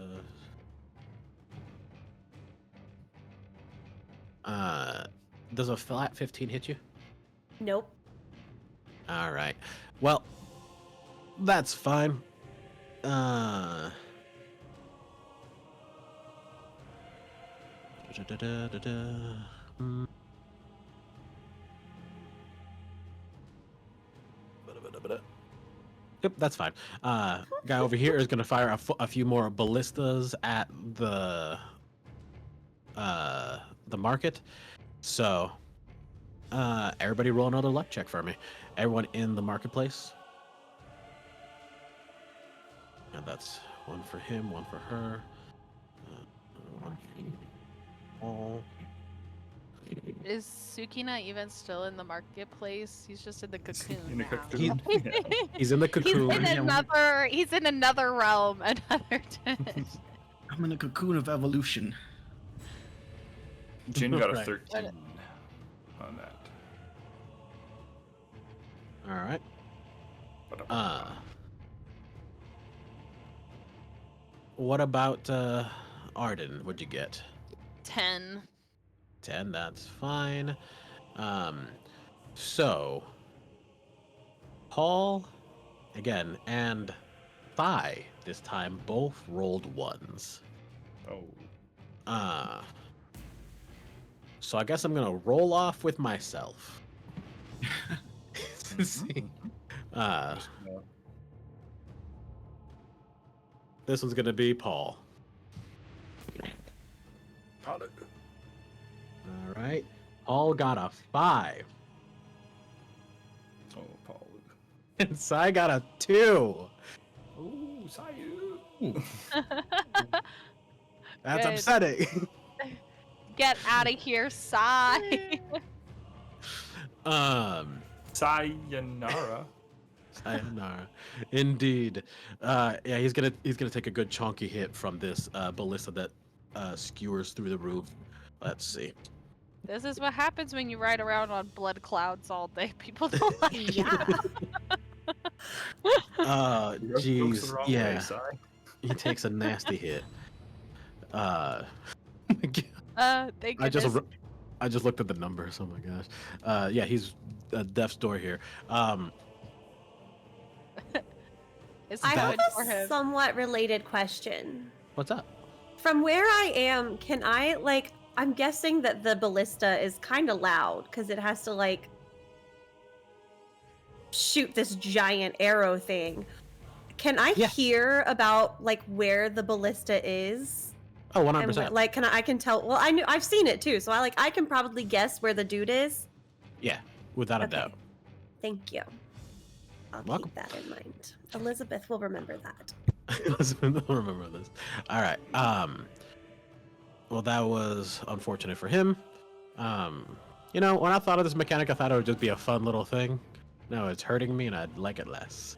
Does a flat 15 hit you? Nope. All right. Well, that's fine. Hmm. Yep, that's fine. Guy over here is gonna fire a few more ballistas at the market. So, everybody roll another luck check for me. Everyone in the marketplace. And that's 1 for him, 1 for her. 1 for all. Is Sukina even still in the marketplace? He's just in the cocoon In a now. cocoon. He's in the He's cocoon. he's in another realm, another dimension. I'm in a cocoon of evolution. Jin got a Right. 13 on that. All right. Ba-da-ba-da. What about Arden? What'd you get? 10. 10, that's fine. So Paul again and Thigh this time both rolled 1s. Oh. So I guess I'm gonna roll off with myself. See. No. This one's gonna be Paul. Got it. All right. Paul got a 5. Oh, Paul. And Sai got a 2. Oh, Sayu. That's Good. upsetting. Get out of here, Sai. Sayonara. Sayonara. Indeed. Yeah, he's gonna take a good chunky hit from this ballista that skewers through the roof. Let's see. This is what happens when you ride around on blood clouds all day. People don't like it. Yeah. You rubbed folks the Jeez. wrong way, Yeah, Sai. he takes a nasty hit. Thank I goodness. just looked at the numbers. Oh my gosh. Yeah, he's death's door here. It's I have good for a him. somewhat related question. What's up? From where I am, can I, like, I'm guessing that the ballista is kind of loud because it has to, like, shoot this giant arrow thing. Can I Yeah. hear about, like, where the ballista is? Oh, And 100%. like, I can tell. Well, I've seen it too, so I can probably guess where the dude is. Yeah, without a Okay. doubt. Thank you. I'll Welcome. keep that in mind. Elizabeth will remember that. Elizabeth will remember this. All right. Well, that was unfortunate for him. You know, when I thought of this mechanic, I thought it would just be a fun little thing. No, it's hurting me, and I'd like it less.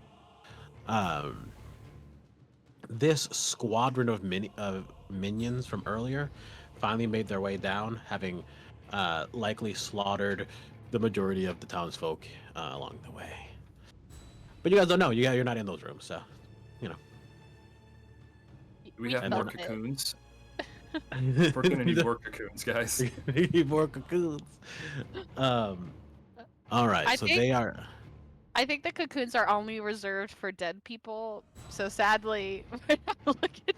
This squadron of minions from earlier finally made their way down, having likely slaughtered the majority of the townsfolk along the way. But you guys don't know. You're not in those rooms, so you know. We have more felt it. cocoons. We're gonna need more cocoons, guys. We need more cocoons. All right, I so think- they are. I think the cocoons are only reserved for dead people. So sadly, we're not looking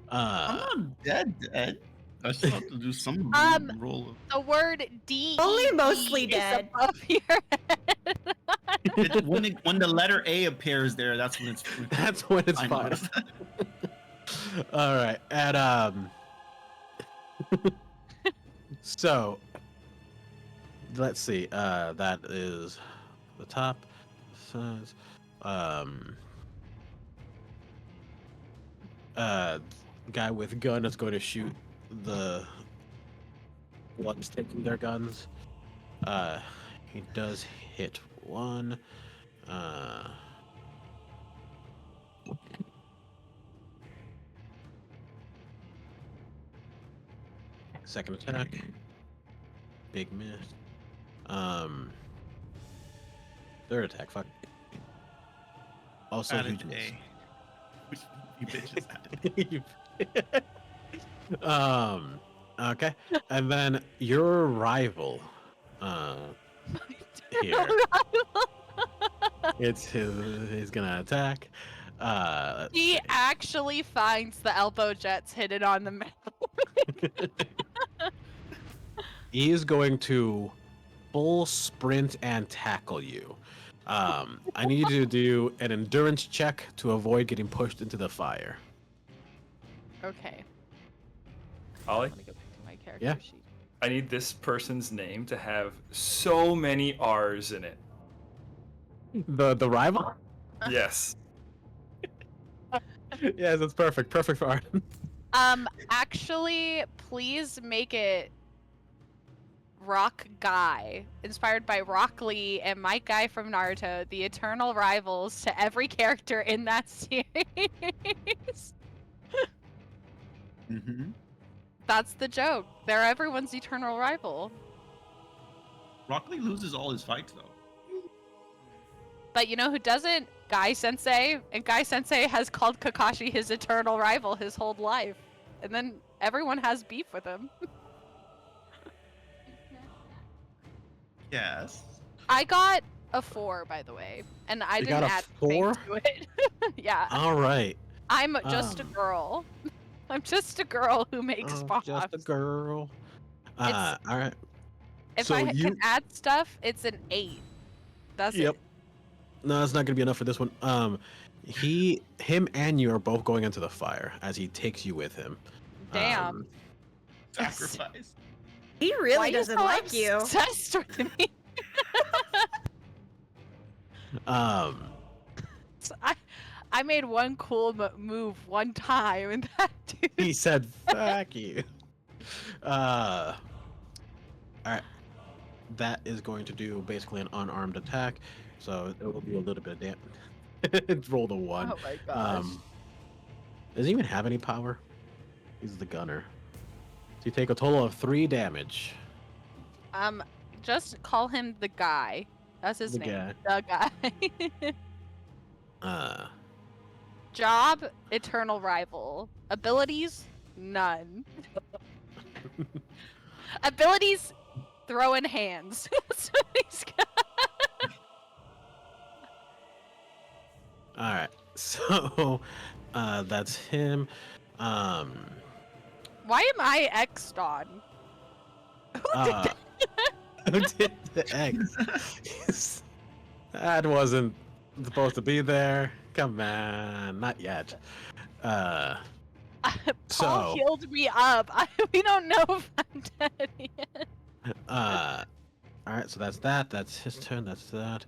I'm not dead. I still have to do some roll. the word D. Only mostly is dead. above your head. When the letter A appears there, that's when it's. That's when it's I fine. noticed. All right, and so let's see. That is the top. Size. Guy with gun is going to shoot the ones taking their guns. He does hit one. Second attack. Big miss. Third attack. Fuck. Also Added huge miss. A. You bitches added Okay, and then your rival, here, it's he's gonna attack. Let's He see. actually finds the elbow jets hidden on the map. He is going to full sprint and tackle you. I need you to do an endurance check to avoid getting pushed into the fire. Okay. Ollie, Let me go back to my character Yeah. sheet. I need this person's name to have so many R's in it. The rival? Yes. Yes, it's perfect. Perfect for Arden. Actually, please make it Rock Guy, inspired by Rock Lee and my guy from Naruto, the eternal rivals to every character in that series. Mm-hmm. That's the joke. They're everyone's eternal rival. Rock Lee loses all his fights though. But you know who doesn't? Guy Sensei. And Guy Sensei has called Kakashi his eternal rival his whole life. And then everyone has beef with him. Yes. I got a 4, by the way. And I You didn't got a add 4? anything to it. Yeah. All right. I'm just a Um. girl. I'm just a girl who makes Oh, bombs. just a girl. It's- All right. If so I you- can add stuff, it's an 8. That's Yep. it. No, it's not gonna be enough for this one. Him and you are both going into the fire as he takes you with him. Damn. Sacrifice. He Why really you doesn't so like you. obsessed with me? So I made one cool move one time, and that dude. He said, "Fuck you." All right. that is going to do basically an unarmed attack. So it will be a little bit of damage. It rolled a 1. Oh my gosh. Does he even have any power? He's the gunner. So you take a total of 3 damage. Just call him the guy. That's his The name. The guy. Uh, Job, eternal rival. Abilities, none. Abilities, throwing hands. That's what he's got. all right. So that's him. Why am I X'd on? Uh, who did the X? That wasn't supposed to be there. Come on, not yet. Paul So, healed me up. We don't know if I'm dead yet. all right. So that's that. That's his turn. That's that.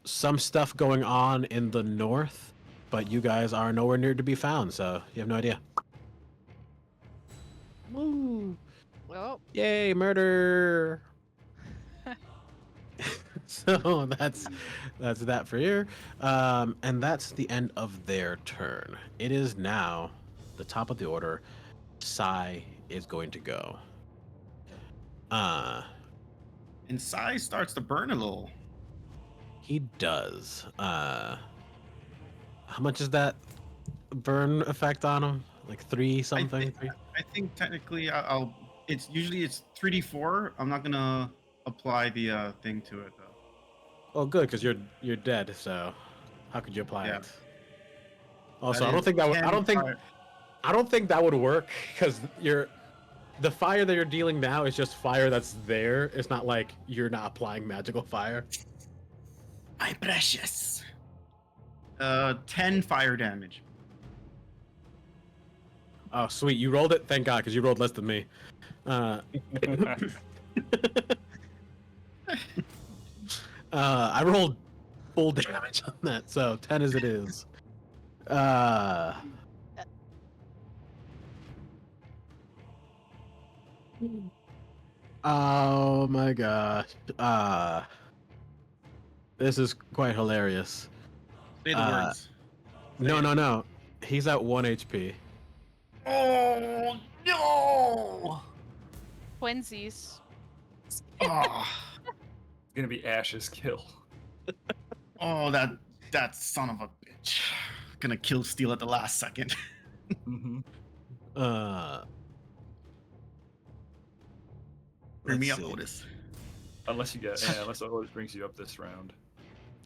Some stuff going on in the north, but you guys are nowhere near to be found, so you have no idea. Woo! Well, Yay, murder! So that's that for you. And that's the end of their turn. It is now the top of the order. Sai is going to go. And size starts to burn a little. He does. How much is that burn effect on him? Like 3 something? I think technically I'll. It's usually 3d4. I'm not gonna apply the thing to it though. Oh, good, because you're dead. So how could you apply Yeah. it? Also, That I don't is think that would. 10 fire. I don't think that would work because the fire that you're dealing now is just fire that's there. It's not like you're not applying magical fire. My precious. 10 fire damage. Oh, sweet. You rolled it? Thank God, because you rolled less than me. I rolled full damage on that, so 10 as it is. Oh my gosh. This is quite hilarious. Say the words. No. He's at 1 HP. Oh no! twinsies. Oh, It's gonna be Ash's kill. oh, that son of a bitch. Gonna kill Steel at the last second. Mm-hmm. Bring me Let's up, see. Otis. Unless you get, yeah, unless Otis brings you up this round.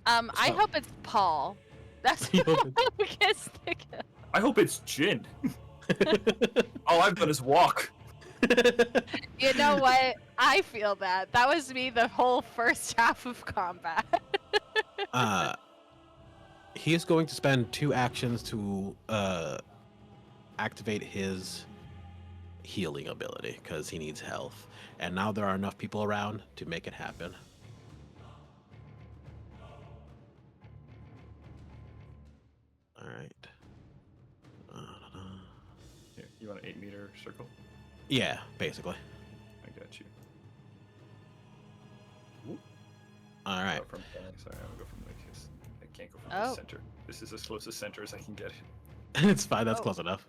I So- hope it's Paul. That's You who hope gets the kill. I hope it's Jin. All I've done is walk. You know what? I feel that. That was me the whole first half of combat. He is going to spend 2 actions to activate his healing ability because he needs health. And now there are enough people around to make it happen. All right. Here, you want an 8-meter circle? Yeah, basically. I got you. All right. Go from, sorry, I'm gonna go from Lycus. I can't go from Oh. the center. This is as close as center as I can get it. It's fine. That's Oh. close enough.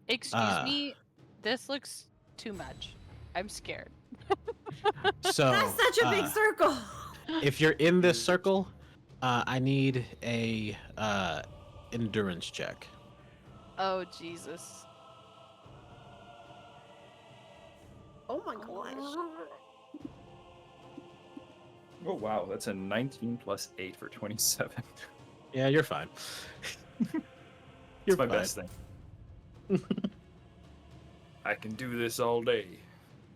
Excuse me. This looks too much. I'm scared. So That's such a big circle. if you're in this circle, I need a endurance check. Oh Jesus. Oh my gosh. Oh wow, that's a 19 plus 8 for 27. Yeah, you're fine. It's my best thing. I can do this all day.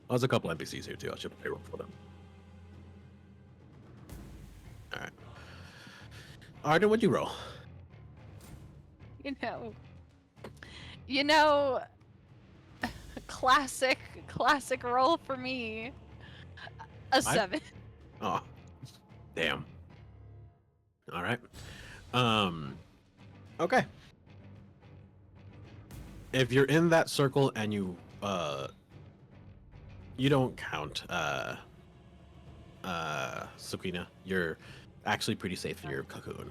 There's a couple NPCs here too. I should payroll for them. All right. Arden, what'd you roll? You know, classic roll for me. A 7. Oh, damn. All right. Okay. If you're in that circle and you you don't count, Sukina. You're actually pretty safe in your cocoon.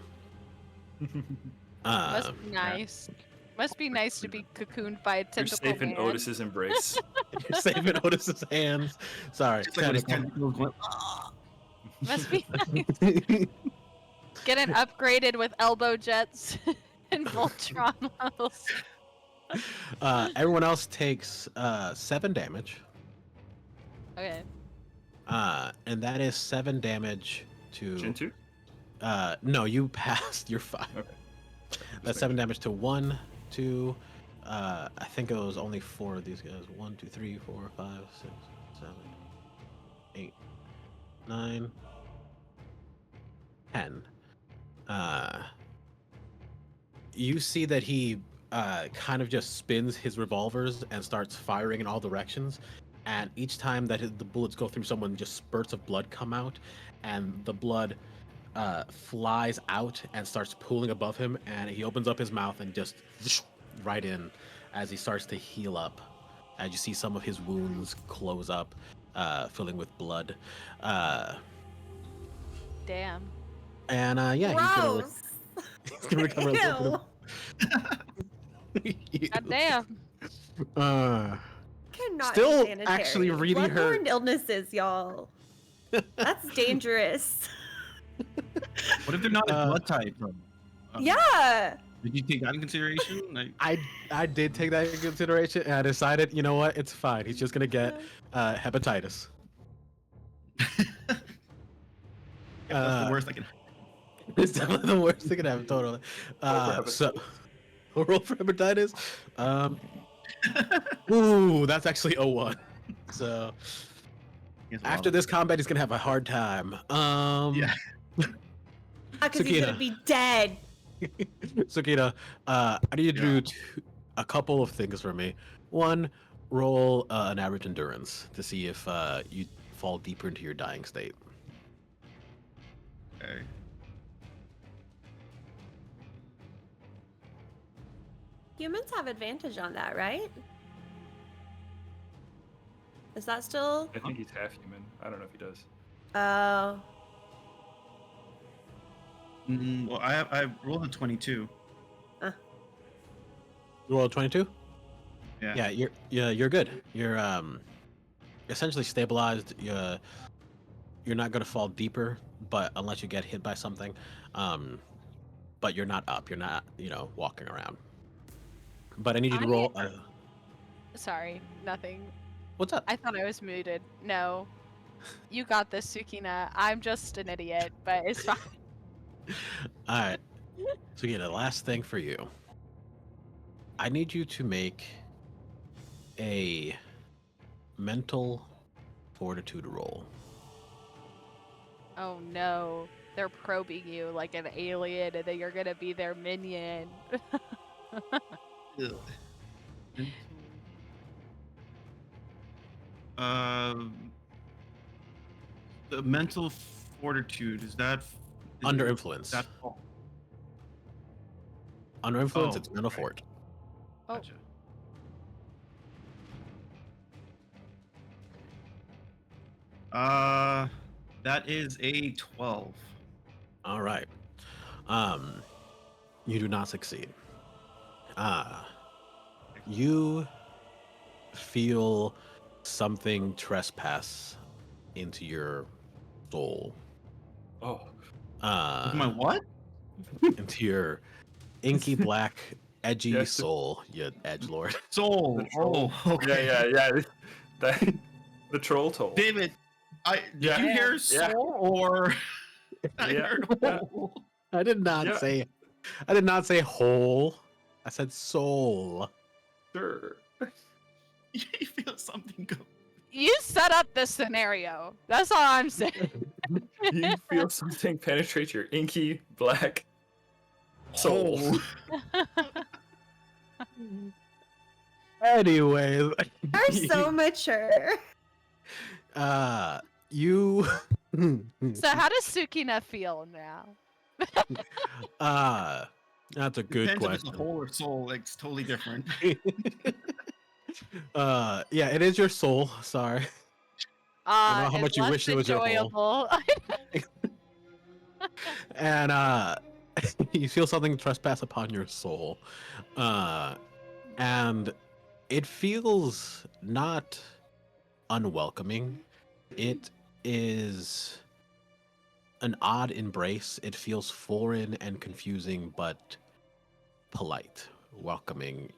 Must Um, be nice. Must be nice to be cocooned by a You're tentacle safe in man. Otis's embrace. you're safe in Otis's hands. Sorry, Just like when his tentacle. tentacles went. "Ah." Must be getting upgraded with elbow jets and Voltron levels. Everyone else takes 7 damage. Okay. And that is 7 damage to. Chintu? No, you passed. You're fine. Okay. That's 7 damage to 1, 2. I think it was only 4 of these guys. 1, 2, 3, 4, 5, 6, 7, 8, 9, 10. You see that he kind of just spins his revolvers and starts firing in all directions. And each time that the bullets go through someone, just spurts of blood come out, and the blood flies out and starts pooling above him. And he opens up his mouth and just right in as he starts to heal up. As you see some of his wounds close up, filling with blood. Damn. And yeah, Gross. he's gonna recover a little bit of. God damn. Cannot Still be sanitary. actually really hurt. Bloodborne illnesses, y'all. That's dangerous. What if they're not a blood type? Yeah. Did you take that in consideration? Like, I did take that into consideration, and I decided, you know what, it's fine. He's just gonna get hepatitis. That's the worst I can. It's definitely the worst thing could happen. Totally. So, roll for hepatitis. Ooh, that's actually 01. So after this combat, he's gonna have a hard time. Yeah. Because he's gonna Sukina. be dead. Sukina, I need you to Yeah. do a couple of things for me. One, roll an average endurance to see if you fall deeper into your dying state. Okay. Humans have advantage on that, right? Is that still? I think he's half human. I don't know if he does. Oh. well, I rolled a 22. You roll a 22? Yeah. You're good. You're essentially stabilized. You're not gonna fall deeper, but unless you get hit by something, but you're not up. You're not, walking around. But I need you to roll. Sorry, nothing. What's up? I thought I was muted. No. You got this, Sukina. I'm just an idiot, but it's fine. All right. So the last thing for you. I need you to make a mental fortitude roll. Oh no. They're probing you like an alien and then you're gonna be their minion. Ugh. The mental fortitude is that Under influence. That Under influence, Oh, it's mental okay. fort. Oh. Gotcha. That is a 12. All right. You do not succeed. You feel something trespass into your soul. Oh, My what? Into your inky black, edgy Yes. soul, you edgelord. Soul. The troll. Oh, okay. yeah. That, the troll toll. David, did Yeah. you hear Yeah. soul or? I Yeah. heard Yeah. hole. I did not Yeah. say whole. I said soul. Sure. You feel something go. You set up this scenario. That's all I'm saying. You feel something penetrate your inky black soul. Hole. Anyways, Are so mature. you So how does Sukina feel now? that's a good Depends if it's a question. hole or soul. Like, it's totally different. Yeah, it is your soul. Sorry. I know how It's much you less wish it was your hole. enjoyable. And you feel something trespass upon your soul. And it feels not unwelcoming. It is an odd embrace. It feels foreign and confusing, but polite, welcoming.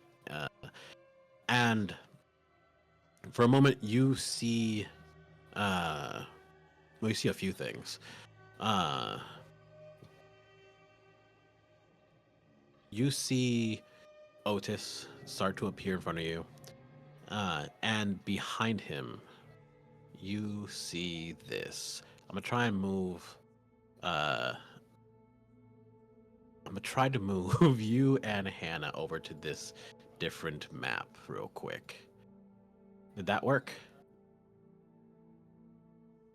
And for a moment, you see, you see a few things. You see Otis start to appear in front of you, and behind him, you see this. I'm gonna try and move. I'm gonna try to move you and Hannah over to this different map real quick. Did that work?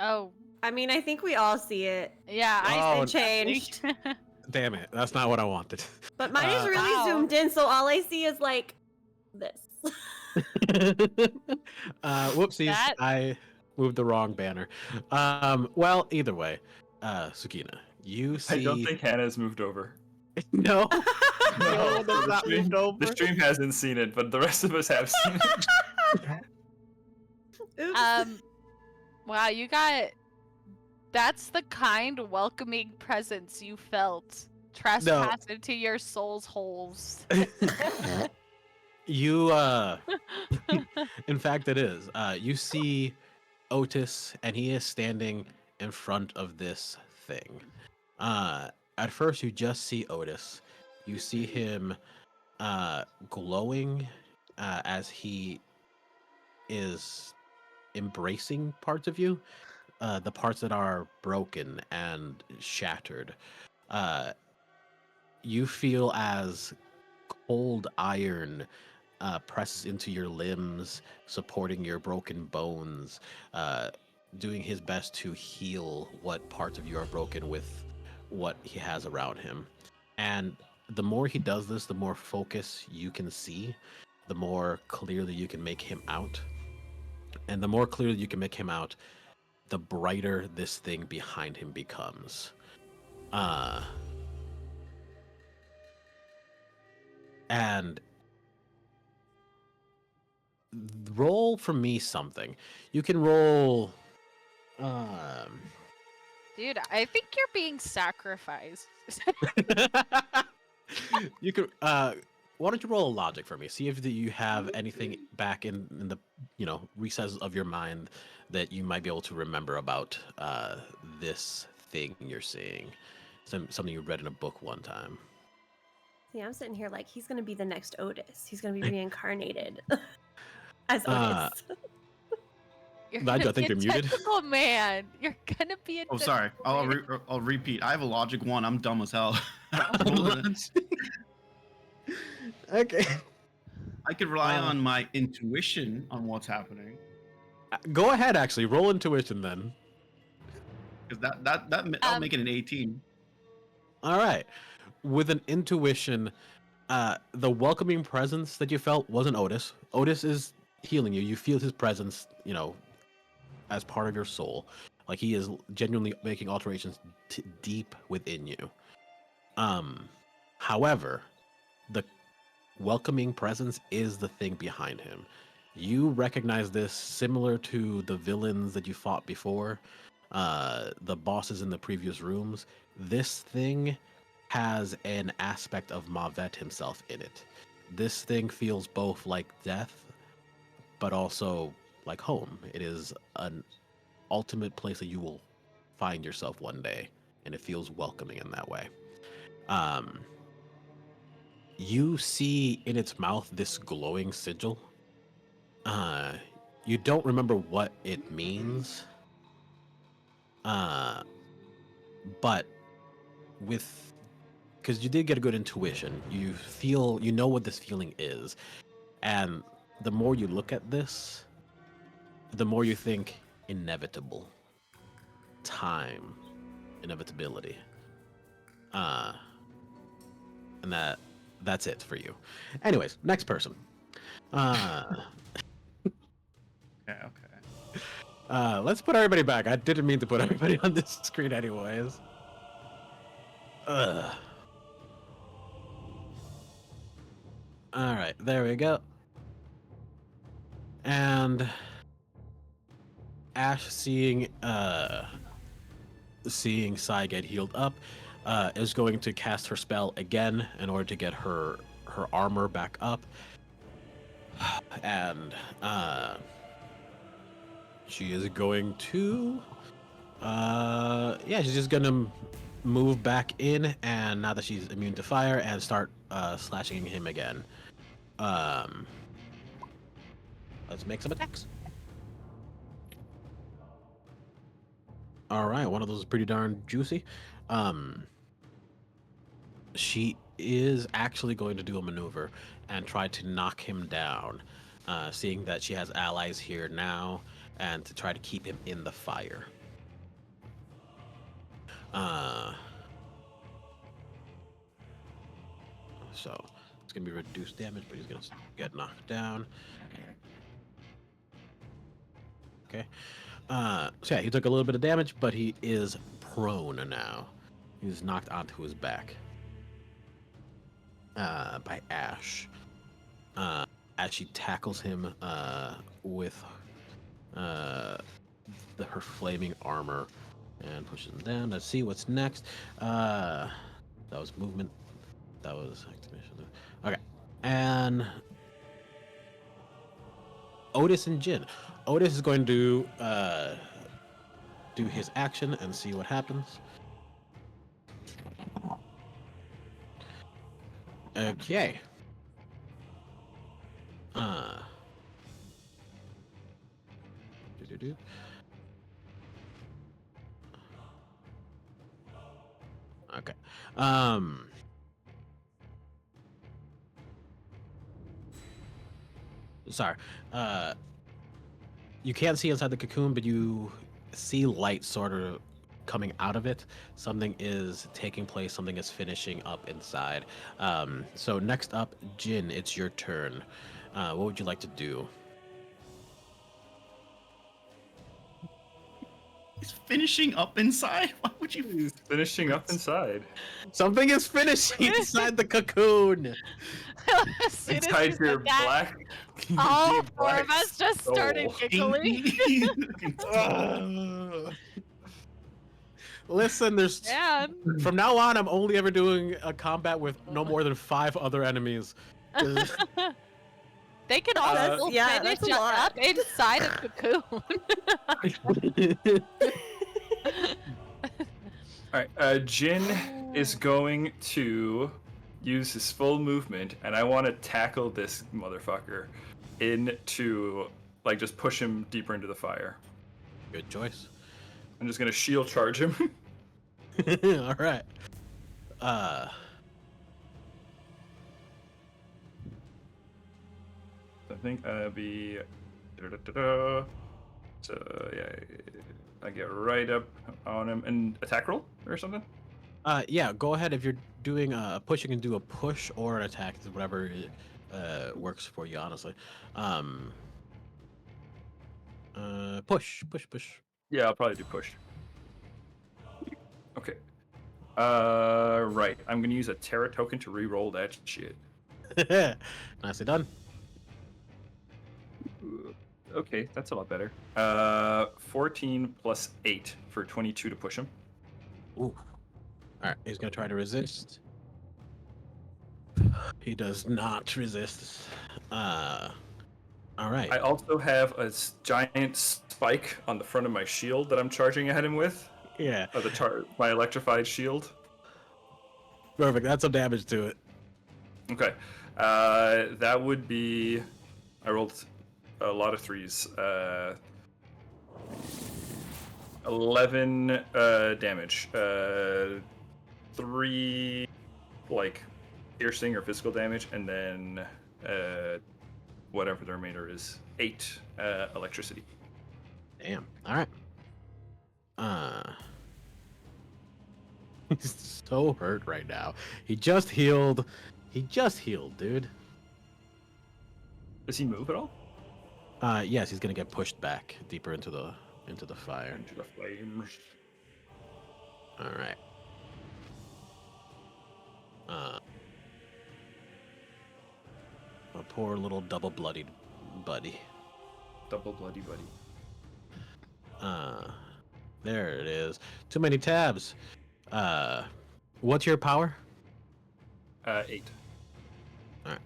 Oh, I mean, I think we all see it. yeah, Oh, It changed. Damn it! That's not what I wanted. But mine is really Wow. zoomed in, so all I see is like this. Whoopsies! That- I moved the wrong banner. Well, either way, Sukina, you see. I don't think Hannah's moved over. No. No, that's not moved over. The stream hasn't seen it, but the rest of us have seen it. Oops. wow, you got. That's the kind, welcoming presence you felt trespass into your soul's holes. You in fact it is. You see Otis and he is standing in front of this thing. At first you just see Otis. You see him glowing as he is embracing parts of you, the parts that are broken and shattered. You feel as cold iron presses into your limbs, supporting your broken bones, doing his best to heal what parts of you are broken with what he has around him. And the more he does this, the more focus you can see, the more clearly you can make him out. And the more clearly you can make him out, the brighter this thing behind him becomes. And roll for me something. You can roll. Dude, I think you're being sacrificed. You could. Why don't you roll a logic for me? See if you have anything back in the recesses of your mind that you might be able to remember about this thing you're seeing. Something you read in a book one time. See, I'm sitting here like he's gonna be the next Otis. He's gonna be reincarnated as Uh, Otis. You're Nigel, I think gonna be you're a muted. tentacle man. You're gonna be a Oh, sorry. I'll tentacle man. I'll repeat. I have a logic 1. I'm dumb as hell. Okay. I could rely on my intuition on what's happening, Go ahead. Actually, roll intuition then. because I'll make it an 18. All right. With an intuition, the welcoming presence that you felt wasn't Otis. Otis is healing you. You feel his presence, as part of your soul. Like he is genuinely making alterations deep within you. However, the welcoming presence is the thing behind him. You recognize this similar to the villains that you fought before, the bosses in the previous rooms. This thing has an aspect of Mavet himself in it. This thing feels both like death, but also like home. It is an ultimate place that you will find yourself one day, and it feels welcoming in that way. You see in its mouth this glowing sigil. You don't remember what it means, but because you did get a good intuition, you know what this feeling is, and the more you look at this, the more you think inevitable, time, inevitability, and that's it for you. Anyways, next person. Okay. Let's put everybody back. I didn't mean to put everybody on this screen anyways. Ugh. All right, there we go. And Ash, seeing Sai get healed up, is going to cast her spell again in order to get her armor back up. And she is going to she's just gonna move back in, and now that she's immune to fire, and start slashing him again. Let's make some attacks. All right, one of those is pretty darn juicy. She is actually going to do a maneuver and try to knock him down, seeing that she has allies here now, and to try to keep him in the fire. So it's gonna be reduced damage, but he's gonna get knocked down. Okay. So yeah, he took a little bit of damage, but he is prone now. He's knocked onto his back. By Ash. As she tackles him with her flaming armor and pushes him down. Let's see what's next. That was movement. That was activation. Okay. And Otis and Jin. Otis is going to do his action and see what happens. Okay. Do-do-do. Okay. Sorry. You can't see inside the cocoon, but you see light sort of coming out of it. Something is taking place. Something is finishing up inside. So next up, Jin, it's your turn. What would you like to do? He's finishing up inside. Why would you? He's finishing up inside. Something is finishing inside the cocoon. As soon as Inside you your said that, black. all your four of black us just started soul. giggling. Listen, there's Yeah. from now on, I'm only ever doing a combat with no more than 5 other enemies. They can all still yeah, finish that's a lot. up inside a cocoon. All right, Jin is going to use his full movement, and I want to tackle this motherfucker into, like, just push him deeper into the fire. Good choice. I'm just gonna shield charge him. All right. I think that'd be. So yeah, I get right up on him and attack roll or something. Yeah. Go ahead. If you're doing a push, you can do a push or an attack, whatever works for you. Honestly. Push. Yeah, I'll probably do push. Okay. Right. I'm gonna use a Terra token to re-roll that shit. Nicely done. Okay, that's a lot better. 14 plus 8 for 22 to push him. Ooh. All right. He's gonna try to resist. He does not resist. All right. I also have a giant spike on the front of my shield that I'm charging at him with. Yeah. My electrified shield. Perfect. That's some damage to it. Okay. That would be. I rolled a lot of 3s. 11 damage. 3 like piercing or physical damage, and then whatever the remainder is. 8 electricity. Damn. All right. He's so hurt right now. He just healed. Dude. Does he move at all? Yes, he's gonna get pushed back deeper into the into the fire. Into the flames. All right. A poor little double-bloodied buddy. Double bloody buddy. There it is. Too many tabs. What's your power? 8. All right.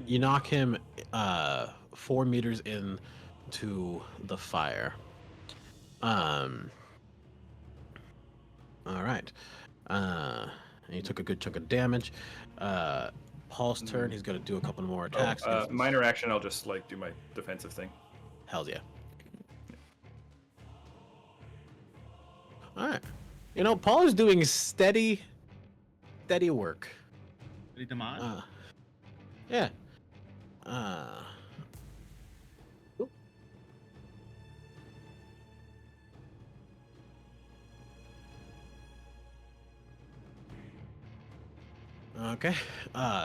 You knock him 4 meters into the fire. All right. And he took a good chunk of damage. Paul's turn. He's gonna do a couple more attacks. Minor action. I'll just like do my defensive thing. Hells yeah. All right. You know, Paul is doing steady work. Ready to mod? Yeah. Okay.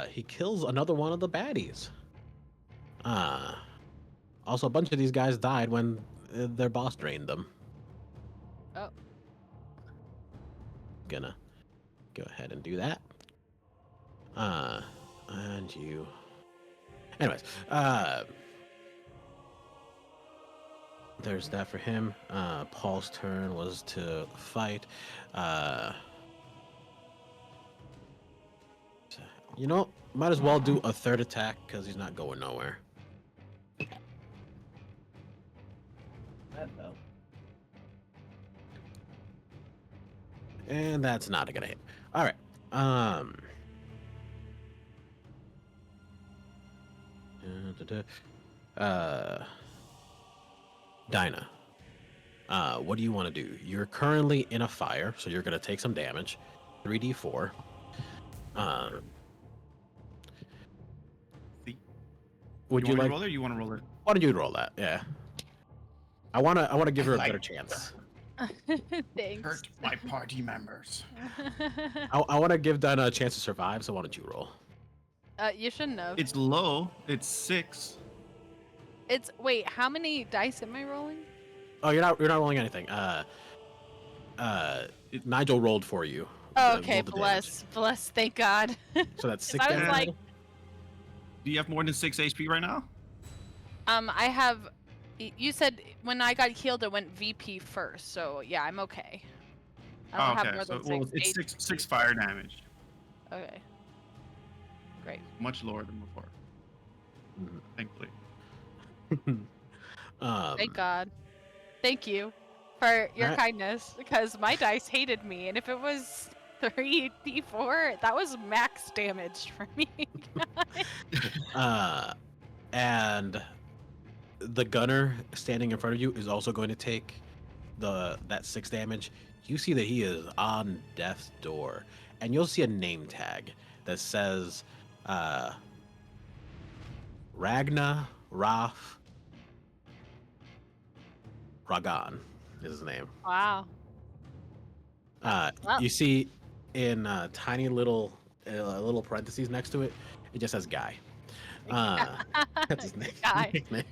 He kills another one of the baddies. Also, a bunch of these guys died when their boss drained them. Oh. Gonna go ahead and do that. And you. Anyways, there's that for him. Paul's turn was to fight. You know, might as well do a third attack because he's not going nowhere. And that's not gonna hit. All right. Dinah. What do you want to do? You're currently in a fire, so you're gonna take some damage. 3d4. See? Would you want like? to roll it or you want to roll it? Why don't you roll that? Yeah. I wanna give her a like better chance. Thanks. Hurt my party members. I want to give Dinah a chance to survive. So why don't you roll? You shouldn't have. It's low. It's 6. Wait, how many dice am I rolling? Oh, you're not rolling anything. Nigel rolled for you. Oh, okay, rolled the damage. bless, thank God. So that's 6 I was damage. like, Do you have more than 6 HP right now? I have. You said when I got healed, it went VP first, so yeah, I'm okay. I don't have more So, than well, it's HP. 6 fire damage. Okay. Great. Much lower than before. Mhm. Thankfully. Thank God. Thank you for your Alright. kindness, because my dice hated me, and if it was 3d4, that was max damage for me. And the gunner standing in front of you is also going to take that 6 damage. You see that he is on death's door, and you'll see a name tag that says Ragna Raf Ragan is his name. Wow. Wow. You see in tiny little parentheses next to it, it just says guy. That's his name. Guy. Nickname.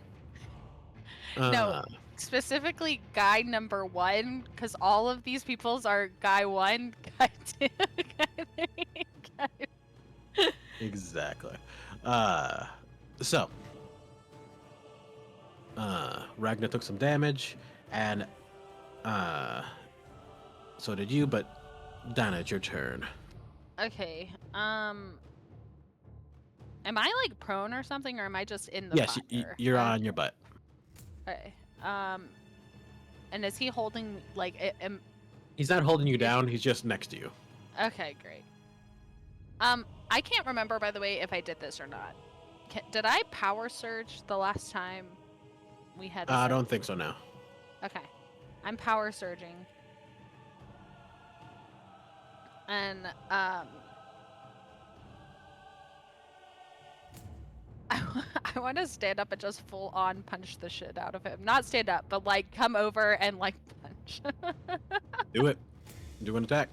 No, specifically guy number 1, because all of these people's are guy 1, guy 2, guy 3, guy... Exactly. So Ragnar took some damage, and so did you, but Dinah, it's your turn. Okay, am I like prone or something, or am I just in the Yes, fire? you're on your butt. Okay, and is he holding, like, He's not holding you down, he's just next to you. okay, great. I can't remember, by the way, if I did this or not. Did I power surge the last time we had I don't think so now. Okay. I'm power surging. And, I want to stand up and just full on punch the shit out of him. Not stand up, but like come over and like punch. Do it. Do an attack.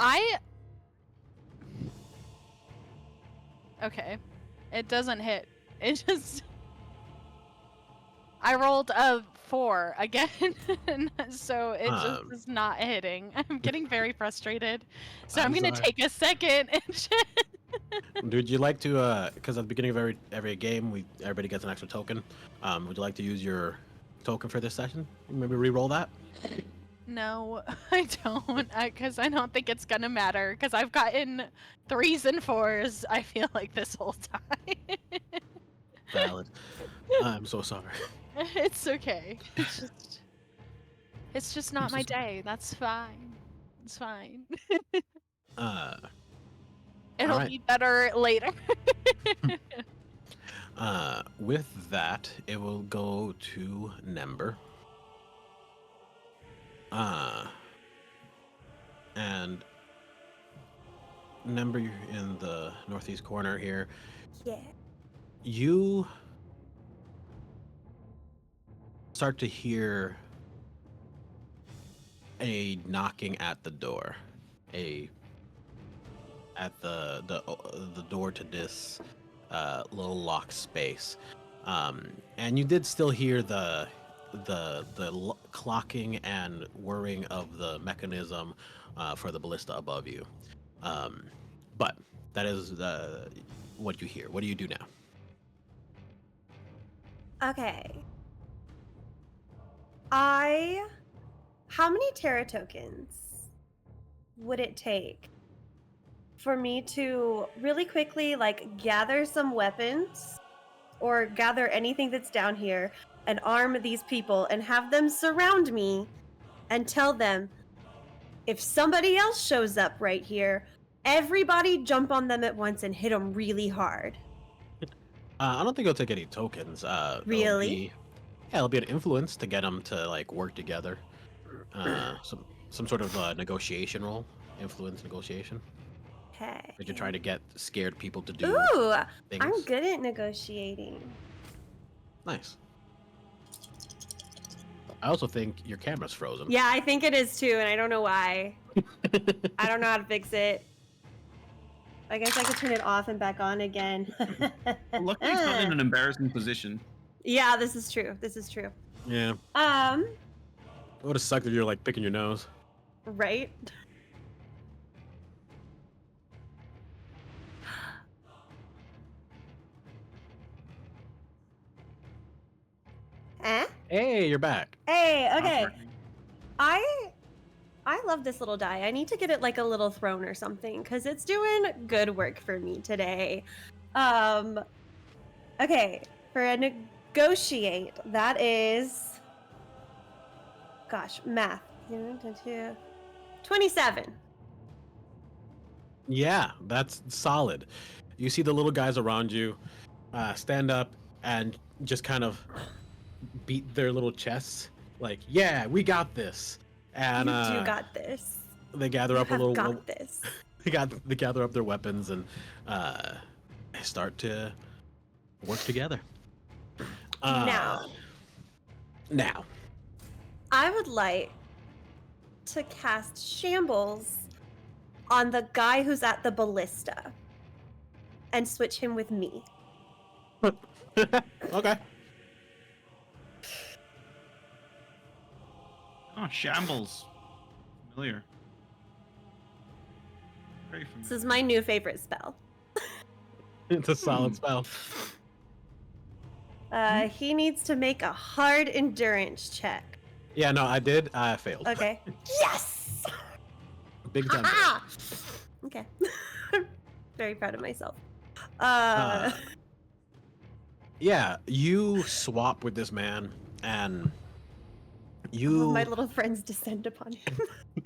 I. Okay. It doesn't hit. It just. I rolled a 4 again, so it just is not hitting. I'm getting very frustrated. So I'm gonna sorry. take a second and check. Would you like to, because at the beginning of every game, everybody gets an extra token. Would you like to use your token for this session? Maybe re-roll that? No, I don't, because I don't think it's gonna matter, because I've gotten 3s and 4s, I feel like, this whole time. Valid. I'm so sorry. It's okay. It's just not my day. That's fine. It's fine. Uh, It'll alright. be better later. With that, it will go to Nember. And Nember, you're in the northeast corner here. Yeah. You start to hear a knocking at the door, at the door to this little locked space, and you did still hear the clocking and whirring of the mechanism for the ballista above you, but that is what you hear. What do you do now? Okay. How many Terra tokens would it take for me to really quickly gather some weapons or gather anything that's down here and arm these people and have them surround me and tell them, if somebody else shows up right here, everybody jump on them at once and hit them really hard? I don't think it'll take any tokens. Really? It'll be an influence to get them to work together. Some sort of negotiation role, influence negotiation. Okay. Like you're trying to get scared people to do Ooh, things. I'm good at negotiating. Nice. I also think your camera's frozen. Yeah, I think it is too, and I don't know why. I don't know how to fix it. I guess I could turn it off and back on again. Luckily, it's not in an embarrassing position. Yeah, this is true. This is true. Yeah. It would have sucked if you're picking your nose. Right? Eh? Hey, you're back. Hey, okay. Awkward. I love this little die. I need to get it a little throne or something because it's doing good work for me today. Okay, for a negotiate, that is, gosh, math. 27. Yeah, that's solid. You see the little guys around you stand up and just kind of beat their little chests, yeah, we got this. And You got this. they gather You up a have little. got this. They gather up their weapons and start to work together. Now, I would like to cast Shambles on the guy who's at the ballista and switch him with me. Okay. Oh, shambles. Familiar. Very familiar. This is my new favorite spell. It's a solid spell. He needs to make a hard endurance check. Yeah, no, I did. I failed. Okay. Yes! Big time. Ah! Okay. Very proud of myself. Yeah, you swap with this man, and you. My little friends descend upon him.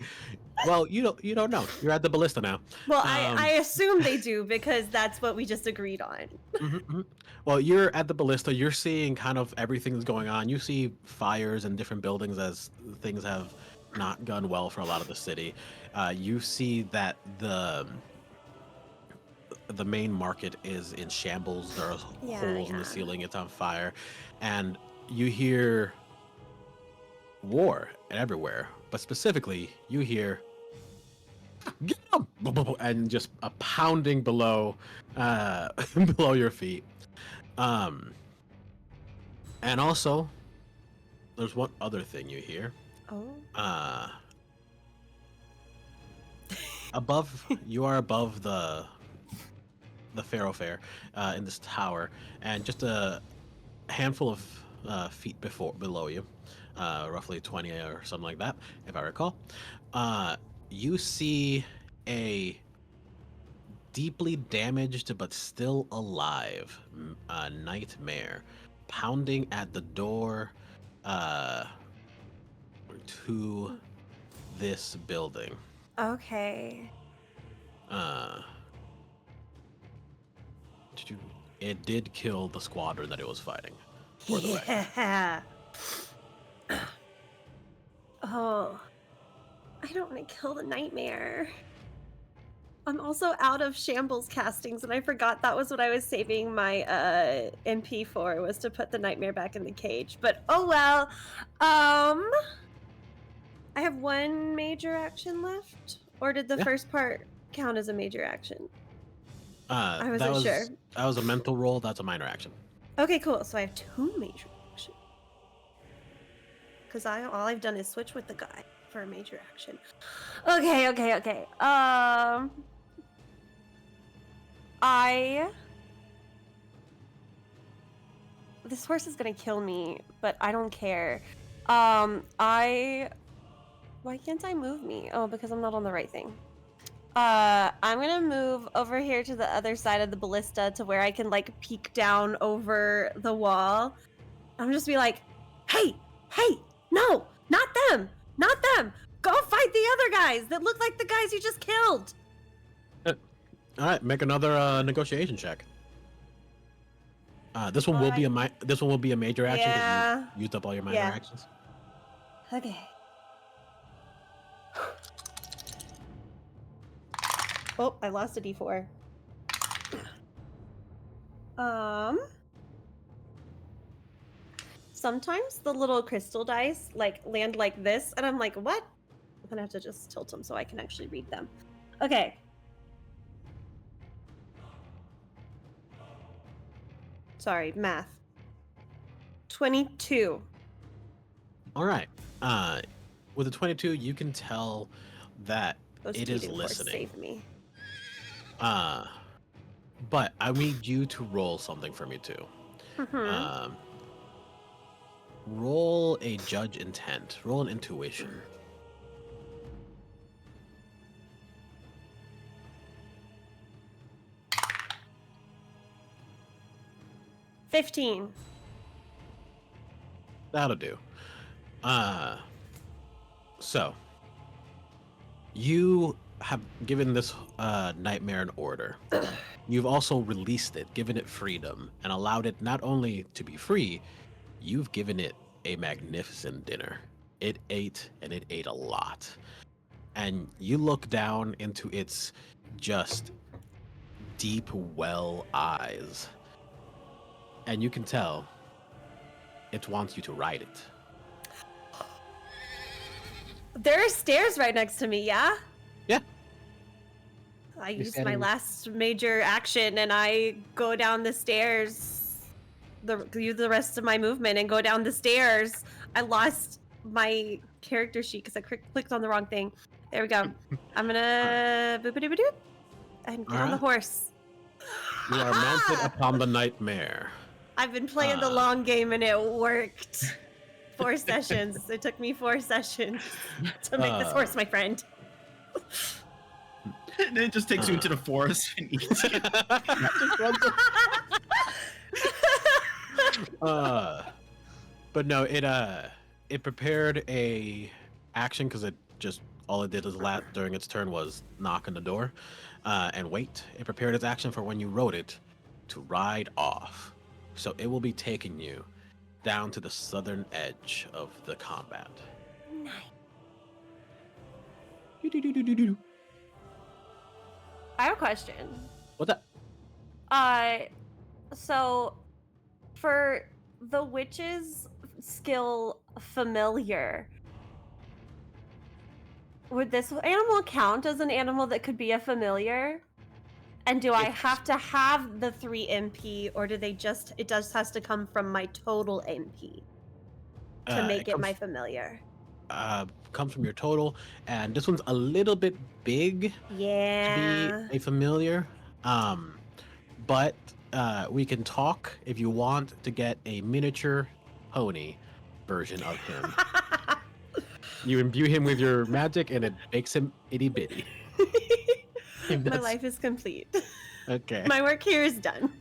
Well, you don't know. You're at the ballista now. Well, I assume they do because that's what we just agreed on. Mhm. Well, you're at the ballista. You're seeing kind of everything that's going on. You see fires in different buildings as things have not gone well for a lot of the city. You see that the main market is in shambles. There are holes in the ceiling. It's on fire, and you hear war everywhere. But specifically, you hear Get him! And just a pounding below, below your feet. And also, there's one other thing you hear. Oh. You are above the thoroughfare in this tower, and just a handful of feet below you, roughly 20 or something like that, if I recall. You see a deeply damaged but still alive nightmare pounding at the door to this building. Okay. It did kill the squadron that it was fighting. For the record. Yeah. Oh. I don't want to kill the nightmare. I'm also out of shambles castings, and I forgot that was what I was saving my MP for, was to put the nightmare back in the cage. But oh well. I have one major action left, or did the first part count as a major action? I wasn't sure. That was a mental roll. That's a minor action. Okay, cool. So I have 2 major actions. Because all I've done is switch with the guy for a major action. Okay. This horse is gonna kill me, but I don't care. Why can't I move me? Oh, because I'm not on the right thing. I'm gonna move over here to the other side of the ballista to where I can like peek down over the wall. I'm just be like, hey, no, not them, go fight the other guys that look like the guys you just killed. All right, make another negotiation check. This one will be a major action because Yeah. you used up all your minor Yeah. actions. Okay. Oh, I lost a D4. Sometimes the little crystal dice like land like this, and I'm like, what? I'm gonna have to just tilt them so I can actually read them. Okay. Sorry, math. 22. All right. With a 22, you can tell that Those it two is D4 listening. saved me. But I need you to roll something for me too. Mhm. Roll a judge intent. Roll an intuition. $15. That'll do. So you have given this nightmare an order. You've also released it, given it freedom, and allowed it not only to be free, you've given it a magnificent dinner. It ate, and it ate a lot. And you look down into its just deep well eyes, and you can tell it wants you to ride it. There are stairs right next to me, yeah? Yeah. I You're used my standing- last major action and I go down the stairs. Use the rest of my movement and go down the stairs. I lost my character sheet because I clicked on the wrong thing. There we go. I'm gonna boop-a-doop-a-doop and get on the Alright. horse. You are mounted upon the nightmare. I've been playing the long game and it worked. 4 sessions. It took me 4 sessions to make this horse my friend. And it just takes you into the forest and eats you. But no, it prepared a action because all it did is during its turn was knock on the door and wait. It prepared its action for when you rode it to ride off. So it will be taking you down to the southern edge of the combat. Nice. I have a question. What's that? So for the witch's skill familiar, Would this animal count as an animal that could be a familiar? And do I If- have to have the 3 MP, or do they just it just has to come from my total MP to make it my familiar? Comes from your total, and this one's a little bit big to Yeah. be a familiar. But we can talk if you want to get a miniature pony version of him. You imbue him with your magic, and it makes him itty bitty. My That's- life is complete. Okay. My work here is done.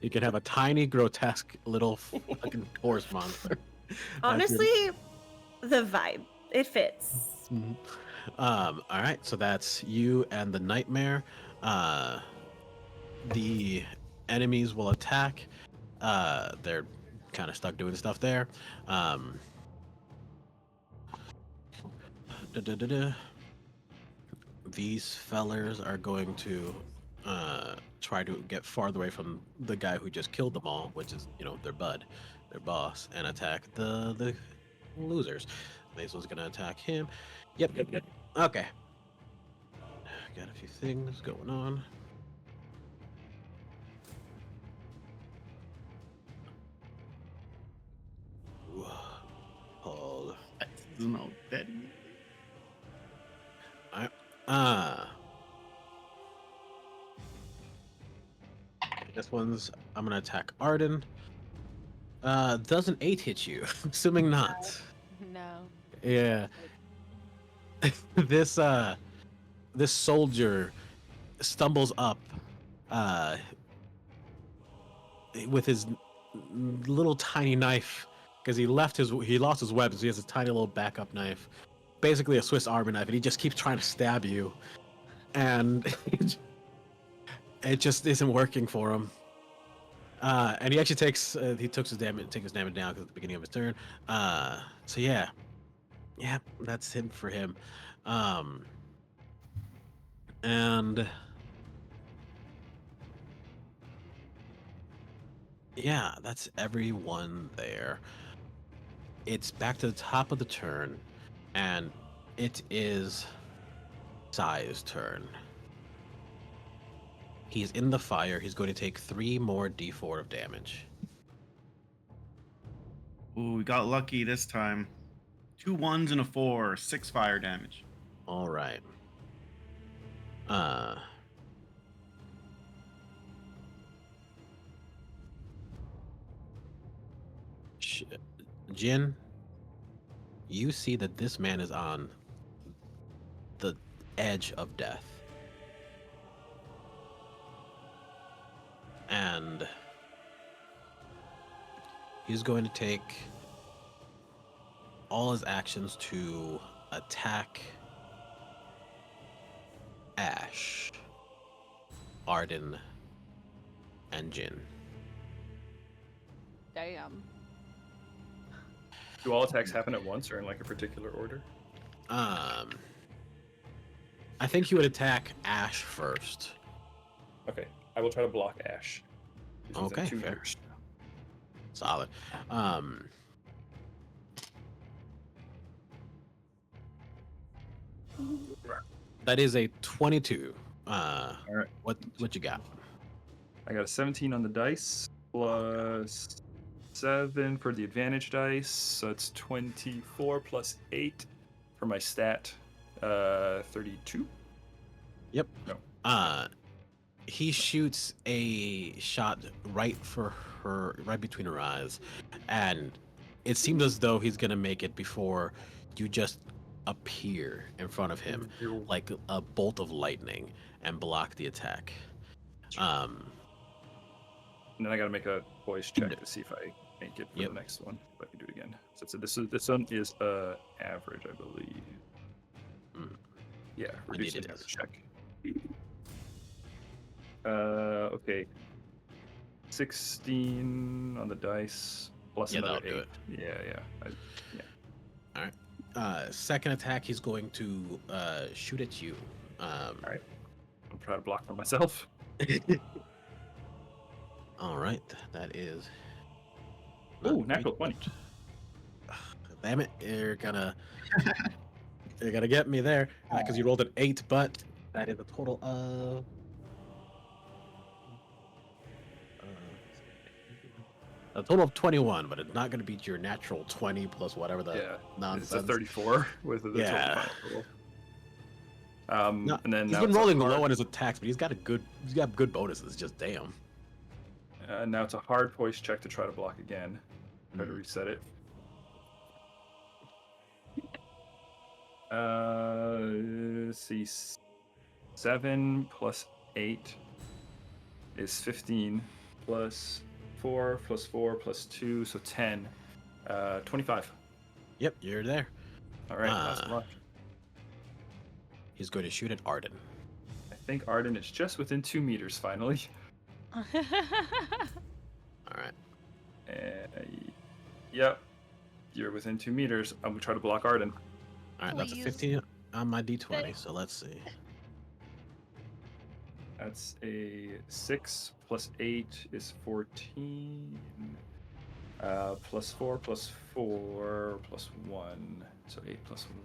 You can have a tiny, grotesque little fucking horse monster. That's your- Honestly, the vibe. It fits. Mhm. All right, so that's you and the nightmare. The enemies will attack. They're kind of stuck doing stuff there. Da-da-da-da. These fellers are going to try to get farther away from the guy who just killed them all, which is, their bud, their boss, and attack the losers. This one's gonna attack him. Yep. Okay. Got a few things going on. Ooh, hold. No, that. This one's I'm gonna attack Arden. Does an 8 hit you? Assuming not. No. Yeah. This this soldier stumbles up with his little tiny knife because he lost his weapons. He has a tiny little backup knife, basically a Swiss Army knife, and he just keeps trying to stab you, and it just isn't working for him. And he actually takes his damage down because at the beginning of his turn. So yeah, that's him for him. And yeah, that's everyone there. It's back to the top of the turn, and it is Sai's turn. He's in the fire. He's going to take 3 more d4 of damage. Ooh, we got lucky this time. 2 1s and a 4, 6 fire damage. All right. Jin, you see that this man is on the edge of death. And he's going to take all his actions to attack Ash, Arden, and Jin. Damn. Do all attacks happen at once or in like a particular order? I think he would attack Ash first. Okay, I will try to block Ash. He's within Okay, 2 fair. meters. Solid. That is a 22. All right, What you got? I got a 17 on the dice plus 7 for the advantage dice, so it's 24 plus 8 for my stat. 32. Yep. No. He shoots a shot right between her eyes, and it seems as though he's gonna make it before you just appear in front of him like a bolt of lightning and block the attack. And then I gotta make a voice check to see if I make it for Yep. the next one. If I can do it again. So this one is average, I believe. Mm. Yeah, Indeed reducing it average is. check. Okay. 16 on the dice plus Yeah, another that'll do 8. Yeah. Second attack, he's going to shoot at you. All right. I'm trying to block for myself. All right, that is. Ooh, not natural great, 20. but- Damn it! You're gonna. You're gonna get me there because you rolled an 8, but that is a total of. A total of 21, but it's not going to beat your natural 20 plus whatever the Yeah, nonsense. it's a 34 with the total Yeah. final total. No, and then he's now been it's a rolling hard, low on his attacks, but he's got good bonuses. Just damn. now it's a hard poise check to try to block again. Try to reset it. Let's see, 7 plus 8 is 15 plus 4 plus 4 plus 2, so 10. 25. Yep, you're there. All right, last block. He's going to shoot at Arden. I think Arden is just within 2 meters finally. All right. Yep, you're within 2 meters. I'm gonna try to block Arden. All right, that's a Please. 15 on my d20. So let's see. That's a 6 plus 8 is 14. Plus 4 plus 4 plus 1. So 8 plus 1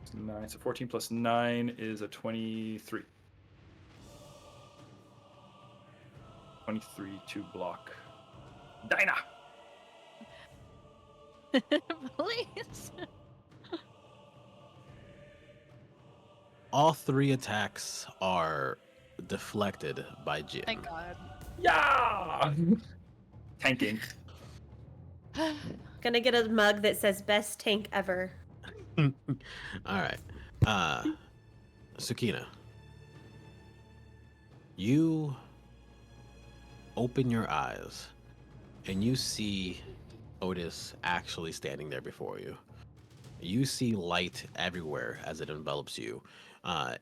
is 9. So 14 plus 9 is a 23. 23 to block. Dinah! Please. All 3 attacks are deflected by Jin. Thank God. Yeah! Tanking. Gonna get a mug that says "Best tank ever." All right. Sukina. You open your eyes and you see Otis actually standing there before you. You see light everywhere as it envelops you.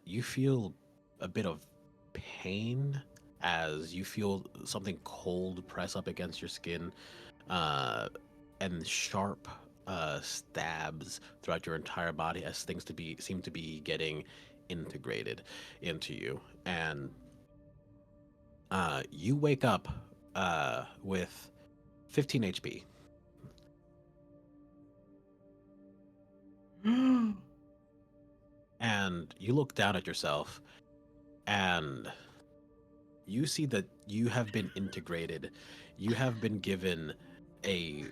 You feel a bit of pain as you feel something cold press up against your skin, and sharp stabs throughout your entire body as things seem to be getting integrated into you. And you wake up with 15 HP. And you look down at yourself and you see that you have been integrated. You have been given a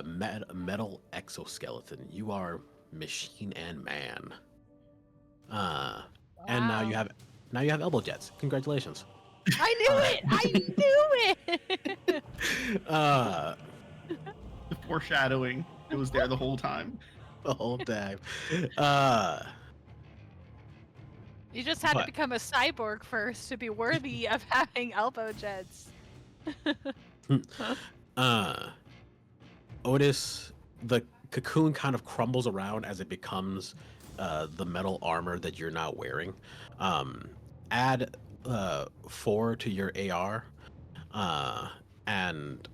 metal exoskeleton. You are machine and man. And now you Wow. have elbow jets. Congratulations. I knew it. I knew it. The foreshadowing. It was there the whole time. The whole time. You just had But- to become a cyborg first to be worthy of having elbow jets. Otis, the cocoon kind of crumbles around as it becomes the metal armor that you're now wearing. Add 4 to your AR, and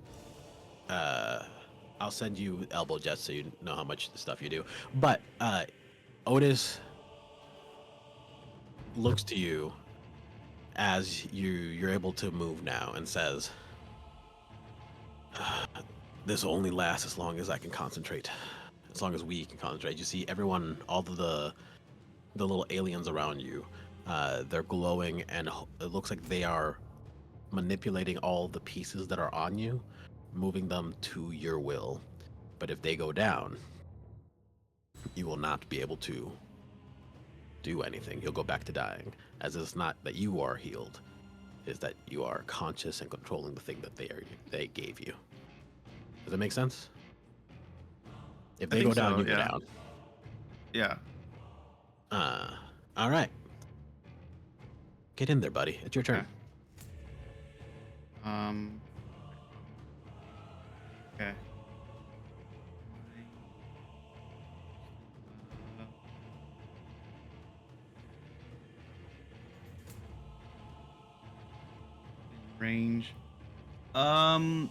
I'll send you elbow jets so you know how much stuff you do. But Otis looks to you as you're able to move now and says, "This will only last as long as I can concentrate. As long as we can concentrate." You see everyone, all of the little aliens around you, they're glowing, and it looks like they are manipulating all the pieces that are on you, moving them to your will. But if they go down, you will not be able to do anything. You'll go back to dying, as it's not that you are healed, is that you are conscious and controlling the thing that they gave you. Does that make sense? If they go think down, so, you go yeah. down. Yeah. All right. Get in there, buddy. It's your turn. Okay. Range. When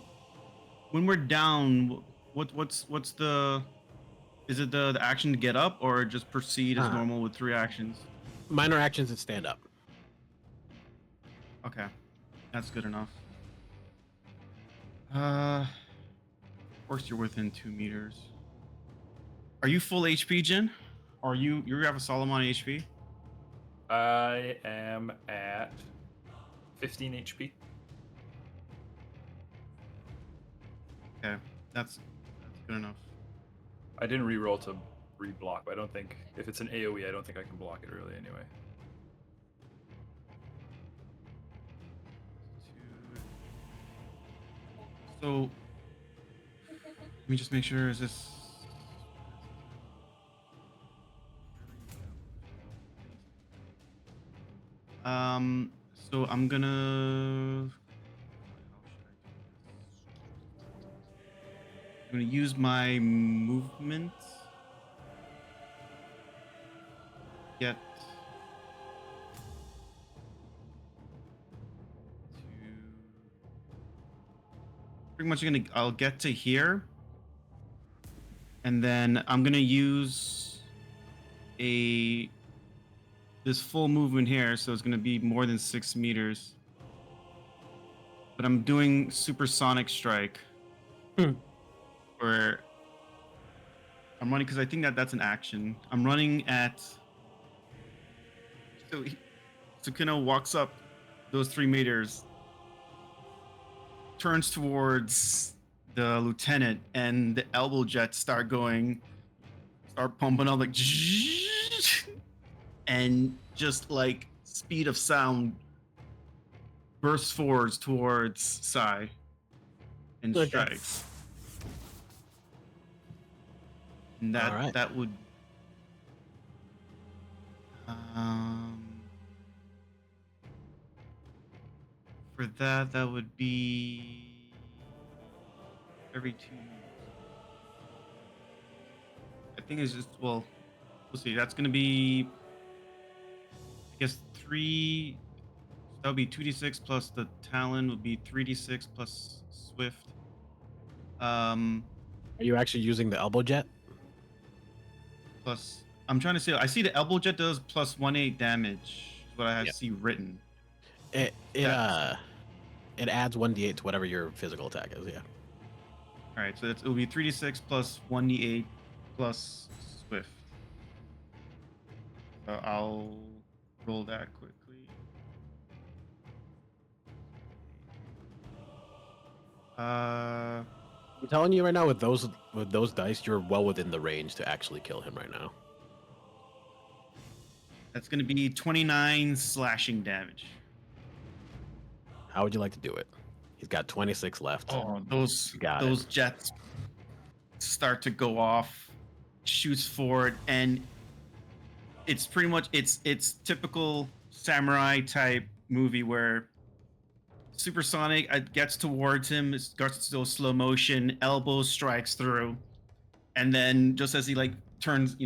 we're down, what's the? Is it the action to get up, or just proceed as normal with 3 actions? Minor actions and stand up. Okay, that's good enough. Of course you're within 2 meters. Are you full HP, Jin? Are you have a Solomon HP? I am at 15 HP. Okay, that's good enough. I didn't re-roll to re-block, but I don't think if it's an AoE, I don't think I can block it really anyway. So let me just make sure. Is this? So I'm gonna. I'm gonna use my movement. Get to. Pretty much I'll get to here. And then I'm gonna use this full movement here, so it's gonna be more than 6 meters. But I'm doing supersonic strike. Where I'm running because I think that's an action. I'm running at. So Sukino walks up those 3 meters, turns towards the lieutenant, and the elbow jets start pumping out like, and just like speed of sound bursts forwards towards Sai and Okay. strikes. And that All right. that would for that would be every 2 minutes. I think it's just we'll see. That's gonna be I guess 3. That would be 2d6 plus the Talon would be 3d6 plus Swift. Are you actually using the elbow jet? Plus, I'm trying to say, I see the elbow jet does plus 1/8 damage. Is what I Yeah. see written. It adds 1d8 to whatever your physical attack is. Yeah. All right, so it'll be 3d6 plus 1d8 plus Swift. So I'll roll that quickly. I'm telling you right now, with those dice, you're well within the range to actually kill him right now. That's going to be 29 slashing damage. How would you like to do it? He's got 26 left. Oh, those Got those jets start to go off, shoots forward, and it's pretty much it's typical samurai type movie where supersonic gets towards him, it starts to go slow motion, elbow strikes through, and then just as he like turns,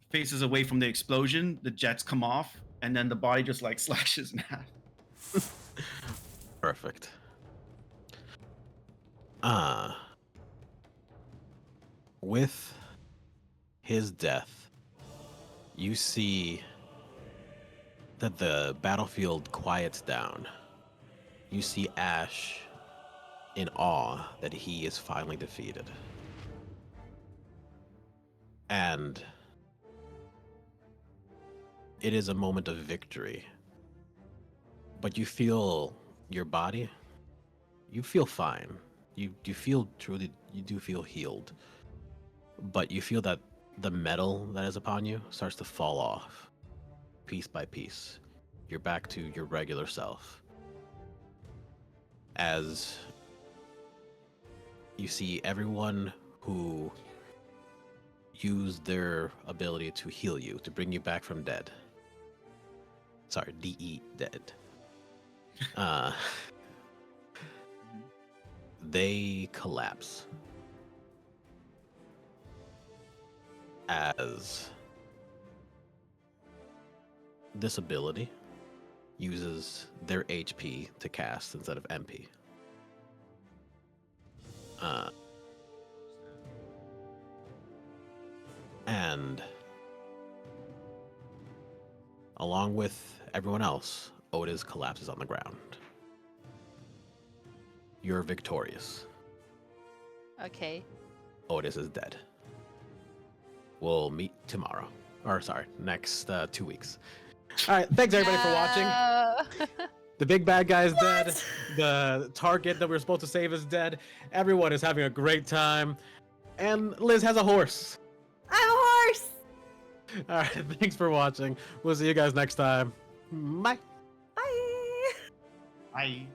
faces away from the explosion, the jets come off, and then the body just like slashes in half. Perfect. With his death, you see that the battlefield quiets down. You see Ash in awe that he is finally defeated. And it is a moment of victory. But you feel your body, you feel fine. You feel truly, you do feel healed. But you feel that the metal that is upon you starts to fall off piece by piece. You're back to your regular self. As you see everyone who used their ability to heal you, to bring you back from dead. Sorry, DE, dead. They collapse. As this ability uses their HP to cast instead of MP. And along with everyone else, Otis collapses on the ground. You're victorious. Okay. Otis is dead. We'll meet tomorrow. or sorry, next 2 weeks. All right, thanks everybody for watching. watching. The big bad guy is dead. The target that we were supposed to save is dead. Everyone is having a great time. And Liz has a horse. I'm a horse. All right, thanks for watching. We'll see you guys next time. Bye. Bye. I